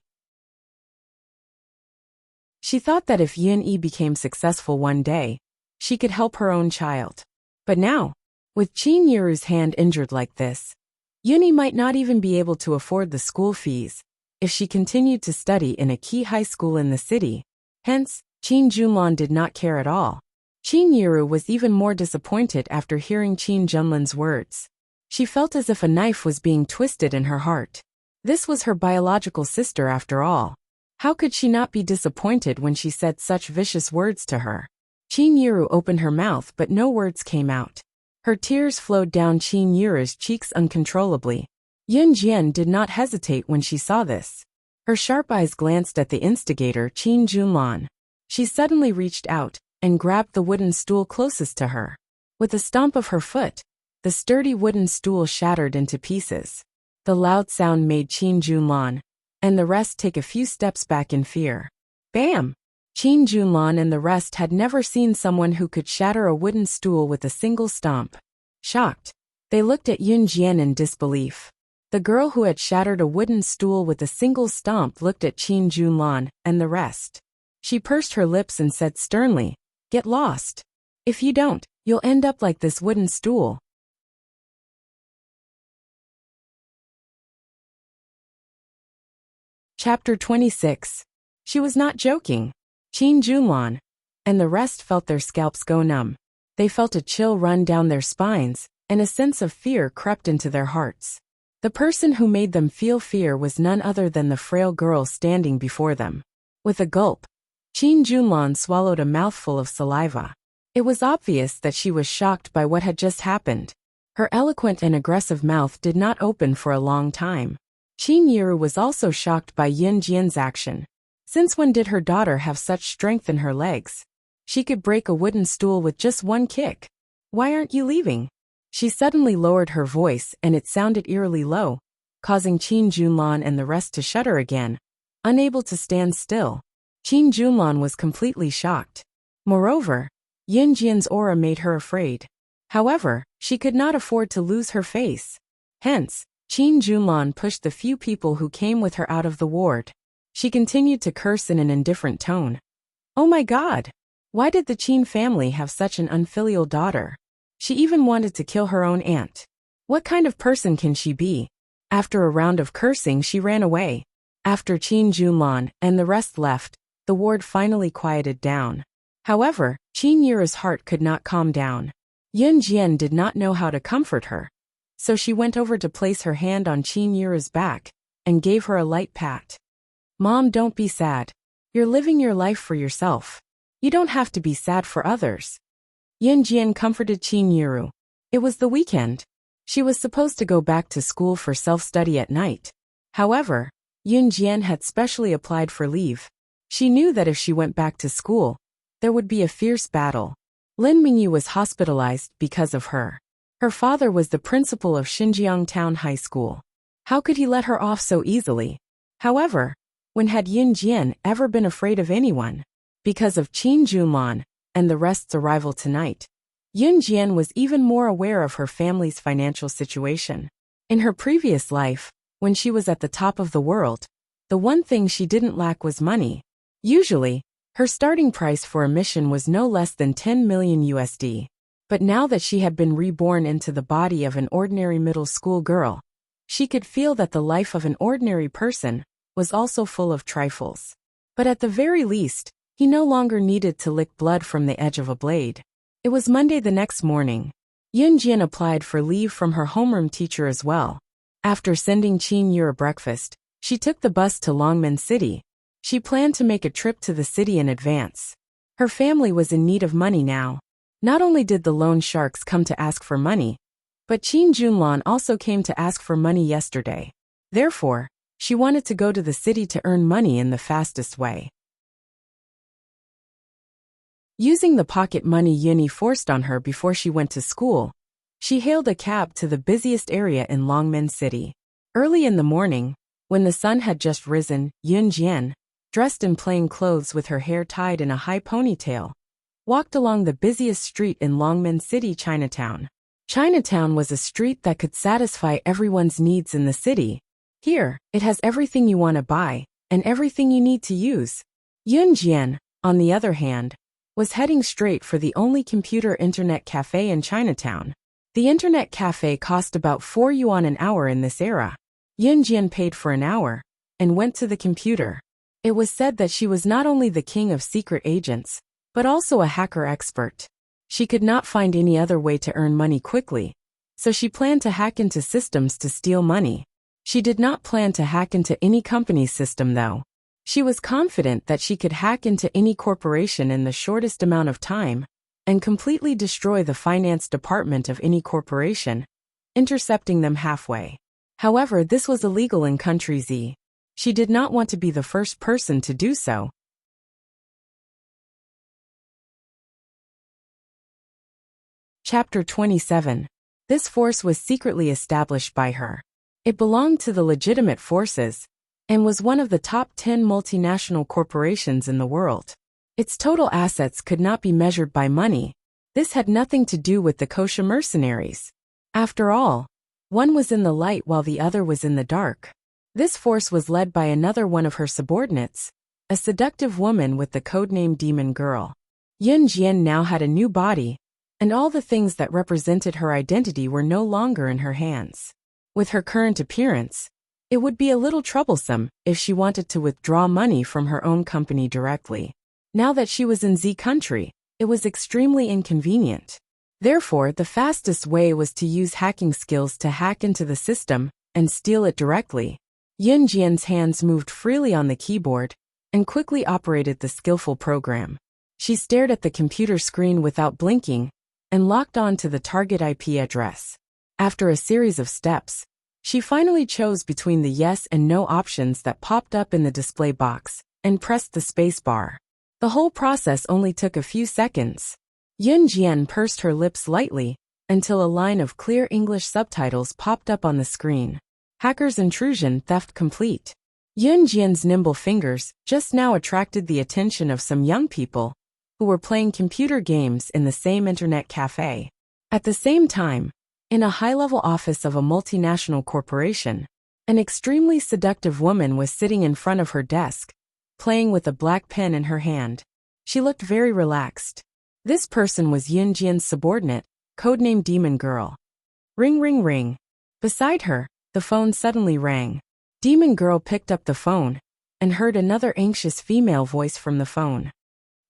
She thought that if Yuni became successful one day, she could help her own child. But now, with Qin Yuru's hand injured like this, Yuni might not even be able to afford the school fees if she continued to study in a key high school in the city. Hence, Qin Junlan did not care at all. Qin Yuru was even more disappointed after hearing Qin Junlan's words. She felt as if a knife was being twisted in her heart. This was her biological sister after all. How could she not be disappointed when she said such vicious words to her? Qin Yuru opened her mouth but no words came out. Her tears flowed down Qin Yuru's cheeks uncontrollably. Yun Jian did not hesitate when she saw this. Her sharp eyes glanced at the instigator Qin Junlan. She suddenly reached out and grabbed the wooden stool closest to her. With a stomp of her foot, the sturdy wooden stool shattered into pieces. The loud sound made Qin Junlan and the rest take a few steps back in fear. Bam! Qin Junlan and the rest had never seen someone who could shatter a wooden stool with a single stomp. Shocked, they looked at Yun Jian in disbelief. The girl who had shattered a wooden stool with a single stomp looked at Qin Junlan and the rest. She pursed her lips and said sternly, "Get lost. If you don't, you'll end up like this wooden stool." Chapter 26. She was not joking. Qin Junlan and the rest felt their scalps go numb. They felt a chill run down their spines, and a sense of fear crept into their hearts. The person who made them feel fear was none other than the frail girl standing before them. With a gulp, Qin Junlan swallowed a mouthful of saliva. It was obvious that she was shocked by what had just happened. Her eloquent and aggressive mouth did not open for a long time. Qin Yuru was also shocked by Yun Jian's action. Since when did her daughter have such strength in her legs? She could break a wooden stool with just one kick. "Why aren't you leaving?" She suddenly lowered her voice and it sounded eerily low, causing Qin Junlan and the rest to shudder again, unable to stand still. Qin Junlan was completely shocked. Moreover, Yun Jian's aura made her afraid. However, she could not afford to lose her face. Hence, Qin Junlan pushed the few people who came with her out of the ward. She continued to curse in an indifferent tone. "Oh my God! Why did the Qin family have such an unfilial daughter? She even wanted to kill her own aunt. What kind of person can she be?" After a round of cursing, she ran away. After Qin Junlan and the rest left, the ward finally quieted down. However, Qin Yuru's heart could not calm down. Yun Jian did not know how to comfort her. So she went over to place her hand on Qin Yuru's back and gave her a light pat. "Mom, don't be sad. You're living your life for yourself. You don't have to be sad for others." Yun Jian comforted Qin Yuru. It was the weekend. She was supposed to go back to school for self-study at night. However, Yun Jian had specially applied for leave. She knew that if she went back to school, there would be a fierce battle. Lin Mingyu was hospitalized because of her. Her father was the principal of Xinjiang Town High School. How could he let her off so easily? However, when had Yun Jian ever been afraid of anyone? Because of Qin Junlan and the rest's arrival tonight, Yun Jian was even more aware of her family's financial situation. In her previous life, when she was at the top of the world, the one thing she didn't lack was money. Usually, her starting price for a mission was no less than 10 million USD. But now that she had been reborn into the body of an ordinary middle school girl, she could feel that the life of an ordinary person was also full of trifles. But at the very least, he no longer needed to lick blood from the edge of a blade. It was Monday the next morning. Yun Jian applied for leave from her homeroom teacher as well. After sending Qin Yuru breakfast, she took the bus to Longmen City. She planned to make a trip to the city in advance. Her family was in need of money now. Not only did the loan sharks come to ask for money, but Qin Junlan also came to ask for money yesterday. Therefore, she wanted to go to the city to earn money in the fastest way. Using the pocket money Yuni forced on her before she went to school, she hailed a cab to the busiest area in Longmen City. Early in the morning, when the sun had just risen, Yun Jian, dressed in plain clothes with her hair tied in a high ponytail, walked along the busiest street in Longmen City, Chinatown. Chinatown was a street that could satisfy everyone's needs in the city. Here, it has everything you want to buy, and everything you need to use. Yun Jian, on the other hand, was heading straight for the only computer internet cafe in Chinatown. The internet cafe cost about 4 yuan an hour in this era. Yun Jian paid for an hour, and went to the computer. It was said that she was not only the king of secret agents, but also a hacker expert. She could not find any other way to earn money quickly, so she planned to hack into systems to steal money. She did not plan to hack into any company's system though. She was confident that she could hack into any corporation in the shortest amount of time, and completely destroy the finance department of any corporation, intercepting them halfway. However, this was illegal in Country Z. She did not want to be the first person to do so. Chapter 27. This force was secretly established by her. It belonged to the legitimate forces, and was one of the top 10 multinational corporations in the world. Its total assets could not be measured by money. This had nothing to do with the kosher mercenaries. After all, one was in the light while the other was in the dark. This force was led by another one of her subordinates, a seductive woman with the codename Demon Girl. Yun Jian now had a new body, and all the things that represented her identity were no longer in her hands. With her current appearance, it would be a little troublesome if she wanted to withdraw money from her own company directly. Now that she was in Z country, it was extremely inconvenient. Therefore, the fastest way was to use hacking skills to hack into the system and steal it directly. Yun Jian's hands moved freely on the keyboard and quickly operated the skillful program. She stared at the computer screen without blinking and locked on to the target IP address. After a series of steps, she finally chose between the yes and no options that popped up in the display box and pressed the space bar. The whole process only took a few seconds. Yun Jian pursed her lips lightly until a line of clear English subtitles popped up on the screen. Hacker's intrusion theft complete. Yun Jian's nimble fingers just now attracted the attention of some young people who were playing computer games in the same internet cafe. At the same time, in a high-level office of a multinational corporation, an extremely seductive woman was sitting in front of her desk, playing with a black pen in her hand. She looked very relaxed. This person was Yun Jian's subordinate, codenamed Demon Girl. Ring ring ring. Beside her, the phone suddenly rang. Demon Girl picked up the phone and heard another anxious female voice from the phone.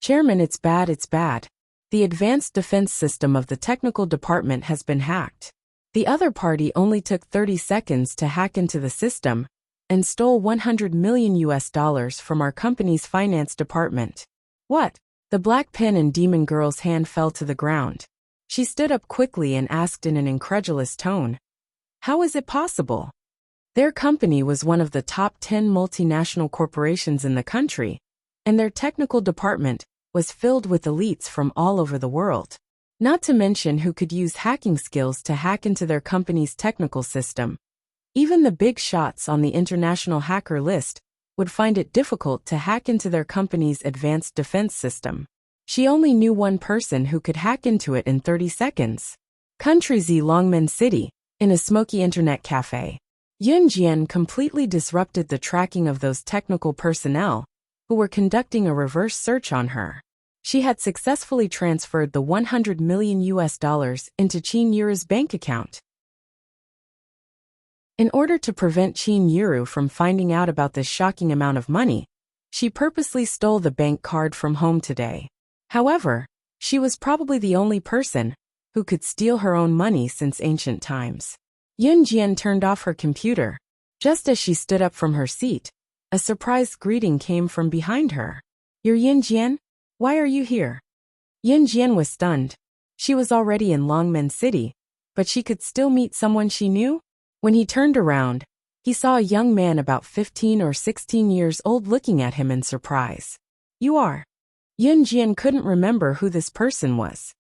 Chairman, it's bad, it's bad. The advanced defense system of the technical department has been hacked. The other party only took 30 seconds to hack into the system and stole $100 million from our company's finance department. What? The black pen in Demon Girl's hand fell to the ground. She stood up quickly and asked in an incredulous tone, "How is it possible?" Their company was one of the top 10 multinational corporations in the country, and their technical department was filled with elites from all over the world. Not to mention who could use hacking skills to hack into their company's technical system. Even the big shots on the international hacker list would find it difficult to hack into their company's advanced defense system. She only knew one person who could hack into it in 30 seconds. Country Z, Longmen City, in a smoky internet cafe. Yun Jian completely disrupted the tracking of those technical personnel who were conducting a reverse search on her. She had successfully transferred the $100 million into Qin Yuru's bank account. In order to prevent Qin Yuru from finding out about this shocking amount of money, she purposely stole the bank card from home today. However, she was probably the only person who could steal her own money since ancient times. Yun Jian turned off her computer. Just as she stood up from her seat, a surprised greeting came from behind her. "You're Yun Jian? Why are you here?" Yun Jian was stunned. She was already in Longmen City, but she could still meet someone she knew? When he turned around, he saw a young man about 15 or 16 years old looking at him in surprise. "You are?" Yun Jian couldn't remember who this person was.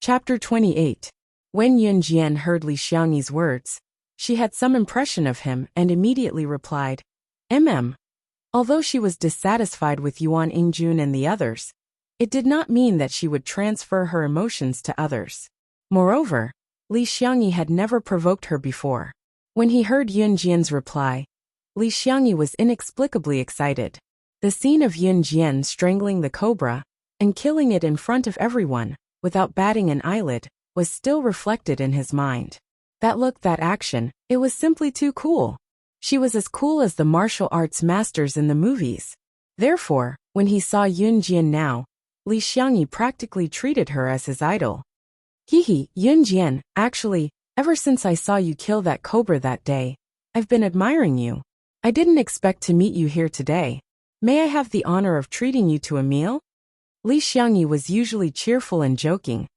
Chapter 28. When Yun Jian heard Li Xiangyi's words, she had some impression of him and immediately replied, "Mm." Although she was dissatisfied with Yuan Ingjun and the others, It did not mean that she would transfer her emotions to others. Moreover, Li Xiangyi had never provoked her before. When he heard Yun Jian's reply, Li Xiangyi was inexplicably excited. The scene of Yun Jian strangling the cobra and killing it in front of everyone, without batting an eyelid, was still reflected in his mind. That look, that action, it was simply too cool. She was as cool as the martial arts masters in the movies. Therefore, when he saw Yun Jian now, Li Xiangyi practically treated her as his idol. Hehe, Yun Jian, actually, ever since I saw you kill that cobra that day, I've been admiring you. I didn't expect to meet you here today. May I have the honor of treating you to a meal? Li Xiangyi was usually cheerful and joking,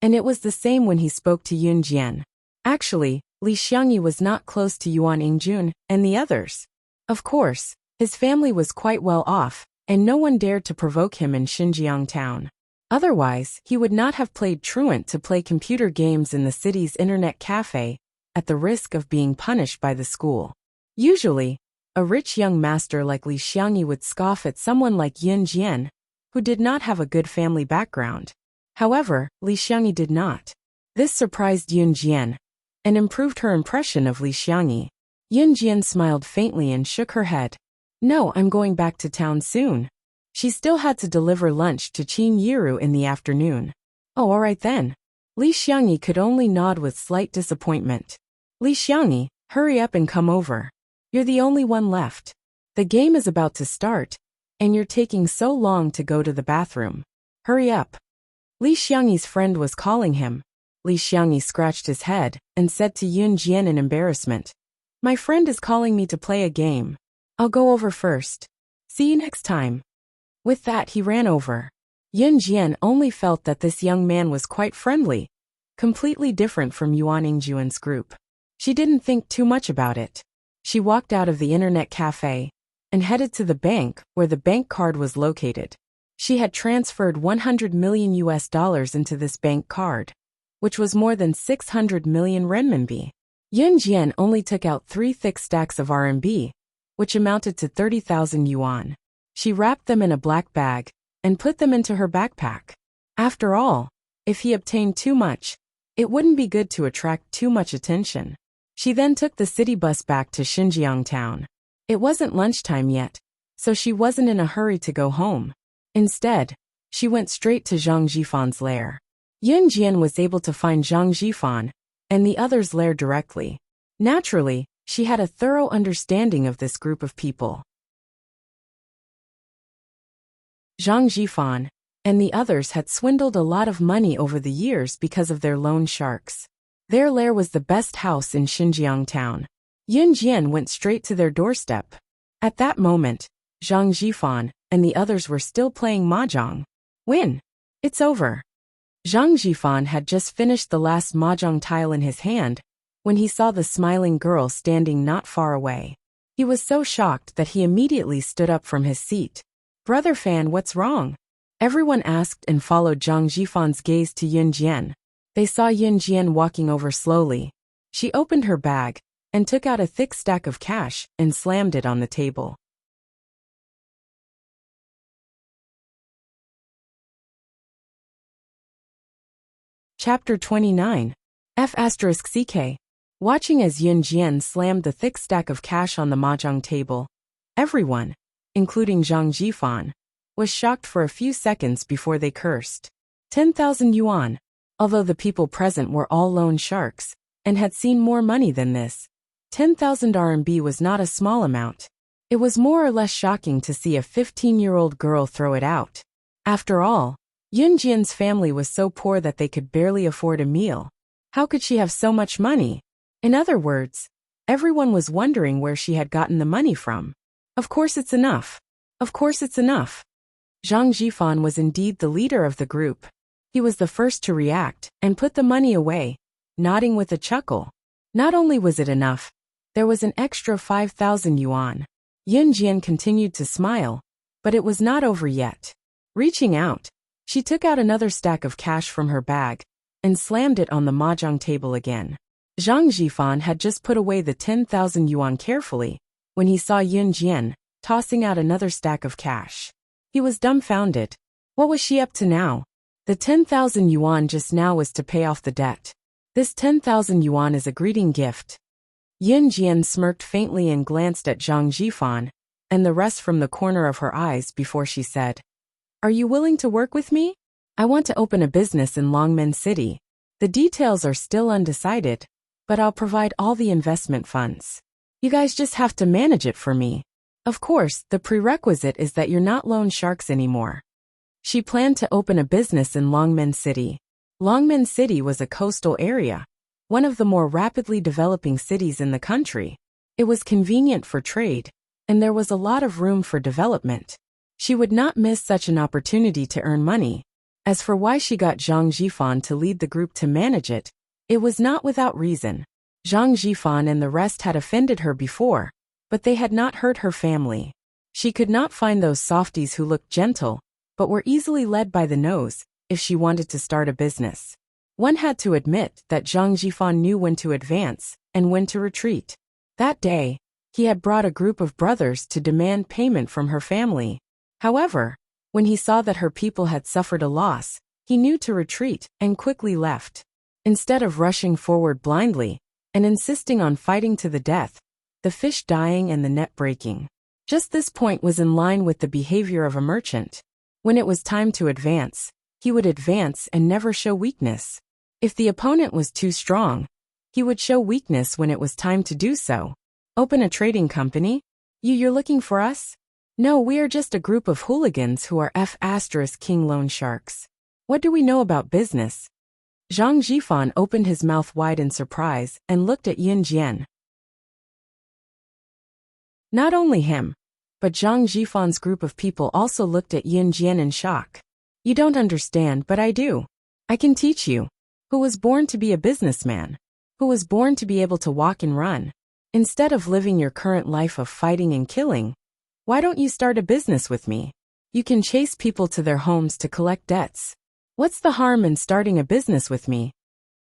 and it was the same when he spoke to Yun Jian. Actually, Li Xiangyi was not close to Yuan Yingjun and the others. Of course, his family was quite well off, and no one dared to provoke him in Xinjiang town. Otherwise, he would not have played truant to play computer games in the city's internet cafe, at the risk of being punished by the school. Usually, a rich young master like Li Xiangyi would scoff at someone like Yun Jian, who did not have a good family background. However, Li Xiangyi did not. This surprised Yun Jian, and improved her impression of Li Xiangyi. Yun Jian smiled faintly and shook her head. No, I'm going back to town soon. She still had to deliver lunch to Qin Yiru in the afternoon. Oh, all right then. Li Xiangyi could only nod with slight disappointment. Li Xiangyi, hurry up and come over. You're the only one left. The game is about to start, and you're taking so long to go to the bathroom. Hurry up. Li Xiangyi's friend was calling him. Li Xiangyi scratched his head and said to Yun Jian in embarrassment, My friend is calling me to play a game. I'll go over first. See you next time. With that, he ran over. Yun Jian only felt that this young man was quite friendly, completely different from Yuan Yingjuan's group. She didn't think too much about it. She walked out of the internet cafe and headed to the bank where the bank card was located. She had transferred $100 million into this bank card, which was more than 600 million renminbi. Yun Jian only took out 3 thick stacks of RMB, which amounted to 30,000 yuan. She wrapped them in a black bag and put them into her backpack. After all, if he obtained too much, it wouldn't be good to attract too much attention. She then took the city bus back to Xinjiang town. It wasn't lunchtime yet, so she wasn't in a hurry to go home. Instead, she went straight to Zhang Jifan's lair. Yun Jian was able to find Zhang Jifan and the others' lair directly. Naturally, she had a thorough understanding of this group of people. Zhang Jifan and the others had swindled a lot of money over the years because of their loan sharks. Their lair was the best house in Xinjiang town. Yun Jian went straight to their doorstep. At that moment, Zhang Jifan and the others were still playing mahjong. Win. It's over. Zhang Jifan had just finished the last mahjong tile in his hand when he saw the smiling girl standing not far away. He was so shocked that he immediately stood up from his seat. Brother Fan, what's wrong? Everyone asked and followed Zhang Jifan's gaze to Yun Jian. They saw Yun Jian walking over slowly. She opened her bag and took out a thick stack of cash and slammed it on the table. Chapter 29. F***CK. Watching as Yun Jian slammed the thick stack of cash on the mahjong table, everyone, including Zhang Jifan, was shocked for a few seconds before they cursed. 10,000 yuan. Although the people present were all loan sharks and had seen more money than this, 10,000 RMB was not a small amount. It was more or less shocking to see a 15-year-old girl throw it out. After all, Yun Jian's family was so poor that they could barely afford a meal. How could she have so much money? In other words, everyone was wondering where she had gotten the money from. Of course it's enough. Of course it's enough. Zhang Jifan was indeed the leader of the group. He was the first to react and put the money away, nodding with a chuckle. Not only was it enough, there was an extra 5,000 yuan. Yun Jian continued to smile, but it was not over yet. Reaching out, she took out another stack of cash from her bag and slammed it on the mahjong table again. Zhang Jifan had just put away the 10,000 yuan carefully when he saw Yun Jian tossing out another stack of cash. He was dumbfounded. What was she up to now? The 10,000 yuan just now was to pay off the debt. This 10,000 yuan is a greeting gift. Yin Jian smirked faintly and glanced at Zhang Jifan, and the rest from the corner of her eyes before she said, "Are you willing to work with me? I want to open a business in Longmen City. The details are still undecided, but I'll provide all the investment funds. You guys just have to manage it for me. Of course, the prerequisite is that you're not loan sharks anymore." She planned to open a business in Longmen City. Longmen City was a coastal area, one of the more rapidly developing cities in the country. It was convenient for trade, and there was a lot of room for development. She would not miss such an opportunity to earn money. As for why she got Zhang Jifan to lead the group to manage it, it was not without reason. Zhang Jifan and the rest had offended her before, but they had not hurt her family. She could not find those softies who looked gentle, but were easily led by the nose, if she wanted to start a business. One had to admit that Zhang Jifan knew when to advance and when to retreat. That day, he had brought a group of brothers to demand payment from her family. However, when he saw that her people had suffered a loss, he knew to retreat and quickly left. Instead of rushing forward blindly and insisting on fighting to the death, the fish dying and the net breaking. Just this point was in line with the behavior of a merchant. When it was time to advance, he would advance and never show weakness. If the opponent was too strong, he would show weakness when it was time to do so. Open a trading company? You're looking for us? No, we are just a group of hooligans who are King loan sharks. What do we know about business? Zhang Jifan opened his mouth wide in surprise and looked at Yin Jian. Not only him, but Zhang Jifan's group of people also looked at Yin Jian in shock. You don't understand, but I do. I can teach you. Who was born to be a businessman? Who was born to be able to walk and run? Instead of living your current life of fighting and killing, why don't you start a business with me? You can chase people to their homes to collect debts. What's the harm in starting a business with me?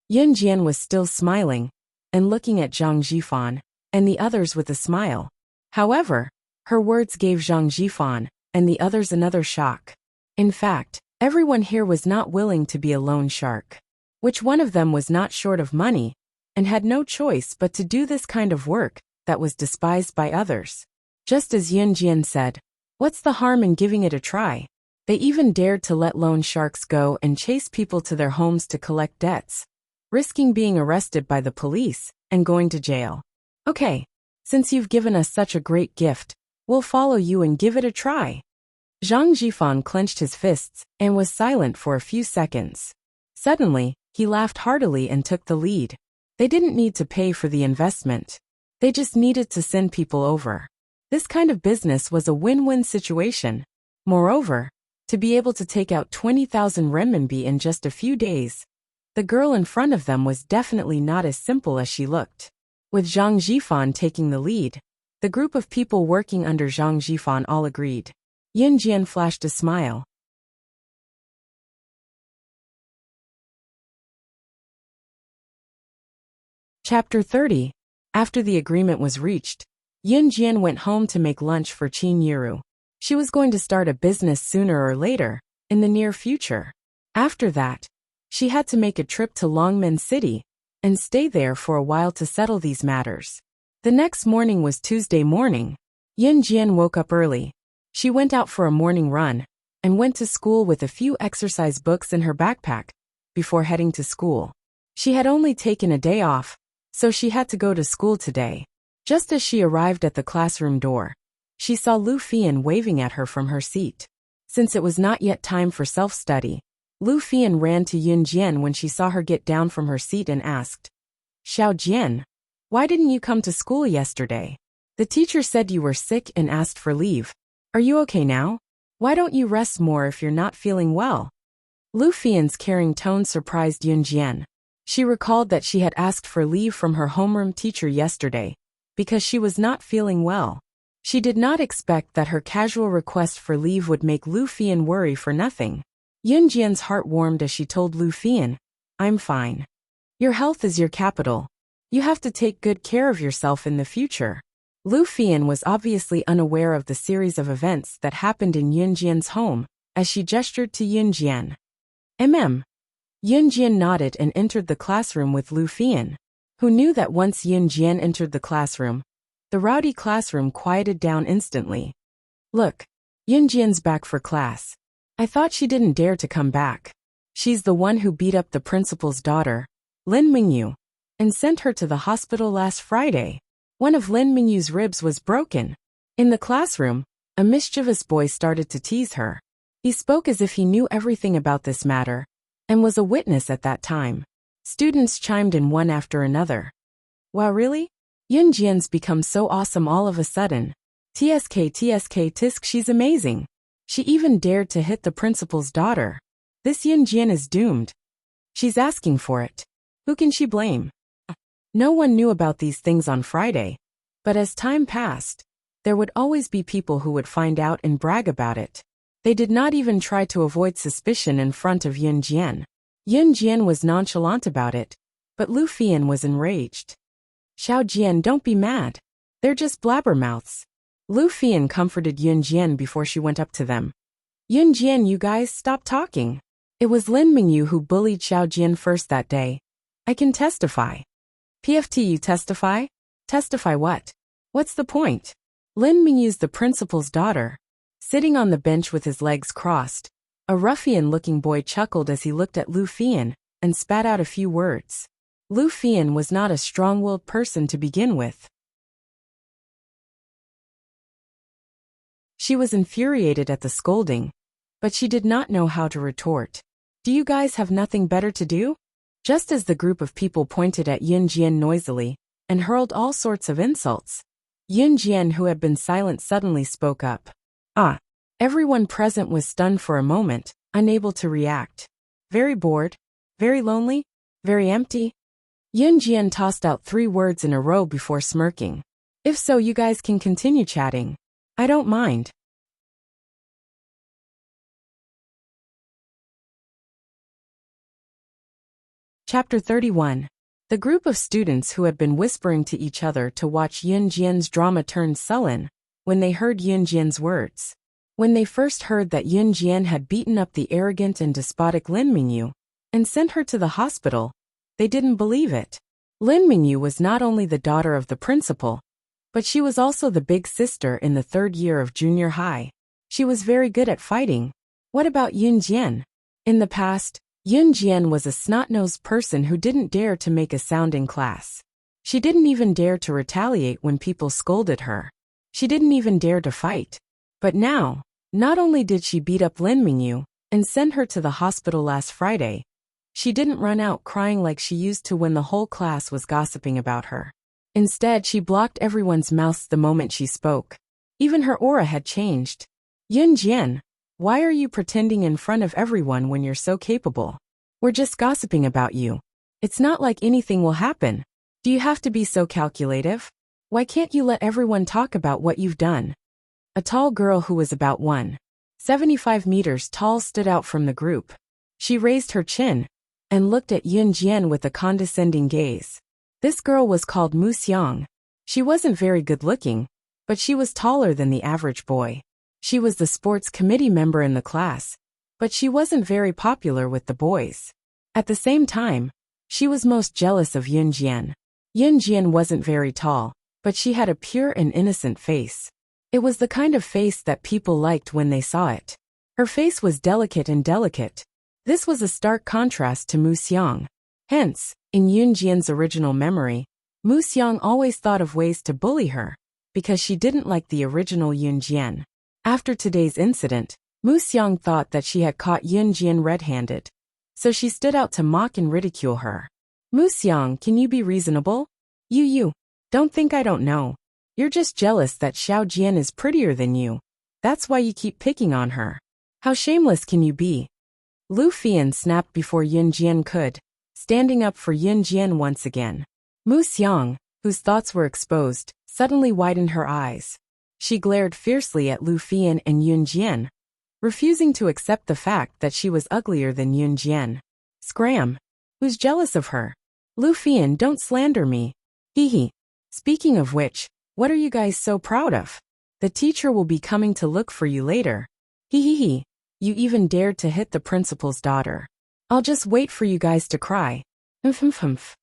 Yin Jian was still smiling and looking at Zhang Jifan and the others with a smile. However, her words gave Zhang Jifan and the others another shock. In fact, everyone here was not willing to be a loan shark. Which one of them was not short of money and had no choice but to do this kind of work that was despised by others? Just as Yin Jian said, what's the harm in giving it a try? They even dared to let loan sharks go and chase people to their homes to collect debts, risking being arrested by the police and going to jail. Okay, since you've given us such a great gift, we'll follow you and give it a try. Zhang Jifan clenched his fists and was silent for a few seconds. Suddenly, he laughed heartily and took the lead. They didn't need to pay for the investment. They just needed to send people over. This kind of business was a win-win situation. Moreover, to be able to take out 20,000 renminbi in just a few days, the girl in front of them was definitely not as simple as she looked. With Zhang Jifan taking the lead, the group of people working under Zhang Jifan all agreed. Yin Jian flashed a smile. Chapter 30. After the agreement was reached, Yin Jian went home to make lunch for Qin Yiru. She was going to start a business sooner or later, in the near future. After that, she had to make a trip to Longmen City and stay there for a while to settle these matters. The next morning was Tuesday morning. Yin Jian woke up early. She went out for a morning run and went to school with a few exercise books in her backpack before heading to school. She had only taken a day off, so she had to go to school today. Just as she arrived at the classroom door, she saw Lu Fian waving at her from her seat. Since it was not yet time for self-study, Lu Fian ran to Yin Jian when she saw her get down from her seat and asked, "Xiao Jian, why didn't you come to school yesterday? The teacher said you were sick and asked for leave. Are you okay now? Why don't you rest more if you're not feeling well?" Lu Fian's caring tone surprised Yin Jian. She recalled that she had asked for leave from her homeroom teacher yesterday because she was not feeling well. She did not expect that her casual request for leave would make Lu Fian worry for nothing. Yin Jian's heart warmed as she told Lu Fian, "I'm fine. Your health is your capital. You have to take good care of yourself in the future." Lu Fian was obviously unaware of the series of events that happened in Yin Jian's home as she gestured to Yunjian. Yunjian nodded and entered the classroom with Lu Fian, who knew that once Yunjian entered the classroom, the rowdy classroom quieted down instantly. Look, Yunjian's back for class. I thought she didn't dare to come back. She's the one who beat up the principal's daughter, Lin Mingyu, and sent her to the hospital last Friday. One of Lin Mingyu's ribs was broken. In the classroom, a mischievous boy started to tease her. He spoke as if he knew everything about this matter, and was a witness at that time. Students chimed in one after another. Wow, really? Yunjian's become so awesome all of a sudden. TSK tisk, she's amazing. She even dared to hit the principal's daughter. This Yunjian is doomed. She's asking for it. Who can she blame? No one knew about these things on Friday, but as time passed, there would always be people who would find out and brag about it. They did not even try to avoid suspicion in front of Yunjian. Yunjian was nonchalant about it, but Lu Fian was enraged. Xiao Jian, don't be mad. They're just blabbermouths. Lu Fian comforted Yunjian before she went up to them. Yunjian, you guys stop talking. It was Lin Mingyu who bullied Xiao Jian first that day. I can testify. PFT, you testify? Testify what? What's the point? Lin Mingyu's the principal's daughter. Sitting on the bench with his legs crossed, a ruffian-looking boy chuckled as he looked at Lu Fian and spat out a few words. Lu Fian was not a strong-willed person to begin with. She was infuriated at the scolding, but she did not know how to retort. Do you guys have nothing better to do? Just as the group of people pointed at Yunjian noisily and hurled all sorts of insults, Yunjian, who had been silent, suddenly spoke up. Everyone present was stunned for a moment, unable to react. Very bored? Very lonely? Very empty? Yunjian tossed out 3 words in a row before smirking. If so, you guys can continue chatting. I don't mind. Chapter 31. The group of students who had been whispering to each other to watch Yunjian's drama turned sullen when they heard Yunjian's words. When they first heard that Yunjian had beaten up the arrogant and despotic Lin Mingyu and sent her to the hospital, they didn't believe it. Lin Mingyu was not only the daughter of the principal, but she was also the big sister in the 3rd year of junior high. She was very good at fighting. What about Yunjian? In the past, Yunjian was a snot-nosed person who didn't dare to make a sound in class. She didn't even dare to retaliate when people scolded her. She didn't even dare to fight. But now, not only did she beat up Lin Mingyu and send her to the hospital last Friday, she didn't run out crying like she used to when the whole class was gossiping about her. Instead, she blocked everyone's mouths the moment she spoke. Even her aura had changed. Yunjian, why are you pretending in front of everyone when you're so capable? We're just gossiping about you. It's not like anything will happen. Do you have to be so calculative? Why can't you let everyone talk about what you've done? A tall girl who was about 1.75 meters tall stood out from the group. She raised her chin and looked at Yunjian with a condescending gaze. This girl was called Wuxia. She wasn't very good-looking, but she was taller than the average boy. She was the sports committee member in the class, but she wasn't very popular with the boys. At the same time, she was most jealous of Yunjian. Yunjian wasn't very tall, but she had a pure and innocent face. It was the kind of face that people liked when they saw it. Her face was delicate and delicate. This was a stark contrast to Wuxia. Hence, in Yunjian's original memory, Wuxia always thought of ways to bully her, because she didn't like the original Yunjian. After today's incident, Wuxia thought that she had caught Yunjian red-handed, so she stood out to mock and ridicule her. Wuxia, can you be reasonable? You don't think I don't know. You're just jealous that Xiao Jian is prettier than you. That's why you keep picking on her. How shameless can you be? Lu Fian snapped before Yunjian could, standing up for Yunjian once again. Wuxia, whose thoughts were exposed, suddenly widened her eyes. She glared fiercely at Lu Fian and Yunjian, refusing to accept the fact that she was uglier than Yunjian. Scram! Who's jealous of her? Lu Fian, don't slander me. Hee. Speaking of which, what are you guys so proud of? The teacher will be coming to look for you later. Hee. You even dared to hit the principal's daughter. I'll just wait for you guys to cry. Humph.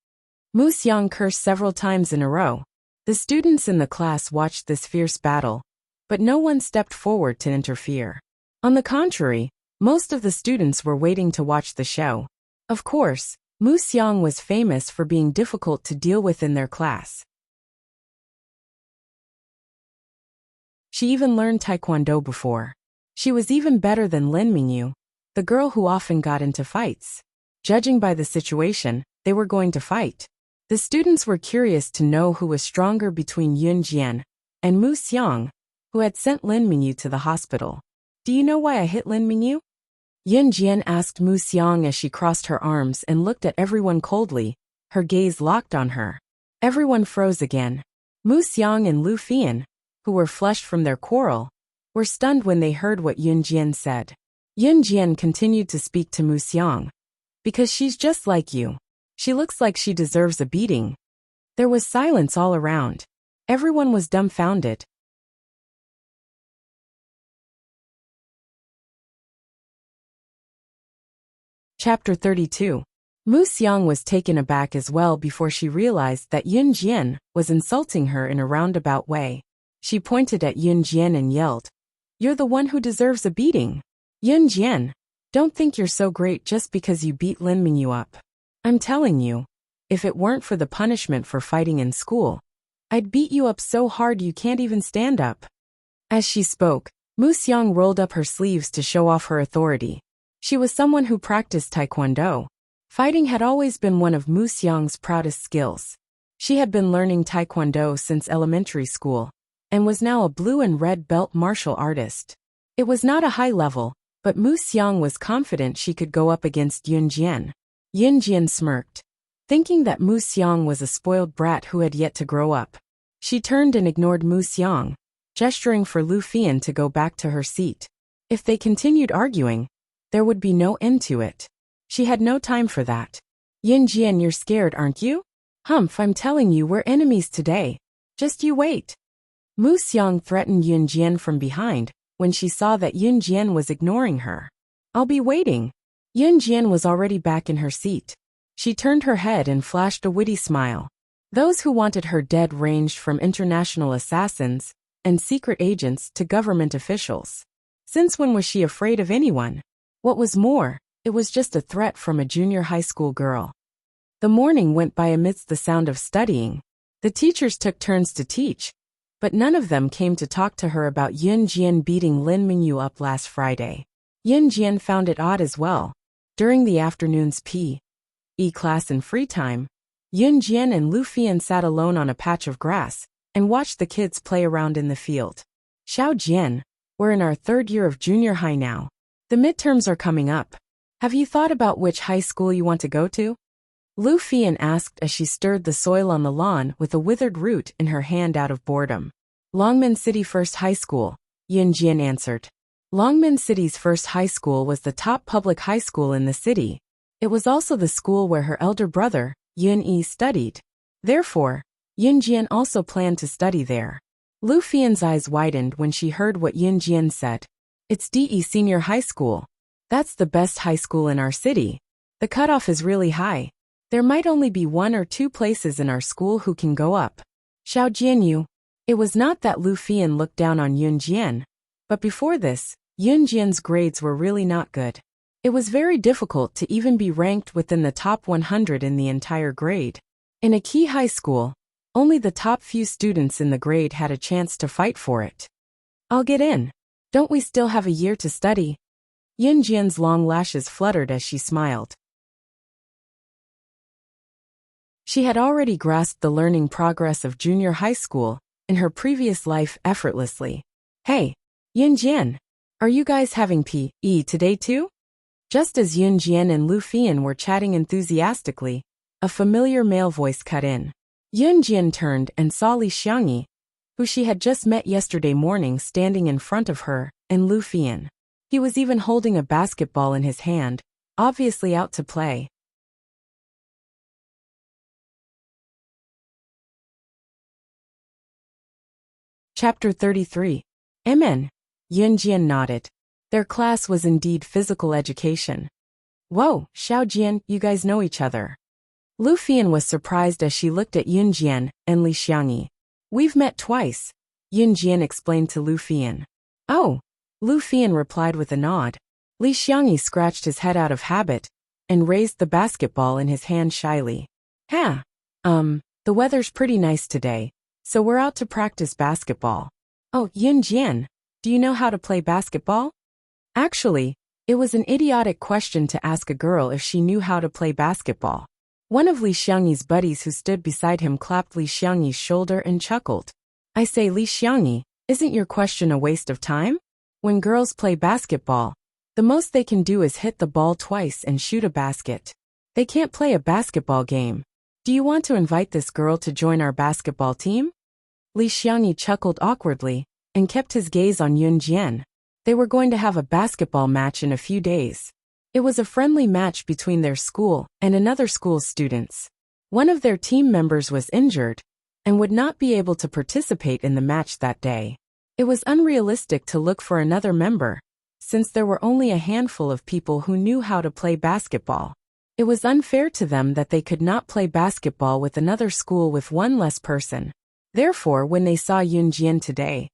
Mu Xiang cursed several times in a row. The students in the class watched this fierce battle, but no one stepped forward to interfere. On the contrary, most of the students were waiting to watch the show. Of course, Mu Xiang was famous for being difficult to deal with in their class. She even learned Taekwondo before. She was even better than Lin Mingyu, the girl who often got into fights. Judging by the situation, they were going to fight. The students were curious to know who was stronger between Yun Jian and Mu Xiang, who had sent Lin Mingyu to the hospital. Do you know why I hit Lin Mingyu? Yun Jian asked Mu Xiang as she crossed her arms and looked at everyone coldly, her gaze locked on her. Everyone froze again. Mu Xiang and Lu Fian, who were flushed from their quarrel, were stunned when they heard what Yun Jian said. Yun Jian continued to speak to Mu Xiang. Because she's just like you. She looks like she deserves a beating. There was silence all around. Everyone was dumbfounded. Chapter 32. Mu Xiang was taken aback as well before she realized that Yun Jian was insulting her in a roundabout way. She pointed at Yun Jian and yelled, "You're the one who deserves a beating. Yun Jian, don't think you're so great just because you beat Lin Mingyu up. I'm telling you, if it weren't for the punishment for fighting in school, I'd beat you up so hard you can't even stand up." As she spoke, Mu Xiang rolled up her sleeves to show off her authority. She was someone who practiced Taekwondo. Fighting had always been one of Mu Xiang's proudest skills. She had been learning Taekwondo since elementary school, and was now a blue and red belt martial artist. It was not a high level, but Mu Xiang was confident she could go up against Yun Jian. Yun Jian smirked, thinking that Mu Xiang was a spoiled brat who had yet to grow up. She turned and ignored Mu Xiang, gesturing for Lu Fian to go back to her seat. If they continued arguing, there would be no end to it. She had no time for that. "Yun Jian, you're scared, aren't you?" "Humph, I'm telling you we're enemies today. Just you wait." Mu Xiang threatened Yun Jian from behind when she saw that Yun Jian was ignoring her. "I'll be waiting." Yun Jian was already back in her seat. She turned her head and flashed a witty smile. Those who wanted her dead ranged from international assassins and secret agents to government officials. Since when was she afraid of anyone? What was more, it was just a threat from a junior high school girl. The morning went by amidst the sound of studying. The teachers took turns to teach, but none of them came to talk to her about Yun Jian beating Lin Mingyu up last Friday. Yun Jian found it odd as well. During the afternoon's P.E. class in free time, Yun Jian and Lu Fian sat alone on a patch of grass and watched the kids play around in the field. "Xiao Jian, we're in our third year of junior high now. The midterms are coming up. Have you thought about which high school you want to go to?" Lu Fian asked as she stirred the soil on the lawn with a withered root in her hand out of boredom. "Longmen City First High School," Yun Jian answered. Longmen City's first high school was the top public high school in the city. It was also the school where her elder brother, Yun Yi, studied. Therefore, Yun Jian also planned to study there. Lu Fian's eyes widened when she heard what Yun Jian said. "It's DE Senior High School. That's the best high school in our city. The cutoff is really high. There might only be 1 or 2 places in our school who can go up." "Xiao Jianyu." It was not that Lu Fian looked down on Yun Jian, but before this, Yun Jian's grades were really not good. It was very difficult to even be ranked within the top 100 in the entire grade. In a key high school, only the top few students in the grade had a chance to fight for it. "I'll get in. Don't we still have a year to study?" Yun Jian's long lashes fluttered as she smiled. She had already grasped the learning progress of junior high school in her previous life effortlessly. "Hey, Yun Jian, are you guys having P.E. today too?" Just as Yun Jian and Lu Fian were chatting enthusiastically, a familiar male voice cut in. Yun Jian turned and saw Li Xiangyi, who she had just met yesterday morning, standing in front of her and Lu Fian. He was even holding a basketball in his hand, obviously out to play. Chapter 33. MN. Yun Jian nodded. Their class was indeed physical education. Whoa, Xiao Jian, you guys know each other. Lu Fian was surprised as she looked at Yun Jian and Li Xiangyi. We've met twice, Yun Jian explained to Lu Fian. Oh, Lu Fian replied with a nod. Li Xiangyi scratched his head out of habit and raised the basketball in his hand shyly. The weather's pretty nice today, so we're out to practice basketball. Oh, Yun Jian, do you know how to play basketball? Actually, it was an idiotic question to ask a girl if she knew how to play basketball. One of Li Xiangyi's buddies who stood beside him clapped Li Xiangyi's shoulder and chuckled. I say, Li Xiangyi, isn't your question a waste of time? When girls play basketball, the most they can do is hit the ball twice and shoot a basket. They can't play a basketball game. Do you want to invite this girl to join our basketball team? Li Xiangyi chuckled awkwardly and kept his gaze on Yun Jian. They were going to have a basketball match in a few days. It was a friendly match between their school and another school's students. One of their team members was injured and would not be able to participate in the match that day. It was unrealistic to look for another member, since there were only a handful of people who knew how to play basketball. It was unfair to them that they could not play basketball with another school with one less person. Therefore, when they saw Yun Jian today,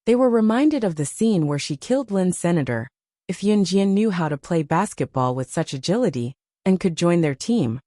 they were reminded of the scene where she killed Lin Senator. If Yun Jian knew how to play basketball with such agility and could join their team,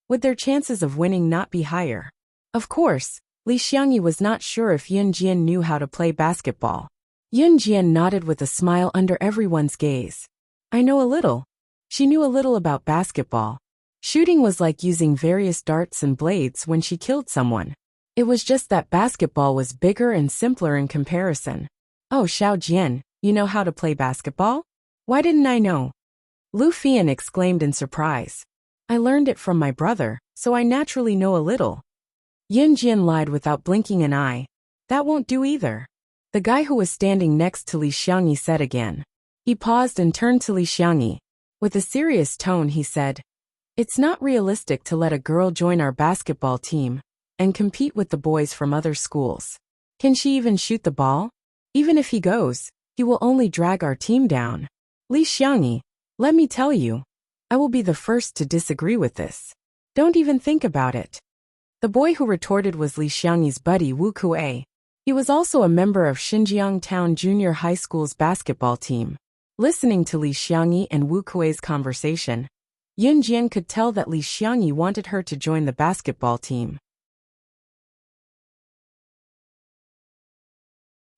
would their chances of winning not be higher? Of course, Li Xiangyi was not sure if Yun Jian knew how to play basketball. Yun Jian nodded with a smile under everyone's gaze. I know a little. She knew a little about basketball. Shooting was like using various darts and blades when she killed someone. It was just that basketball was bigger and simpler in comparison. Oh, Xiao Jian, you know how to play basketball? Why didn't I know? Lu Fian exclaimed in surprise. I learned it from my brother, so I naturally know a little. Yun Jian lied without blinking an eye. That won't do either. The guy who was standing next to Li Xiangyi said again. He paused and turned to Li Xiangyi. With a serious tone he said, It's not realistic to let a girl join our basketball team and compete with the boys from other schools. Can she even shoot the ball? Even if he goes, he will only drag our team down. Li Xiangyi, let me tell you, I will be the first to disagree with this. Don't even think about it. The boy who retorted was Li Xiangyi's buddy Wuxia. He was also a member of Xinjiang Town Junior High School's basketball team. Listening to Li Xiangyi and Wuxia's conversation, Yun Jian could tell that Li Xiangyi wanted her to join the basketball team.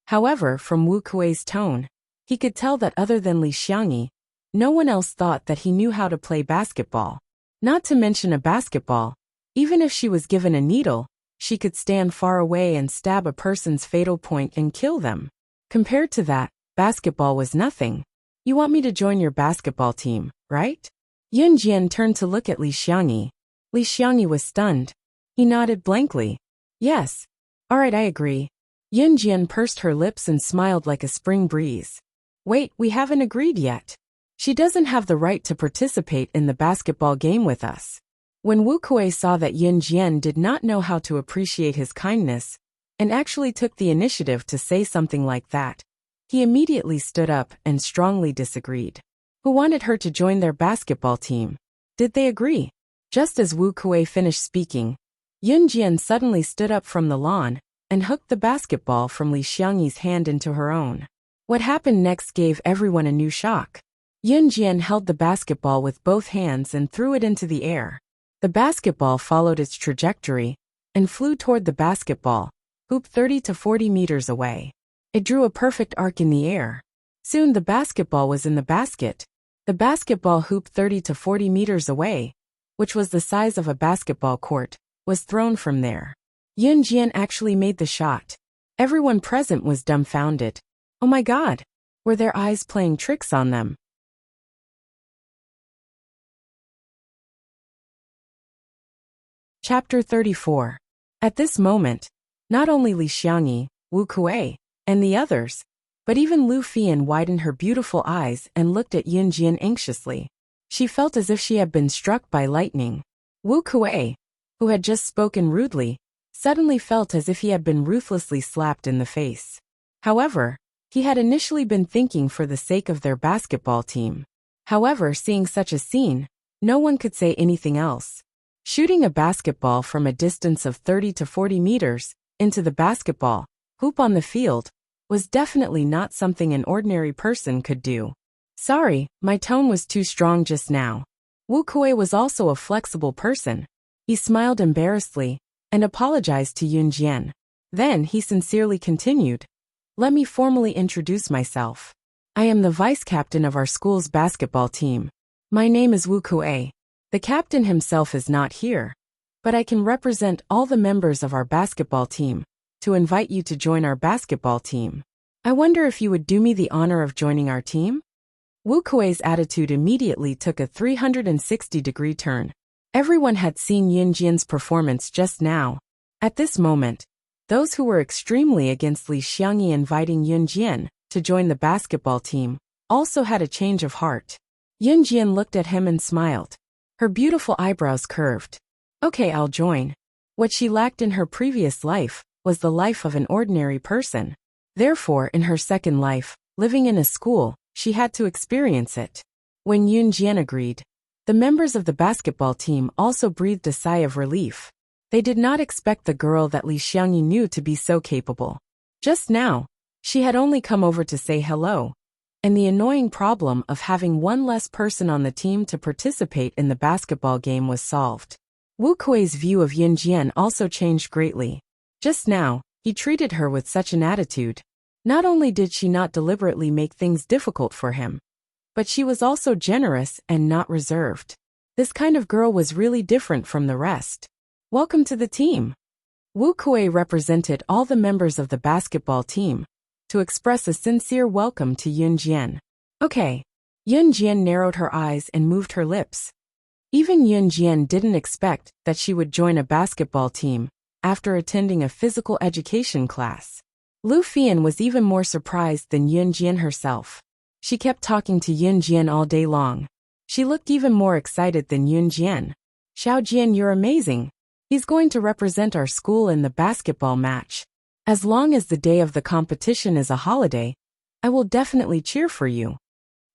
However, from Wuxia's tone, he could tell that other than Li Xiangyi, no one else thought that he knew how to play basketball. Not to mention a basketball, even if she was given a needle, she could stand far away and stab a person's fatal point and kill them. Compared to that, basketball was nothing. You want me to join your basketball team, right? Yun Jian turned to look at Li Xiangyi. Li Xiangyi was stunned. He nodded blankly. Yes. All right, I agree. Yun Jian pursed her lips and smiled like a spring breeze. Wait, we haven't agreed yet. She doesn't have the right to participate in the basketball game with us. When Wuxia saw that Yun Jian did not know how to appreciate his kindness, and actually took the initiative to say something like that, he immediately stood up and strongly disagreed. Who wanted her to join their basketball team? Did they agree? Just as Wuxia finished speaking, Yun Jian suddenly stood up from the lawn and hooked the basketball from Li Xiangyi's hand into her own. What happened next gave everyone a new shock. Yun Jian held the basketball with both hands and threw it into the air. The basketball followed its trajectory and flew toward the basketball, hoop 30 to 40 meters away. It drew a perfect arc in the air. Soon the basketball was in the basket. The basketball hoop 30 to 40 meters away, which was the size of a basketball court, was thrown from there. Yun Jian actually made the shot. Everyone present was dumbfounded. Oh my God! Were their eyes playing tricks on them? Chapter 34. At this moment, not only Li Xiangyi, Wuxia, and the others, but even Lu Fian widened her beautiful eyes and looked at Yun Jian anxiously. She felt as if she had been struck by lightning. Wuxia, who had just spoken rudely, suddenly felt as if he had been ruthlessly slapped in the face. However, He had initially been thinking for the sake of their basketball team. However, seeing such a scene, no one could say anything else. Shooting a basketball from a distance of 30 to 40 meters into the basketball hoop on the field was definitely not something an ordinary person could do. Sorry, my tone was too strong just now. Wuxia was also a flexible person. He smiled embarrassedly and apologized to Yunjian. Then he sincerely continued, "Let me formally introduce myself. I am the vice captain of our school's basketball team. My name is Wuxia. The captain himself is not here, but I can represent all the members of our basketball team to invite you to join our basketball team. I wonder if you would do me the honor of joining our team?" Wuxia's attitude immediately took a 360-degree turn. Everyone had seen Yunjian's performance just now. At this moment, those who were extremely against Li Xiangyi inviting Yunjian to join the basketball team also had a change of heart. Yunjian looked at him and smiled. Her beautiful eyebrows curved. Okay, I'll join. What she lacked in her previous life was the life of an ordinary person. Therefore, in her second life, living in a school, she had to experience it. When Yunjian agreed, the members of the basketball team also breathed a sigh of relief. They did not expect the girl that Li Xiangyi knew to be so capable. Just now, she had only come over to say hello, and the annoying problem of having one less person on the team to participate in the basketball game was solved. Wuxia's view of Yunjian also changed greatly. Just now, he treated her with such an attitude. Not only did she not deliberately make things difficult for him, but she was also generous and not reserved. This kind of girl was really different from the rest. Welcome to the team. Wuxia represented all the members of the basketball team to express a sincere welcome to Yunjian. Okay. Yunjian narrowed her eyes and moved her lips. Even Yunjian didn't expect that she would join a basketball team after attending a physical education class. Lu Fian was even more surprised than Yunjian herself. She kept talking to Yunjian all day long. She looked even more excited than Yunjian. "Xiaojian, you're amazing. He's going to represent our school in the basketball match. As long as the day of the competition is a holiday, I will definitely cheer for you."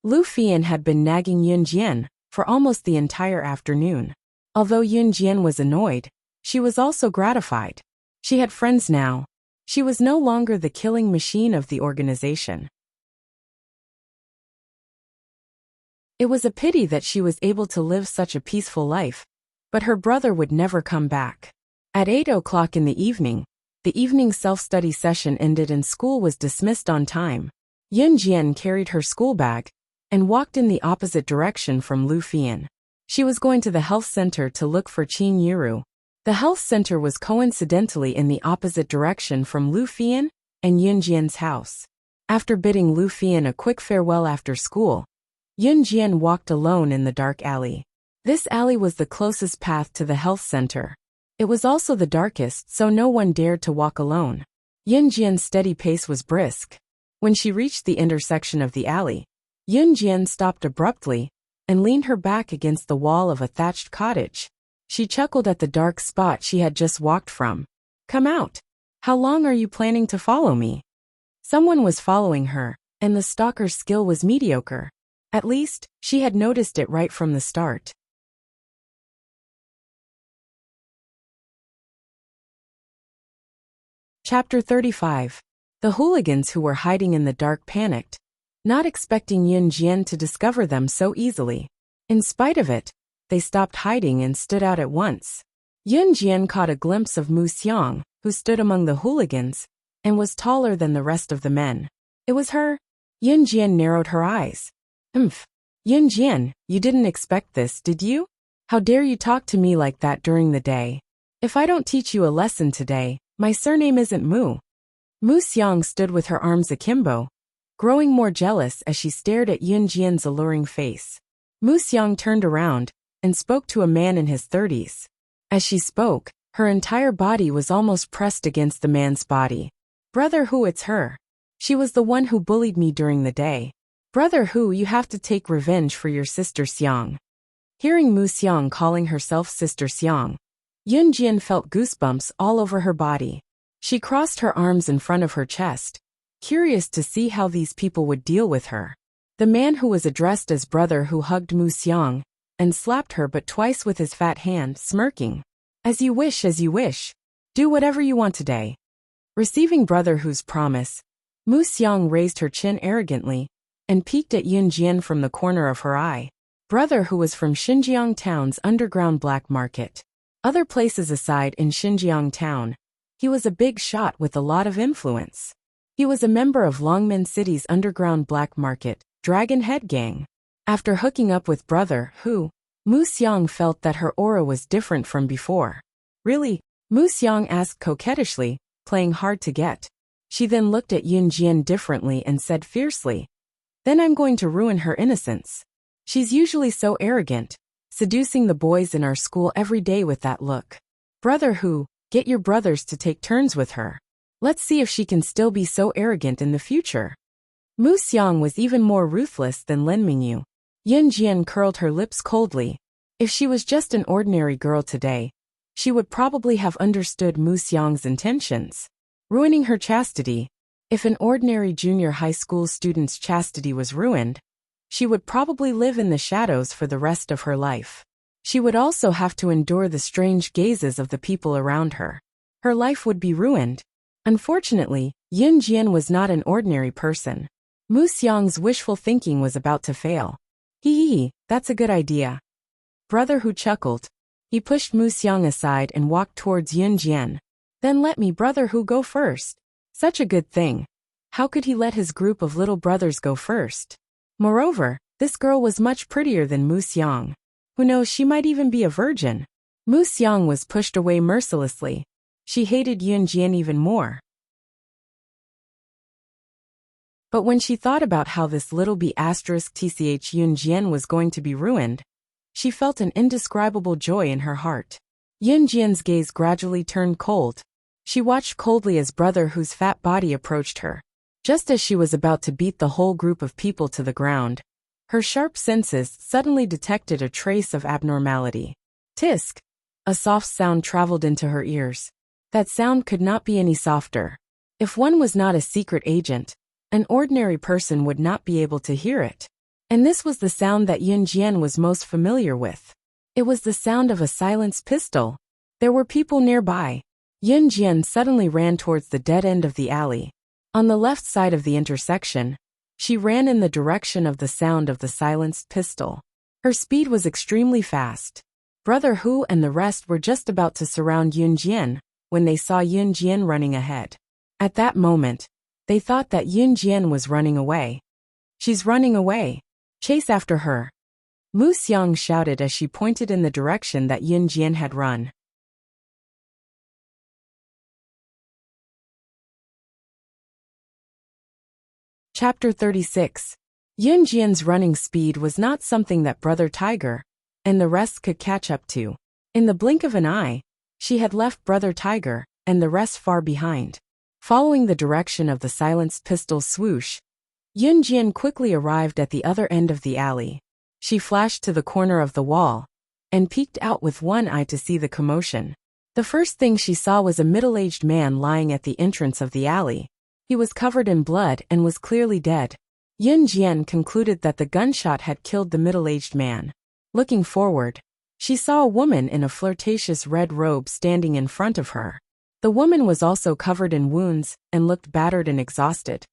Lu Fian had been nagging Yunjian for almost the entire afternoon. Although Yunjian was annoyed, she was also gratified. She had friends now. She was no longer the killing machine of the organization. It was a pity that she was able to live such a peaceful life, but her brother would never come back. At 8 o'clock in the evening self-study session ended and school was dismissed on time. Yunjian carried her school bag and walked in the opposite direction from Lu Fian. She was going to the health center to look for Qin Yuru. The health center was coincidentally in the opposite direction from Lu Fian and Yunjian's house. After bidding Lu Fian a quick farewell after school, Yunjian walked alone in the dark alley. This alley was the closest path to the health center. It was also the darkest, so no one dared to walk alone. Yunjian's steady pace was brisk. When she reached the intersection of the alley, Yunjian stopped abruptly and leaned her back against the wall of a thatched cottage. She chuckled at the dark spot she had just walked from. "Come out. How long are you planning to follow me?" Someone was following her, and the stalker's skill was mediocre. At least, she had noticed it right from the start. Chapter 35. The hooligans who were hiding in the dark panicked, not expecting Yunjian to discover them so easily. In spite of it, they stopped hiding and stood out at once. Yunjian caught a glimpse of Mu Xiang, who stood among the hooligans and was taller than the rest of the men. It was her. Yunjian narrowed her eyes. Yunjian, you didn't expect this, did you? How dare you talk to me like that during the day? If I don't teach you a lesson today, my surname isn't Mu. Mu Xiang stood with her arms akimbo, growing more jealous as she stared at Yunjian's alluring face. Mu Xiang turned around and spoke to a man in his 30s. As she spoke, her entire body was almost pressed against the man's body. "Brother Hu, it's her. She was the one who bullied me during the day. Brother Hu, you have to take revenge for your sister Xiang." Hearing Mu Xiang calling herself Sister Xiang, Yunjian felt goosebumps all over her body. She crossed her arms in front of her chest, curious to see how these people would deal with her. The man who was addressed as Brother Hu hugged Mu Xiang and slapped her but twice with his fat hand, smirking. As you wish, as you wish. Do whatever you want today. Receiving Brother Hu's promise, Mu Xiang raised her chin arrogantly and peeked at Yun Jian from the corner of her eye. Brother Hu was from Xinjiang town's underground black market. Other places aside in Xinjiang town, he was a big shot with a lot of influence. He was a member of Longmen City's underground black market, Dragon Head Gang. After hooking up with Brother Hu, Mu Xiang felt that her aura was different from before. Really? Mu Xiang asked coquettishly, playing hard to get. She then looked at Yun Jian differently and said fiercely, "Then I'm going to ruin her innocence. She's usually so arrogant, seducing the boys in our school every day with that look. Brother Hu, get your brothers to take turns with her. Let's see if she can still be so arrogant in the future." Mu Xiang was even more ruthless than Lin Mingyu. Yun Jian curled her lips coldly. If she was just an ordinary girl today, she would probably have understood Mu Xiang's intentions. Ruining her chastity. If an ordinary junior high school student's chastity was ruined, she would probably live in the shadows for the rest of her life. She would also have to endure the strange gazes of the people around her. Her life would be ruined. Unfortunately, Yun Jian was not an ordinary person. Mu Xiang's wishful thinking was about to fail. Hee, that's a good idea. Brother Hu chuckled. He pushed Mu Xiang aside and walked towards Yun Jian. Then let me Brother Hu go first. Such a good thing. How could he let his group of little brothers go first? Moreover, this girl was much prettier than Mu Xiang. Who knows, she might even be a virgin. Mu Xiang was pushed away mercilessly. She hated Yun Jian even more. But when she thought about how this little B**tch Yun Jian was going to be ruined, she felt an indescribable joy in her heart. Yun Jian's gaze gradually turned cold. She watched coldly as Brother Hu's fat body approached her. Just as she was about to beat the whole group of people to the ground, her sharp senses suddenly detected a trace of abnormality. Tisk! A soft sound traveled into her ears. That sound could not be any softer. If one was not a secret agent, an ordinary person would not be able to hear it. And this was the sound that Yun Jian was most familiar with. It was the sound of a silenced pistol. There were people nearby. Yun Jian suddenly ran towards the dead end of the alley. On the left side of the intersection, she ran in the direction of the sound of the silenced pistol. Her speed was extremely fast. Brother Hu and the rest were just about to surround Yun Jian when they saw Yun Jian running ahead. At that moment, they thought that Yun Jian was running away. She's running away. Chase after her. Mu Xiang shouted as she pointed in the direction that Yun Jian had run. Chapter 36. Yun Jian's running speed was not something that Brother Tiger and the rest could catch up to. In the blink of an eye, she had left Brother Tiger and the rest far behind. Following the direction of the silenced pistol's swoosh, Yun Jian quickly arrived at the other end of the alley. She flashed to the corner of the wall and peeked out with one eye to see the commotion. The first thing she saw was a middle-aged man lying at the entrance of the alley. He was covered in blood and was clearly dead. Yun Jian concluded that the gunshot had killed the middle-aged man. Looking forward, she saw a woman in a flirtatious red robe standing in front of her. The woman was also covered in wounds and looked battered and exhausted.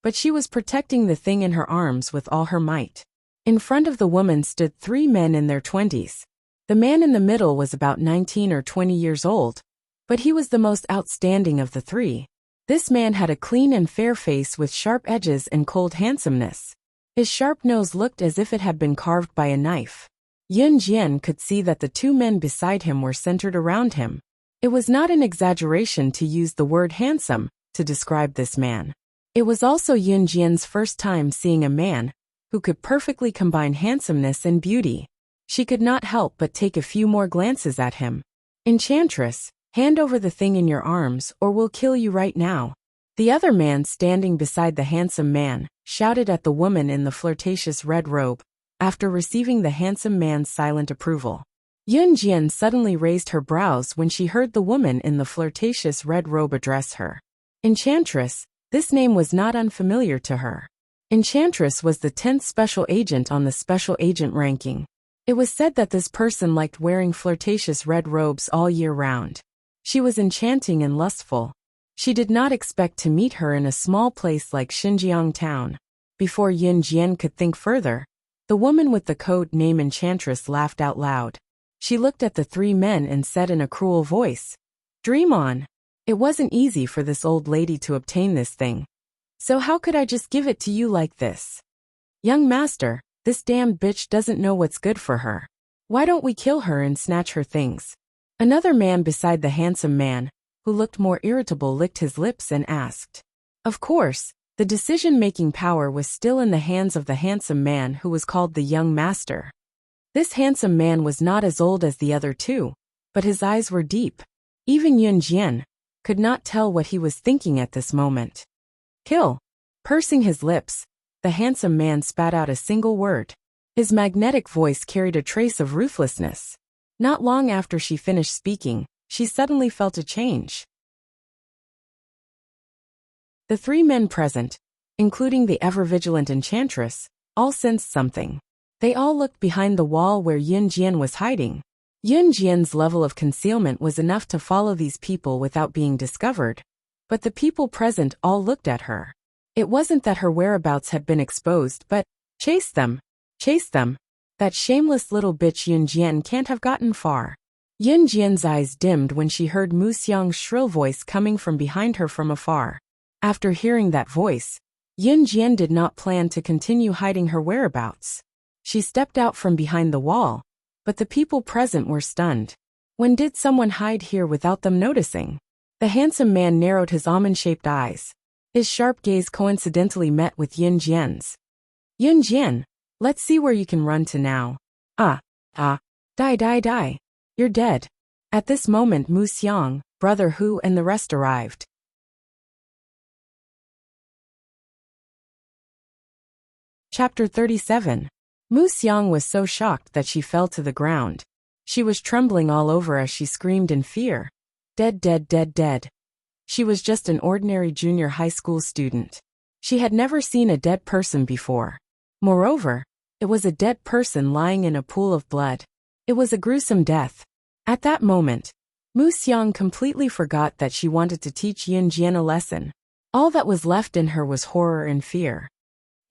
But she was protecting the thing in her arms with all her might. In front of the woman stood 3 men in their 20s. The man in the middle was about 19 or 20 years old, but he was the most outstanding of the 3. This man had a clean and fair face with sharp edges and cold handsomeness. His sharp nose looked as if it had been carved by a knife. Yun Jian could see that the 2 men beside him were centered around him. It was not an exaggeration to use the word handsome to describe this man. It was also Yun Jian's first time seeing a man who could perfectly combine handsomeness and beauty. She could not help but take a few more glances at him. Enchantress, hand over the thing in your arms or we'll kill you right now. The other man standing beside the handsome man shouted at the woman in the flirtatious red robe, after receiving the handsome man's silent approval. Yun Jian suddenly raised her brows when she heard the woman in the flirtatious red robe address her. Enchantress, This name was not unfamiliar to her. Enchantress was the 10th special agent on the special agent ranking. It was said that this person liked wearing flirtatious red robes all year round. She was enchanting and lustful. She did not expect to meet her in a small place like Xinjiang town. Before Yun Jian could think further, the woman with the code name Enchantress laughed out loud. She looked at the three men and said in a cruel voice, "Dream on." It wasn't easy for this old lady to obtain this thing. So how could I just give it to you like this? Young master, this damned bitch doesn't know what's good for her. Why don't we kill her and snatch her things? Another man beside the handsome man, who looked more irritable, licked his lips and asked. Of course, the decision-making power was still in the hands of the handsome man who was called the young master. This handsome man was not as old as the other two, but his eyes were deep. Even Yun Jian could not tell what he was thinking at this moment. Kill. Pursing his lips, the handsome man spat out a single word. His magnetic voice carried a trace of ruthlessness. Not long after she finished speaking, she suddenly felt a change. The three men present, including the ever-vigilant enchantress, all sensed something. They all looked behind the wall where Yun Jian was hiding. Yun Jian's level of concealment was enough to follow these people without being discovered, but the people present all looked at her. It wasn't that her whereabouts had been exposed, but, chase them! Chase them! That shameless little bitch Yun Jian can't have gotten far. Yun Jian's eyes dimmed when she heard Mu Xiang's shrill voice coming from behind her from afar. After hearing that voice, Yun Jian did not plan to continue hiding her whereabouts. She stepped out from behind the wall, but the people present were stunned. When did someone hide here without them noticing? The handsome man narrowed his almond-shaped eyes. His sharp gaze coincidentally met with Yun Jian's. Yun Jian, let's see where you can run to now. Die. You're dead. At this moment Mu Xiang, Brother Hu and the rest arrived. Chapter 37. Mu Xiang was so shocked that she fell to the ground. She was trembling all over as she screamed in fear. Dead. She was just an ordinary junior high school student. She had never seen a dead person before. Moreover, it was a dead person lying in a pool of blood. It was a gruesome death. At that moment, Mu Xiang completely forgot that she wanted to teach Yun Jian a lesson. All that was left in her was horror and fear.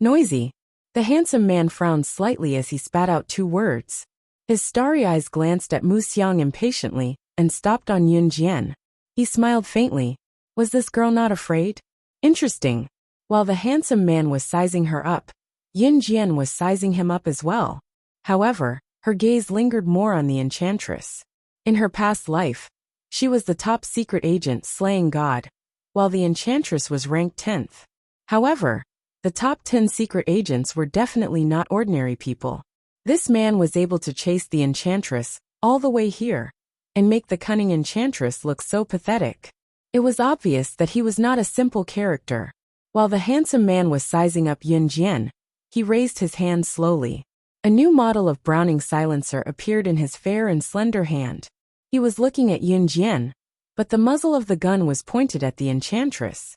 Noisy. The handsome man frowned slightly as he spat out two words. His starry eyes glanced at Mu Xiang impatiently and stopped on Yun Jian. He smiled faintly. Was this girl not afraid? Interesting. While the handsome man was sizing her up, Yun Jian was sizing him up as well. However, her gaze lingered more on the enchantress. In her past life, she was the top secret agent slaying God, while the enchantress was ranked 10th. However, the top 10 secret agents were definitely not ordinary people. This man was able to chase the enchantress all the way here and make the cunning enchantress look so pathetic. It was obvious that he was not a simple character. While the handsome man was sizing up Yun Jian, he raised his hand slowly. A new model of Browning silencer appeared in his fair and slender hand. He was looking at Yun Jian, but the muzzle of the gun was pointed at the enchantress.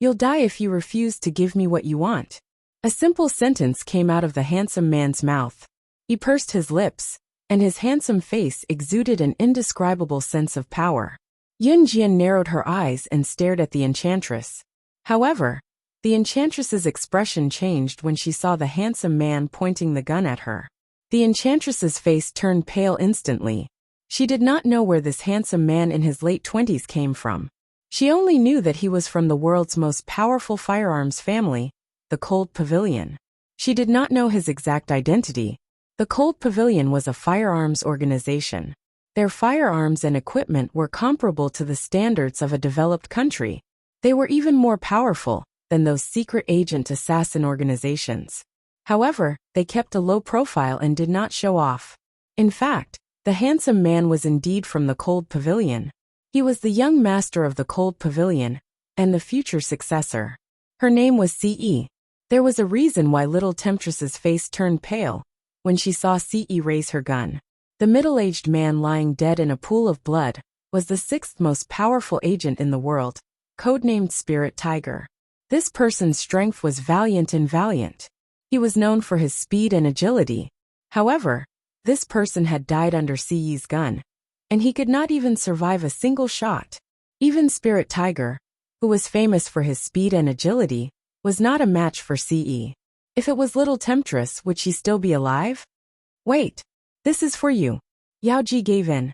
You'll die if you refuse to give me what you want. A simple sentence came out of the handsome man's mouth. He pursed his lips, and his handsome face exuded an indescribable sense of power. Yun Jian narrowed her eyes and stared at the enchantress. However, the enchantress's expression changed when she saw the handsome man pointing the gun at her. The enchantress's face turned pale instantly. She did not know where this handsome man in his late 20s came from. She only knew that he was from the world's most powerful firearms family, the Cold Pavilion. She did not know his exact identity. The Cold Pavilion was a firearms organization. Their firearms and equipment were comparable to the standards of a developed country. They were even more powerful than those secret agent assassin organizations. However, they kept a low profile and did not show off. In fact, the handsome man was indeed from the Cold Pavilion. He was the young master of the Cold Pavilion, and the future successor. Her name was C.E. There was a reason why little Temptress's face turned pale when she saw C.E. raise her gun. The middle-aged man lying dead in a pool of blood was the sixth most powerful agent in the world, codenamed Spirit Tiger. This person's strength was valiant and valiant. He was known for his speed and agility. However, this person had died under CE's gun, and he could not even survive a single shot. Even Spirit Tiger, who was famous for his speed and agility, was not a match for CE. If it was Little Temptress, would she still be alive? Wait, this is for you. Yaoji gave in.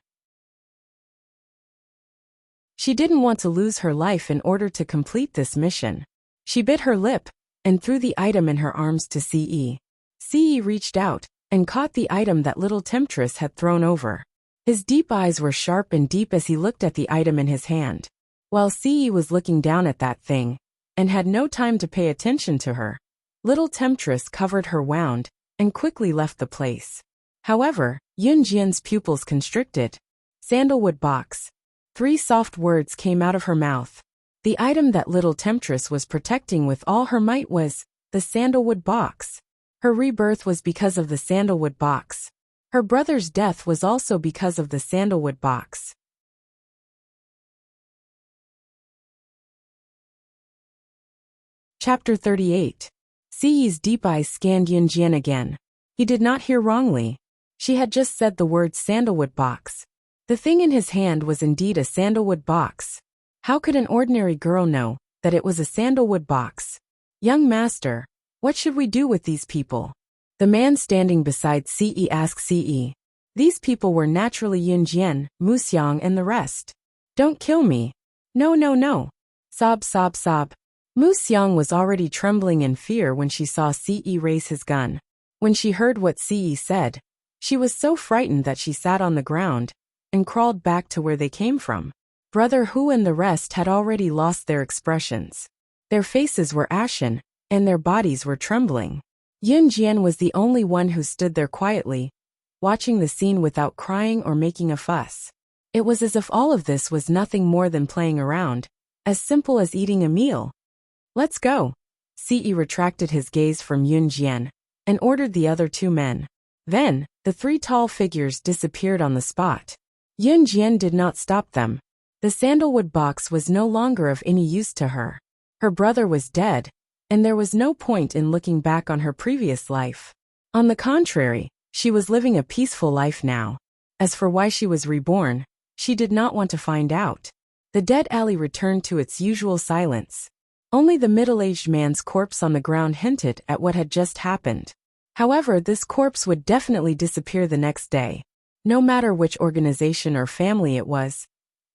She didn't want to lose her life in order to complete this mission. She bit her lip and threw the item in her arms to CE. CE reached out and caught the item that Little Temptress had thrown over. His deep eyes were sharp and deep as he looked at the item in his hand, while CE was looking down at that thing and had no time to pay attention to her. Little Temptress covered her wound and quickly left the place. However, Yunjian's pupils constricted. Sandalwood box. 3 soft words came out of her mouth. The item that Little Temptress was protecting with all her might was the sandalwood box. Her rebirth was because of the sandalwood box. Her brother's death was also because of the sandalwood box. Chapter 38. CE's deep eyes scanned Yunjian again. He did not hear wrongly. She had just said the word sandalwood box. The thing in his hand was indeed a sandalwood box. How could an ordinary girl know that it was a sandalwood box? Young master, what should we do with these people? The man standing beside CE asked CE. These people were naturally Yunjian, Muxiang and the rest. Don't kill me. No, no, no. Sob, sob, sob. Muxiang was already trembling in fear when she saw CE raise his gun. When she heard what CE said, she was so frightened that she sat on the ground and crawled back to where they came from. Brother Hu and the rest had already lost their expressions. Their faces were ashen, and their bodies were trembling. Yunjian was the only one who stood there quietly, watching the scene without crying or making a fuss. It was as if all of this was nothing more than playing around, as simple as eating a meal. Let's go. CE retracted his gaze from Yunjian and ordered the other 2 men. Then, the 3 tall figures disappeared on the spot. Yunjian did not stop them. The sandalwood box was no longer of any use to her. Her brother was dead, and there was no point in looking back on her previous life. On the contrary, she was living a peaceful life now. As for why she was reborn, she did not want to find out. The dead alley returned to its usual silence. Only the middle-aged man's corpse on the ground hinted at what had just happened. However, this corpse would definitely disappear the next day. No matter which organization or family it was,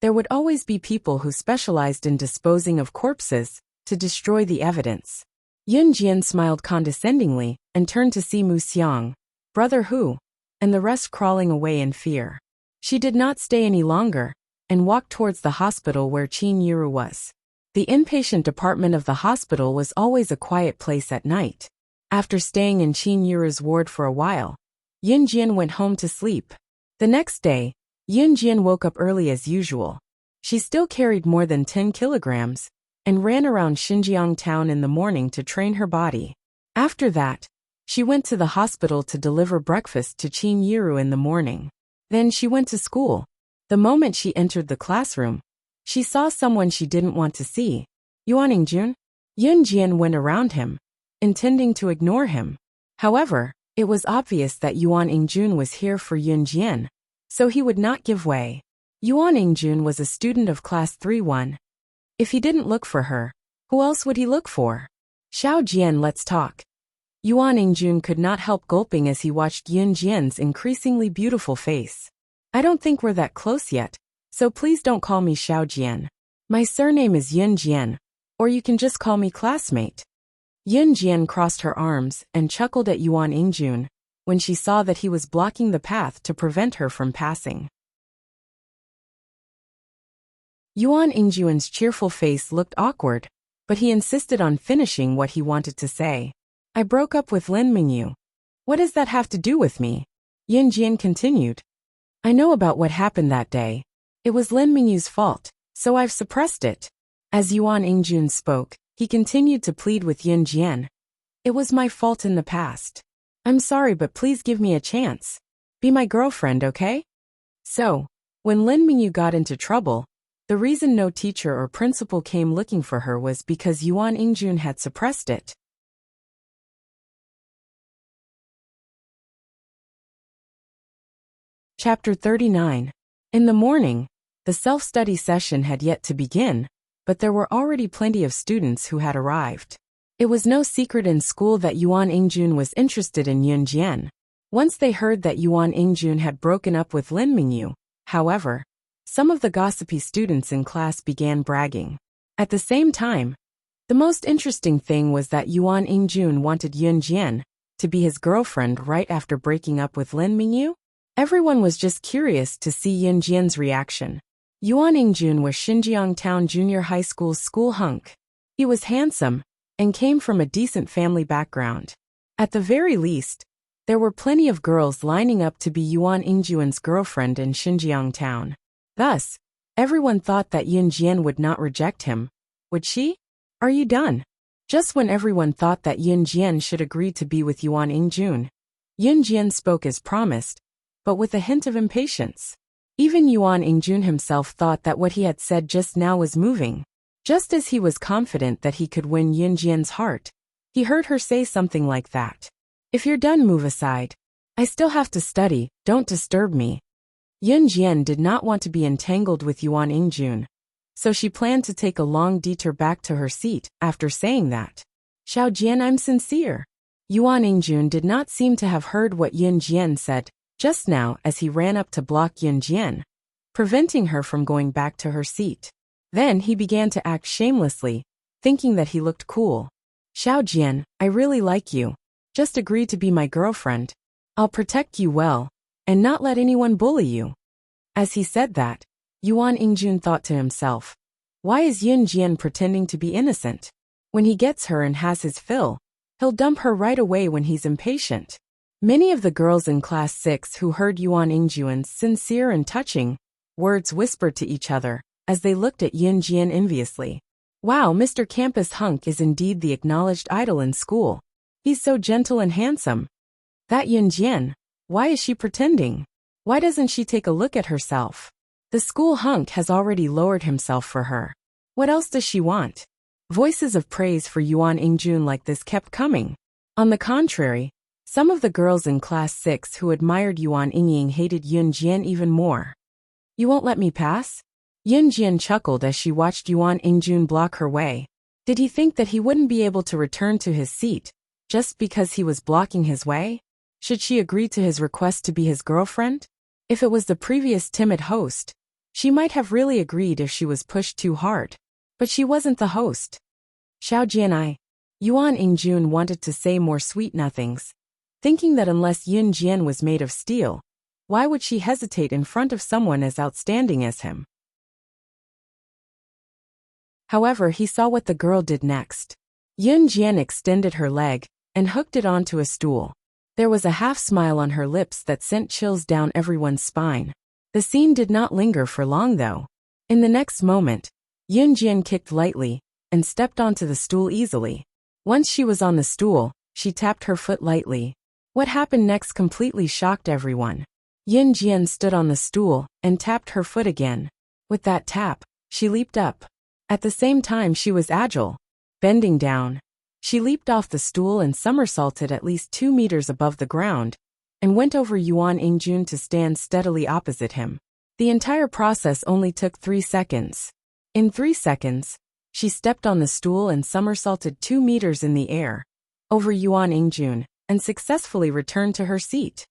there would always be people who specialized in disposing of corpses to destroy the evidence. Yunjian smiled condescendingly and turned to see Muxiang, Brother Hu, and the rest crawling away in fear. She did not stay any longer and walked towards the hospital where Qin Yiru was. The inpatient department of the hospital was always a quiet place at night. After staying in Qin Yiru's ward for a while, Yunjian went home to sleep. The next day, Yunjian woke up early as usual. She still carried more than 10 kilograms and ran around Xinjiang town in the morning to train her body. After that, she went to the hospital to deliver breakfast to Qin Yiru in the morning. Then she went to school. The moment she entered the classroom, she saw someone she didn't want to see. Yuan Yingjun? Yunjian went around him, intending to ignore him. However, it was obvious that Yuan Yingjun was here for Yunjian, so he would not give way. Yuan Yingjun was a student of class 3-1. If he didn't look for her, who else would he look for? Xiao Jian, let's talk. Yuan Yingjun could not help gulping as he watched Yunjian's increasingly beautiful face. I don't think we're that close yet, so please don't call me Xiao Jian. My surname is Yunjian, or you can just call me classmate. Yunjian crossed her arms and chuckled at Yuan Yingjun when she saw that he was blocking the path to prevent her from passing. Yuan Yingjun's cheerful face looked awkward, but he insisted on finishing what he wanted to say. I broke up with Lin Mingyu. What does that have to do with me? Yunjian continued. I know about what happened that day. It was Lin Mingyu's fault, so I've suppressed it. As Yuan Yingjun spoke, he continued to plead with Yunjian. It was my fault in the past. I'm sorry, but please give me a chance. Be my girlfriend, okay? So, when Lin Mingyu got into trouble, The reason no teacher or principal came looking for her was because Yuan Ingjun had suppressed it. Chapter 39. In the morning, the self-study session had yet to begin, but there were already plenty of students who had arrived. It was no secret in school that Yuan Ingjun was interested in Yun Jian. Once they heard that Yuan Ingjun had broken up with Lin Mingyu, however, some of the gossipy students in class began bragging. At the same time, the most interesting thing was that Yuan Ingjun wanted Yun Jian to be his girlfriend right after breaking up with Lin Mingyu. Everyone was just curious to see Yun Jian's reaction. Yuan Ingjun was Xinjiang Town Junior High School's school hunk. He was handsome and came from a decent family background. At the very least, there were plenty of girls lining up to be Yuan Ingjun's girlfriend in Xinjiang Town. Thus, everyone thought that Yun Jian would not reject him. Would she? Are you done? Just when everyone thought that Yun Jian should agree to be with Yuan Ingjun, Yun Jian spoke as promised, but with a hint of impatience. Even Yuan Ingjun himself thought that what he had said just now was moving. Just as he was confident that he could win Yun Jian's heart, he heard her say something like that. If you're done, move aside. I still have to study, don't disturb me. Yun Jian did not want to be entangled with Yuan Ingjun, so she planned to take a long detour back to her seat after saying that. Xiao Jian, I'm sincere. Yuan Ingjun did not seem to have heard what Yun Jian said just now as he ran up to block Yun Jian, preventing her from going back to her seat. Then he began to act shamelessly, thinking that he looked cool. Xiao Jian, I really like you. Just agree to be my girlfriend. I'll protect you well, and not let anyone bully you. As he said that, Yuan Ingjun thought to himself, why is Yun Jian pretending to be innocent? When he gets her and has his fill, he'll dump her right away when he's impatient. Many of the girls in Class 6 who heard Yuan Ingjun's sincere and touching words whispered to each other as they looked at Yun Jian enviously. Wow, Mr. Campus Hunk is indeed the acknowledged idol in school. He's so gentle and handsome. That Yun Jian, why is she pretending? Why doesn't she take a look at herself? The school hunk has already lowered himself for her. What else does she want? Voices of praise for Yuan Ingjun like this kept coming. On the contrary, some of the girls in Class 6 who admired Yuan Ingying hated Yun Jian even more. You won't let me pass? Yun Jian chuckled as she watched Yuan Ingjun block her way. Did he think that he wouldn't be able to return to his seat just because he was blocking his way? Should she agree to his request to be his girlfriend? If it was the previous timid host, she might have really agreed if she was pushed too hard. But she wasn't the host. Xiao Jian, Yuan Ingjun wanted to say more sweet nothings, thinking that unless Yun Jian was made of steel, why would she hesitate in front of someone as outstanding as him? However, he saw what the girl did next. Yun Jian extended her leg and hooked it onto a stool. There was a half-smile on her lips that sent chills down everyone's spine. The scene did not linger for long though. In the next moment, Yun Jian kicked lightly and stepped onto the stool easily. Once she was on the stool, she tapped her foot lightly. What happened next completely shocked everyone. Yun Jian stood on the stool and tapped her foot again. With that tap, she leaped up. At the same time she was agile. Bending down, she leaped off the stool and somersaulted at least 2 meters above the ground, and went over Yuan Ingjun to stand steadily opposite him. The entire process only took 3 seconds. In 3 seconds, she stepped on the stool and somersaulted 2 meters in the air, over Yuan Ingjun, and successfully returned to her seat.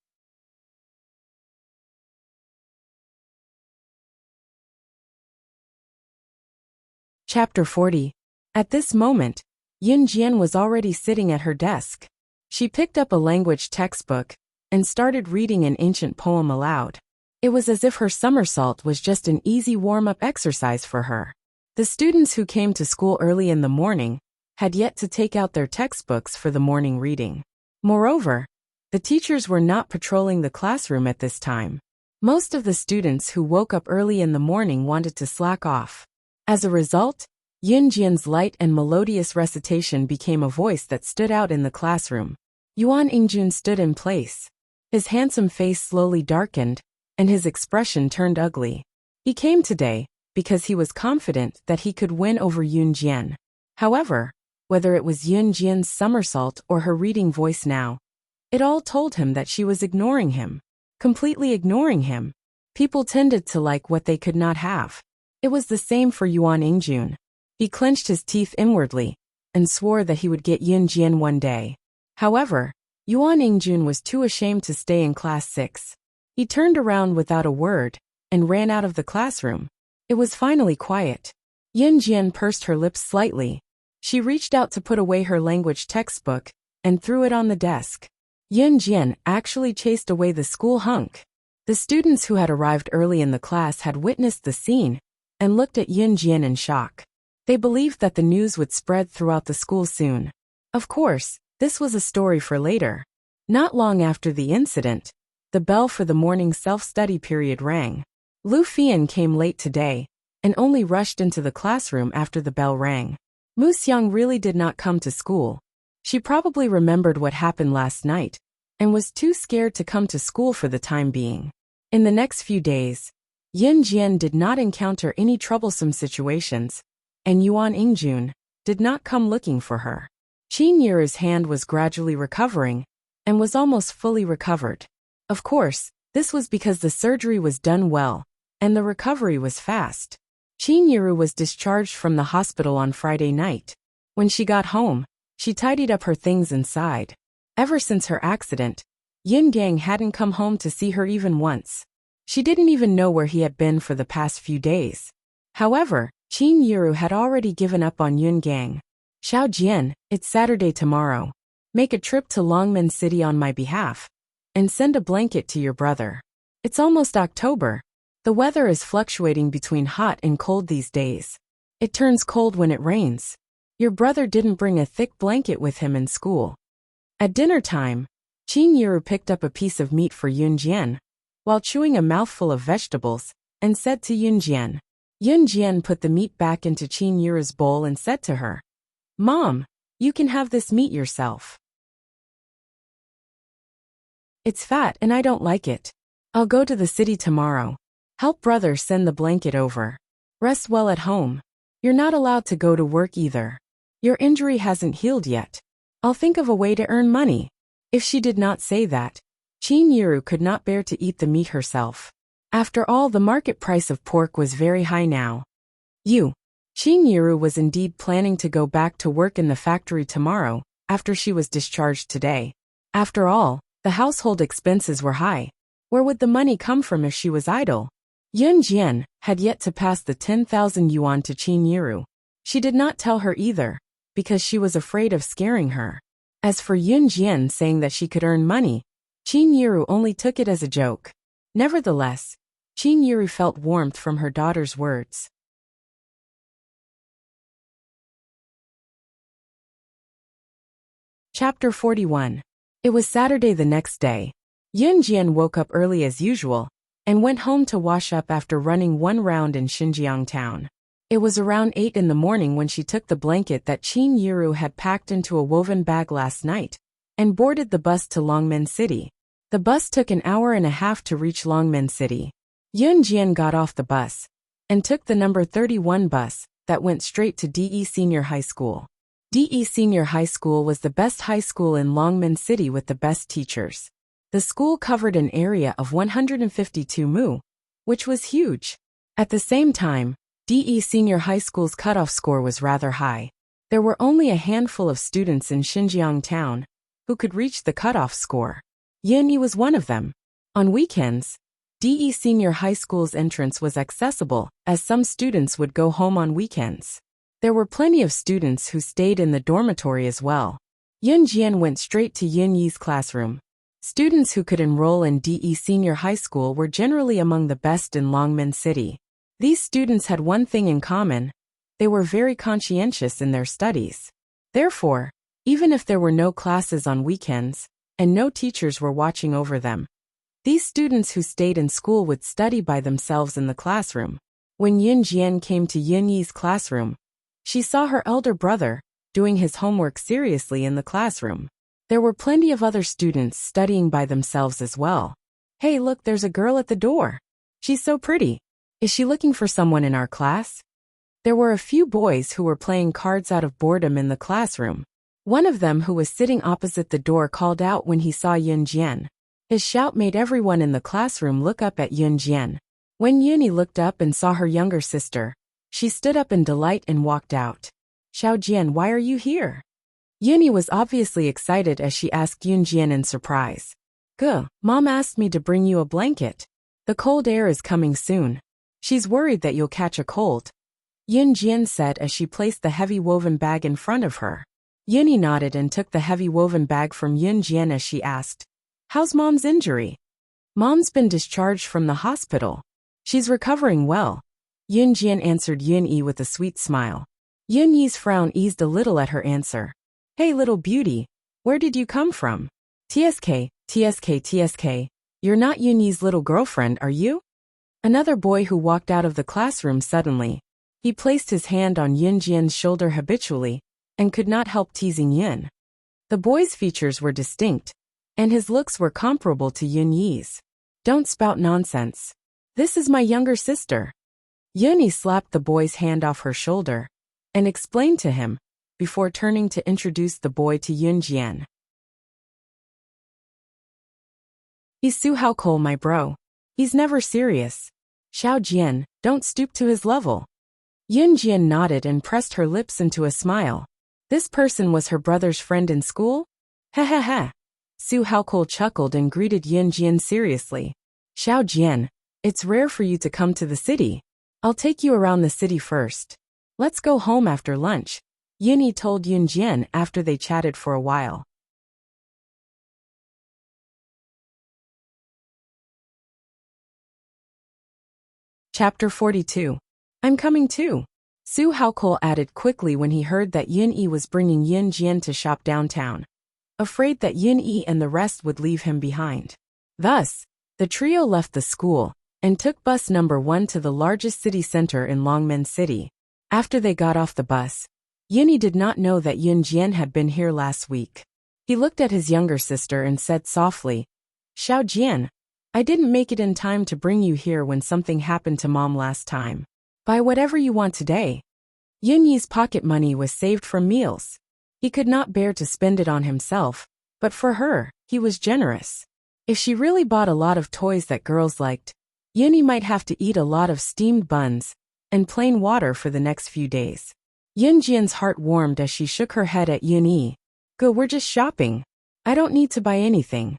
Chapter 40. At this moment, Yun Jian was already sitting at her desk. She picked up a language textbook and started reading an ancient poem aloud. It was as if her somersault was just an easy warm-up exercise for her. The students who came to school early in the morning had yet to take out their textbooks for the morning reading. Moreover, the teachers were not patrolling the classroom at this time. Most of the students who woke up early in the morning wanted to slack off. As a result, Yun Jian's light and melodious recitation became a voice that stood out in the classroom. Yuan Ingjun stood in place. His handsome face slowly darkened, and his expression turned ugly. He came today because he was confident that he could win over Yun Jian. However, whether it was Yun Jian's somersault or her reading voice now, it all told him that she was ignoring him. Completely ignoring him. People tended to like what they could not have. It was the same for Yuan Ingjun. He clenched his teeth inwardly and swore that he would get Yun Jian one day. However, Yuan Ingjun was too ashamed to stay in class 6. He turned around without a word and ran out of the classroom. It was finally quiet. Yun Jian pursed her lips slightly. She reached out to put away her language textbook and threw it on the desk. Yun Jian actually chased away the school hunk. The students who had arrived early in the class had witnessed the scene and looked at Yun Jian in shock. They believed that the news would spread throughout the school soon. Of course, this was a story for later. Not long after the incident, the bell for the morning self-study period rang. Lu Fian came late today and only rushed into the classroom after the bell rang. Mu Xiang really did not come to school. She probably remembered what happened last night and was too scared to come to school for the time being. In the next few days, Yun Jian did not encounter any troublesome situations, and Yuan Ingjun did not come looking for her. Qin Yiru's hand was gradually recovering and was almost fully recovered. Of course, this was because the surgery was done well and the recovery was fast. Qin Yiru was discharged from the hospital on Friday night. When she got home, she tidied up her things inside. Ever since her accident, Yin Gang hadn't come home to see her even once. She didn't even know where he had been for the past few days. However, Qin Yiru had already given up on Yun Gang. Xiao Jian, it's Saturday tomorrow. Make a trip to Longmen City on my behalf and send a blanket to your brother. It's almost October. The weather is fluctuating between hot and cold these days. It turns cold when it rains. Your brother didn't bring a thick blanket with him in school. At dinner time, Qin Yiru picked up a piece of meat for Yun Jian while chewing a mouthful of vegetables and said to Yun Jian. Yun Jian put the meat back into Qin Yiru's bowl and said to her, "Mom, you can have this meat yourself. It's fat and I don't like it. I'll go to the city tomorrow. Help brother send the blanket over. Rest well at home. You're not allowed to go to work either. Your injury hasn't healed yet. I'll think of a way to earn money." If she did not say that, Qin Yiru could not bear to eat the meat herself. After all, the market price of pork was very high now. Qin Yiru was indeed planning to go back to work in the factory tomorrow after she was discharged today. After all, the household expenses were high. Where would the money come from if she was idle? Yun Jian had yet to pass the 10,000 yuan to Qin Yiru. She did not tell her either, because she was afraid of scaring her. As for Yun Jian saying that she could earn money, Qin Yiru only took it as a joke. Nevertheless, Qin Yiru felt warmth from her daughter's words. Chapter 41. It was Saturday the next day. Yun Jian woke up early as usual and went home to wash up after running one round in Xinjiang town. It was around 8 in the morning when she took the blanket that Qin Yiru had packed into a woven bag last night and boarded the bus to Longmen City. The bus took an hour and a half to reach Longmen City. Yun Jian got off the bus and took the number 31 bus that went straight to DE Senior High School. DE Senior High School was the best high school in Longmen City with the best teachers. The school covered an area of 152 mu, which was huge. At the same time, DE Senior High School's cutoff score was rather high. There were only a handful of students in Xinjiang town who could reach the cutoff score. Yin Yi was one of them. On weekends, DE Senior High School's entrance was accessible, as some students would go home on weekends. There were plenty of students who stayed in the dormitory as well. Yun Jian went straight to Yin Yi's classroom. Students who could enroll in DE Senior High School were generally among the best in Longmen City. These students had one thing in common: they were very conscientious in their studies. Therefore, even if there were no classes on weekends and no teachers were watching over them, these students who stayed in school would study by themselves in the classroom. When Yun Jian came to Yin Yi's classroom, she saw her elder brother doing his homework seriously in the classroom. There were plenty of other students studying by themselves as well. "Hey, look, there's a girl at the door. She's so pretty. Is she looking for someone in our class? There were a few boys who were playing cards out of boredom in the classroom. One of them who was sitting opposite the door called out when he saw Yun Jian. His shout made everyone in the classroom look up at Yun Jian. When Yuni looked up and saw her younger sister, she stood up in delight and walked out. Xiao Jian, why are you here? Yuni was obviously excited as she asked Yun Jian in surprise. Mom asked me to bring you a blanket. The cold air is coming soon. She's worried that you'll catch a cold. Yun Jian said as she placed the heavy woven bag in front of her. Yuni nodded and took the heavy woven bag from Yun Jian as she asked, "How's Mom's injury?" "Mom's been discharged from the hospital. She's recovering well," Yun Jian answered Yun Yi with a sweet smile. Yun Yi's frown eased a little at her answer. "Hey little beauty, where did you come from?" TSK, you're not Yun Yi's little girlfriend, are you?" Another boy who walked out of the classroom suddenly. He placed his hand on Yun Jian's shoulder habitually, and could not help teasing Yun. The boy's features were distinct, and his looks were comparable to Yun Yi's. "Don't spout nonsense. This is my younger sister." Yun Yi slapped the boy's hand off her shoulder, and explained to him, before turning to introduce the boy to Yun Jian. "He's Su Haokol, my bro. He's never serious. Xiao Jian, don't stoop to his level." Yun Jian nodded and pressed her lips into a smile. This person was her brother's friend in school? Heh. Su Haokol chuckled and greeted Yun Jian seriously. "Xiao Jian, it's rare for you to come to the city. I'll take you around the city first. Let's go home after lunch," Yun Yi told Yun Jian after they chatted for a while. Chapter 42. I'm coming too, Su Haokol added quickly when he heard that Yun Yi was bringing Yun Jian to shop downtown, afraid that Yun Yi and the rest would leave him behind. Thus, the trio left the school and took bus number 1 to the largest city center in Longmen City. After they got off the bus, Yun Yi did not know that Yun Jian had been here last week. He looked at his younger sister and said softly, "Xiao Jian, I didn't make it in time to bring you here when something happened to Mom last time. Buy whatever you want today." Yun Yi's pocket money was saved from meals. He could not bear to spend it on himself, but for her, he was generous. If she really bought a lot of toys that girls liked, Yun Yi might have to eat a lot of steamed buns and plain water for the next few days. Yun Jian's heart warmed as she shook her head at Yun Yi. We're just shopping. I don't need to buy anything."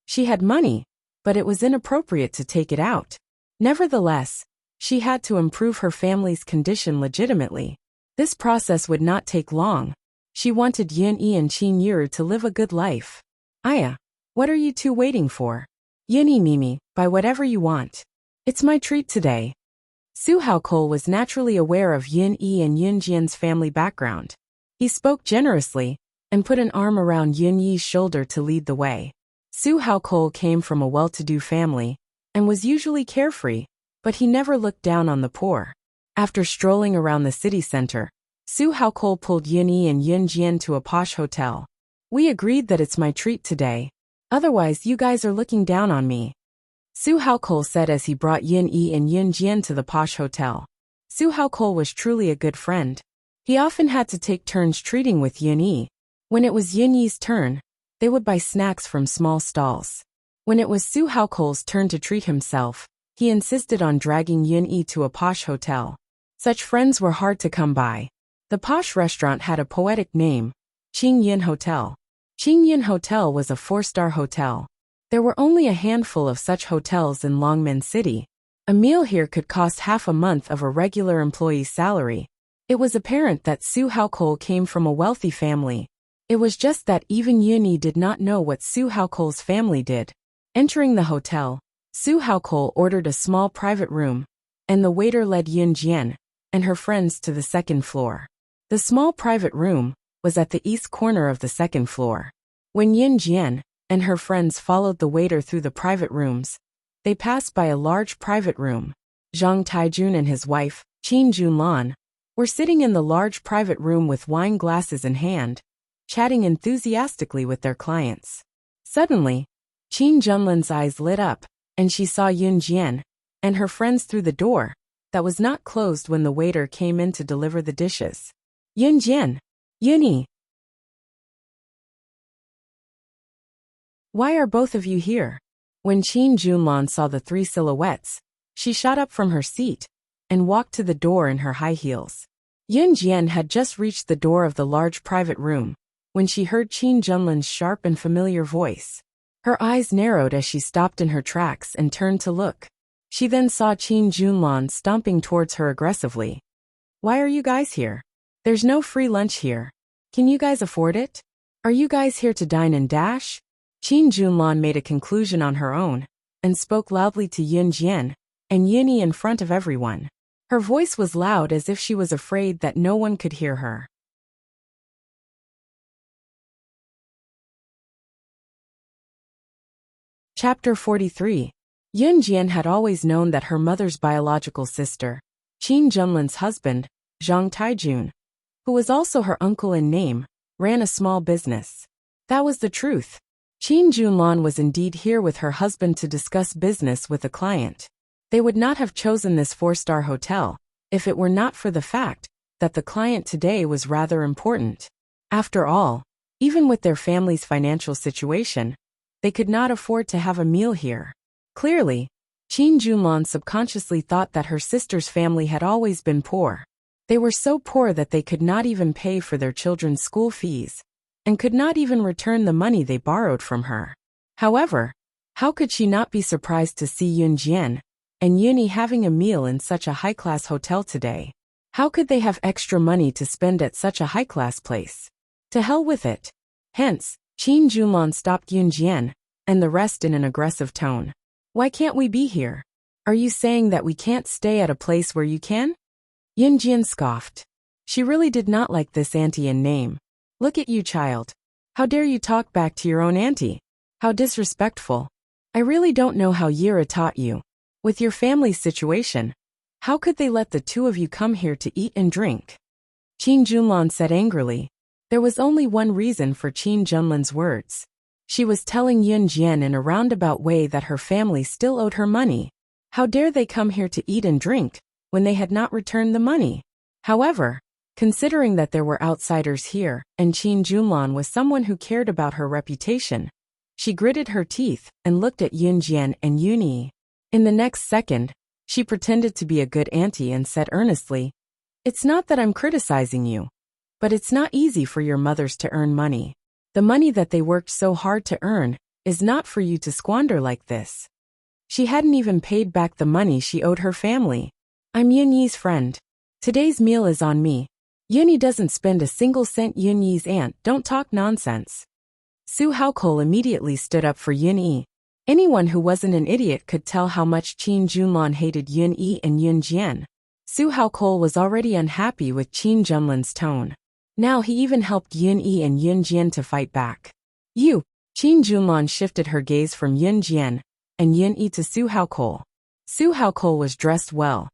She had money, but it was inappropriate to take it out. Nevertheless, she had to improve her family's condition legitimately. This process would not take long. She wanted Yun Yi and Qin Yu to live a good life. "Aya, what are you two waiting for?" "Yun Yi, Mimi, buy whatever you want. It's my treat today." Su Haokol was naturally aware of Yun Yi and Yun Jian's family background. He spoke generously, and put an arm around Yun Yi's shoulder to lead the way. Su Haokol came from a well-to-do family, and was usually carefree, but he never looked down on the poor. After strolling around the city center, Su Haokol pulled Yun Yi and Yun Jian to a posh hotel. "We agreed that it's my treat today. Otherwise you guys are looking down on me," Su Haokol said as he brought Yun Yi and Yun Jian to the posh hotel. Su Haokol was truly a good friend. He often had to take turns treating with Yun Yi. When it was Yun Yi's turn, they would buy snacks from small stalls. When it was Su Haokol's turn to treat himself, he insisted on dragging Yun Yi to a posh hotel. Such friends were hard to come by. The posh restaurant had a poetic name, Qing Yin Hotel. Qing Yin Hotel was a 4-star hotel. There were only a handful of such hotels in Longmen City. A meal here could cost half a month of a regular employee's salary. It was apparent that Su Haokol came from a wealthy family. It was just that even Yun Yi did not know what Su Haokol's family did. Entering the hotel, Su Haokol ordered a small private room, and the waiter led Yun Jian and her friends to the second floor. The small private room was at the east corner of the second floor. When Yun Jian and her friends followed the waiter through the private rooms, they passed by a large private room. Zhang Taijun and his wife, Qin Junlan, were sitting in the large private room with wine glasses in hand, chatting enthusiastically with their clients. Suddenly, Qin Junlan's eyes lit up, and she saw Yun Jian and her friends through the door. that was not closed when the waiter came in to deliver the dishes. Yunjian. Yuni. Why are both of you here? When Qin Junlan saw the three silhouettes, she shot up from her seat and walked to the door in her high heels. Yunjian had just reached the door of the large private room when she heard Qin Junlan's sharp and familiar voice. Her eyes narrowed as she stopped in her tracks and turned to look. She then saw Qin Junlan stomping towards her aggressively. Why are you guys here? There's no free lunch here. Can you guys afford it? Are you guys here to dine and dash? Qin Junlan made a conclusion on her own and spoke loudly to Yunjian and Yuni in front of everyone. Her voice was loud as if she was afraid that no one could hear her. Chapter 43. Yunjian had always known that her mother's biological sister, Qin Junlan's husband, Zhang Taijun, who was also her uncle in name, ran a small business. That was the truth. Qin Junlan was indeed here with her husband to discuss business with a client. They would not have chosen this 4-star hotel if it were not for the fact that the client today was rather important. After all, even with their family's financial situation, they could not afford to have a meal here. Clearly, Qin Junlan subconsciously thought that her sister's family had always been poor. They were so poor that they could not even pay for their children's school fees, and could not even return the money they borrowed from her. However, how could she not be surprised to see Yunjian and Yuni having a meal in such a high-class hotel today? How could they have extra money to spend at such a high-class place? To hell with it. Hence, Qin Junlan stopped Yunjian and the rest in an aggressive tone. Why can't we be here? Are you saying that we can't stay at a place where you can? Yunjian scoffed. She really did not like this auntie in name. Look at you, child. How dare you talk back to your own auntie? How disrespectful. I really don't know how Yira taught you. With your family's situation, how could they let the two of you come here to eat and drink? Qin Junlan said angrily. There was only one reason for Qin Junlan's words. She was telling Yunjian in a roundabout way that her family still owed her money. How dare they come here to eat and drink when they had not returned the money? However, considering that there were outsiders here and Qin Junlan was someone who cared about her reputation, she gritted her teeth and looked at Yunjian and Yuni. In the next second, she pretended to be a good auntie and said earnestly, "It's not that I'm criticizing you, but it's not easy for your mothers to earn money. The money that they worked so hard to earn is not for you to squander like this." She hadn't even paid back the money she owed her family. I'm Yunyi's friend. Today's meal is on me. Yuni doesn't spend a single cent. Yunyi's aunt don't talk nonsense. Su Haokol immediately stood up for Yunyi. Anyone who wasn't an idiot could tell how much Qin Junlan hated Yunyi and Yunjian. Su Haokol was already unhappy with Qin Junlan's tone. Now he even helped Yunyi and Yunjian to fight back. You! Qin Junlan shifted her gaze from Yunjian and Yunyi to Su Haokol. Su Haokol was dressed well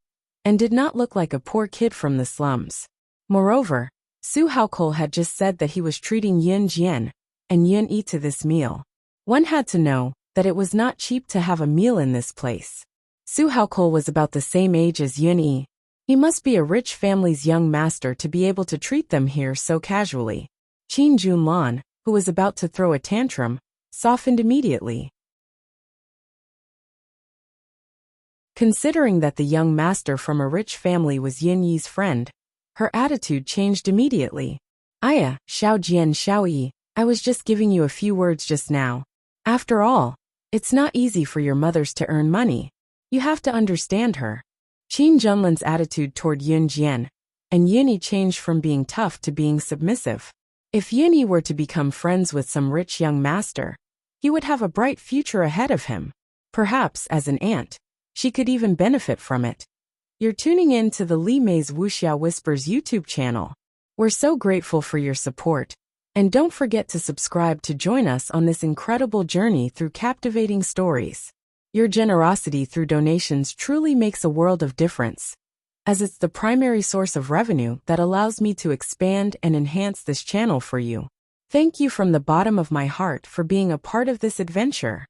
and did not look like a poor kid from the slums. Moreover, Su Haokol had just said that he was treating Yunjian and Yunyi to this meal. One had to know that it was not cheap to have a meal in this place. Su Haokol was about the same age as Yunyi. He must be a rich family's young master to be able to treat them here so casually. Qin Junlan, who was about to throw a tantrum, softened immediately. Considering that the young master from a rich family was Yunyi's friend, her attitude changed immediately. Aya, Xiaojian Xiaoyi, I was just giving you a few words just now. After all, it's not easy for your mothers to earn money. You have to understand her. Qin Junlan's attitude toward Yunjian and Yuni changed from being tough to being submissive. If Yuni were to become friends with some rich young master, he would have a bright future ahead of him. Perhaps as an aunt, she could even benefit from it. You're tuning in to the Li Mei's Wuxia Whispers YouTube channel. We're so grateful for your support. And don't forget to subscribe to join us on this incredible journey through captivating stories. Your generosity through donations truly makes a world of difference, as it's the primary source of revenue that allows me to expand and enhance this channel for you. Thank you from the bottom of my heart for being a part of this adventure.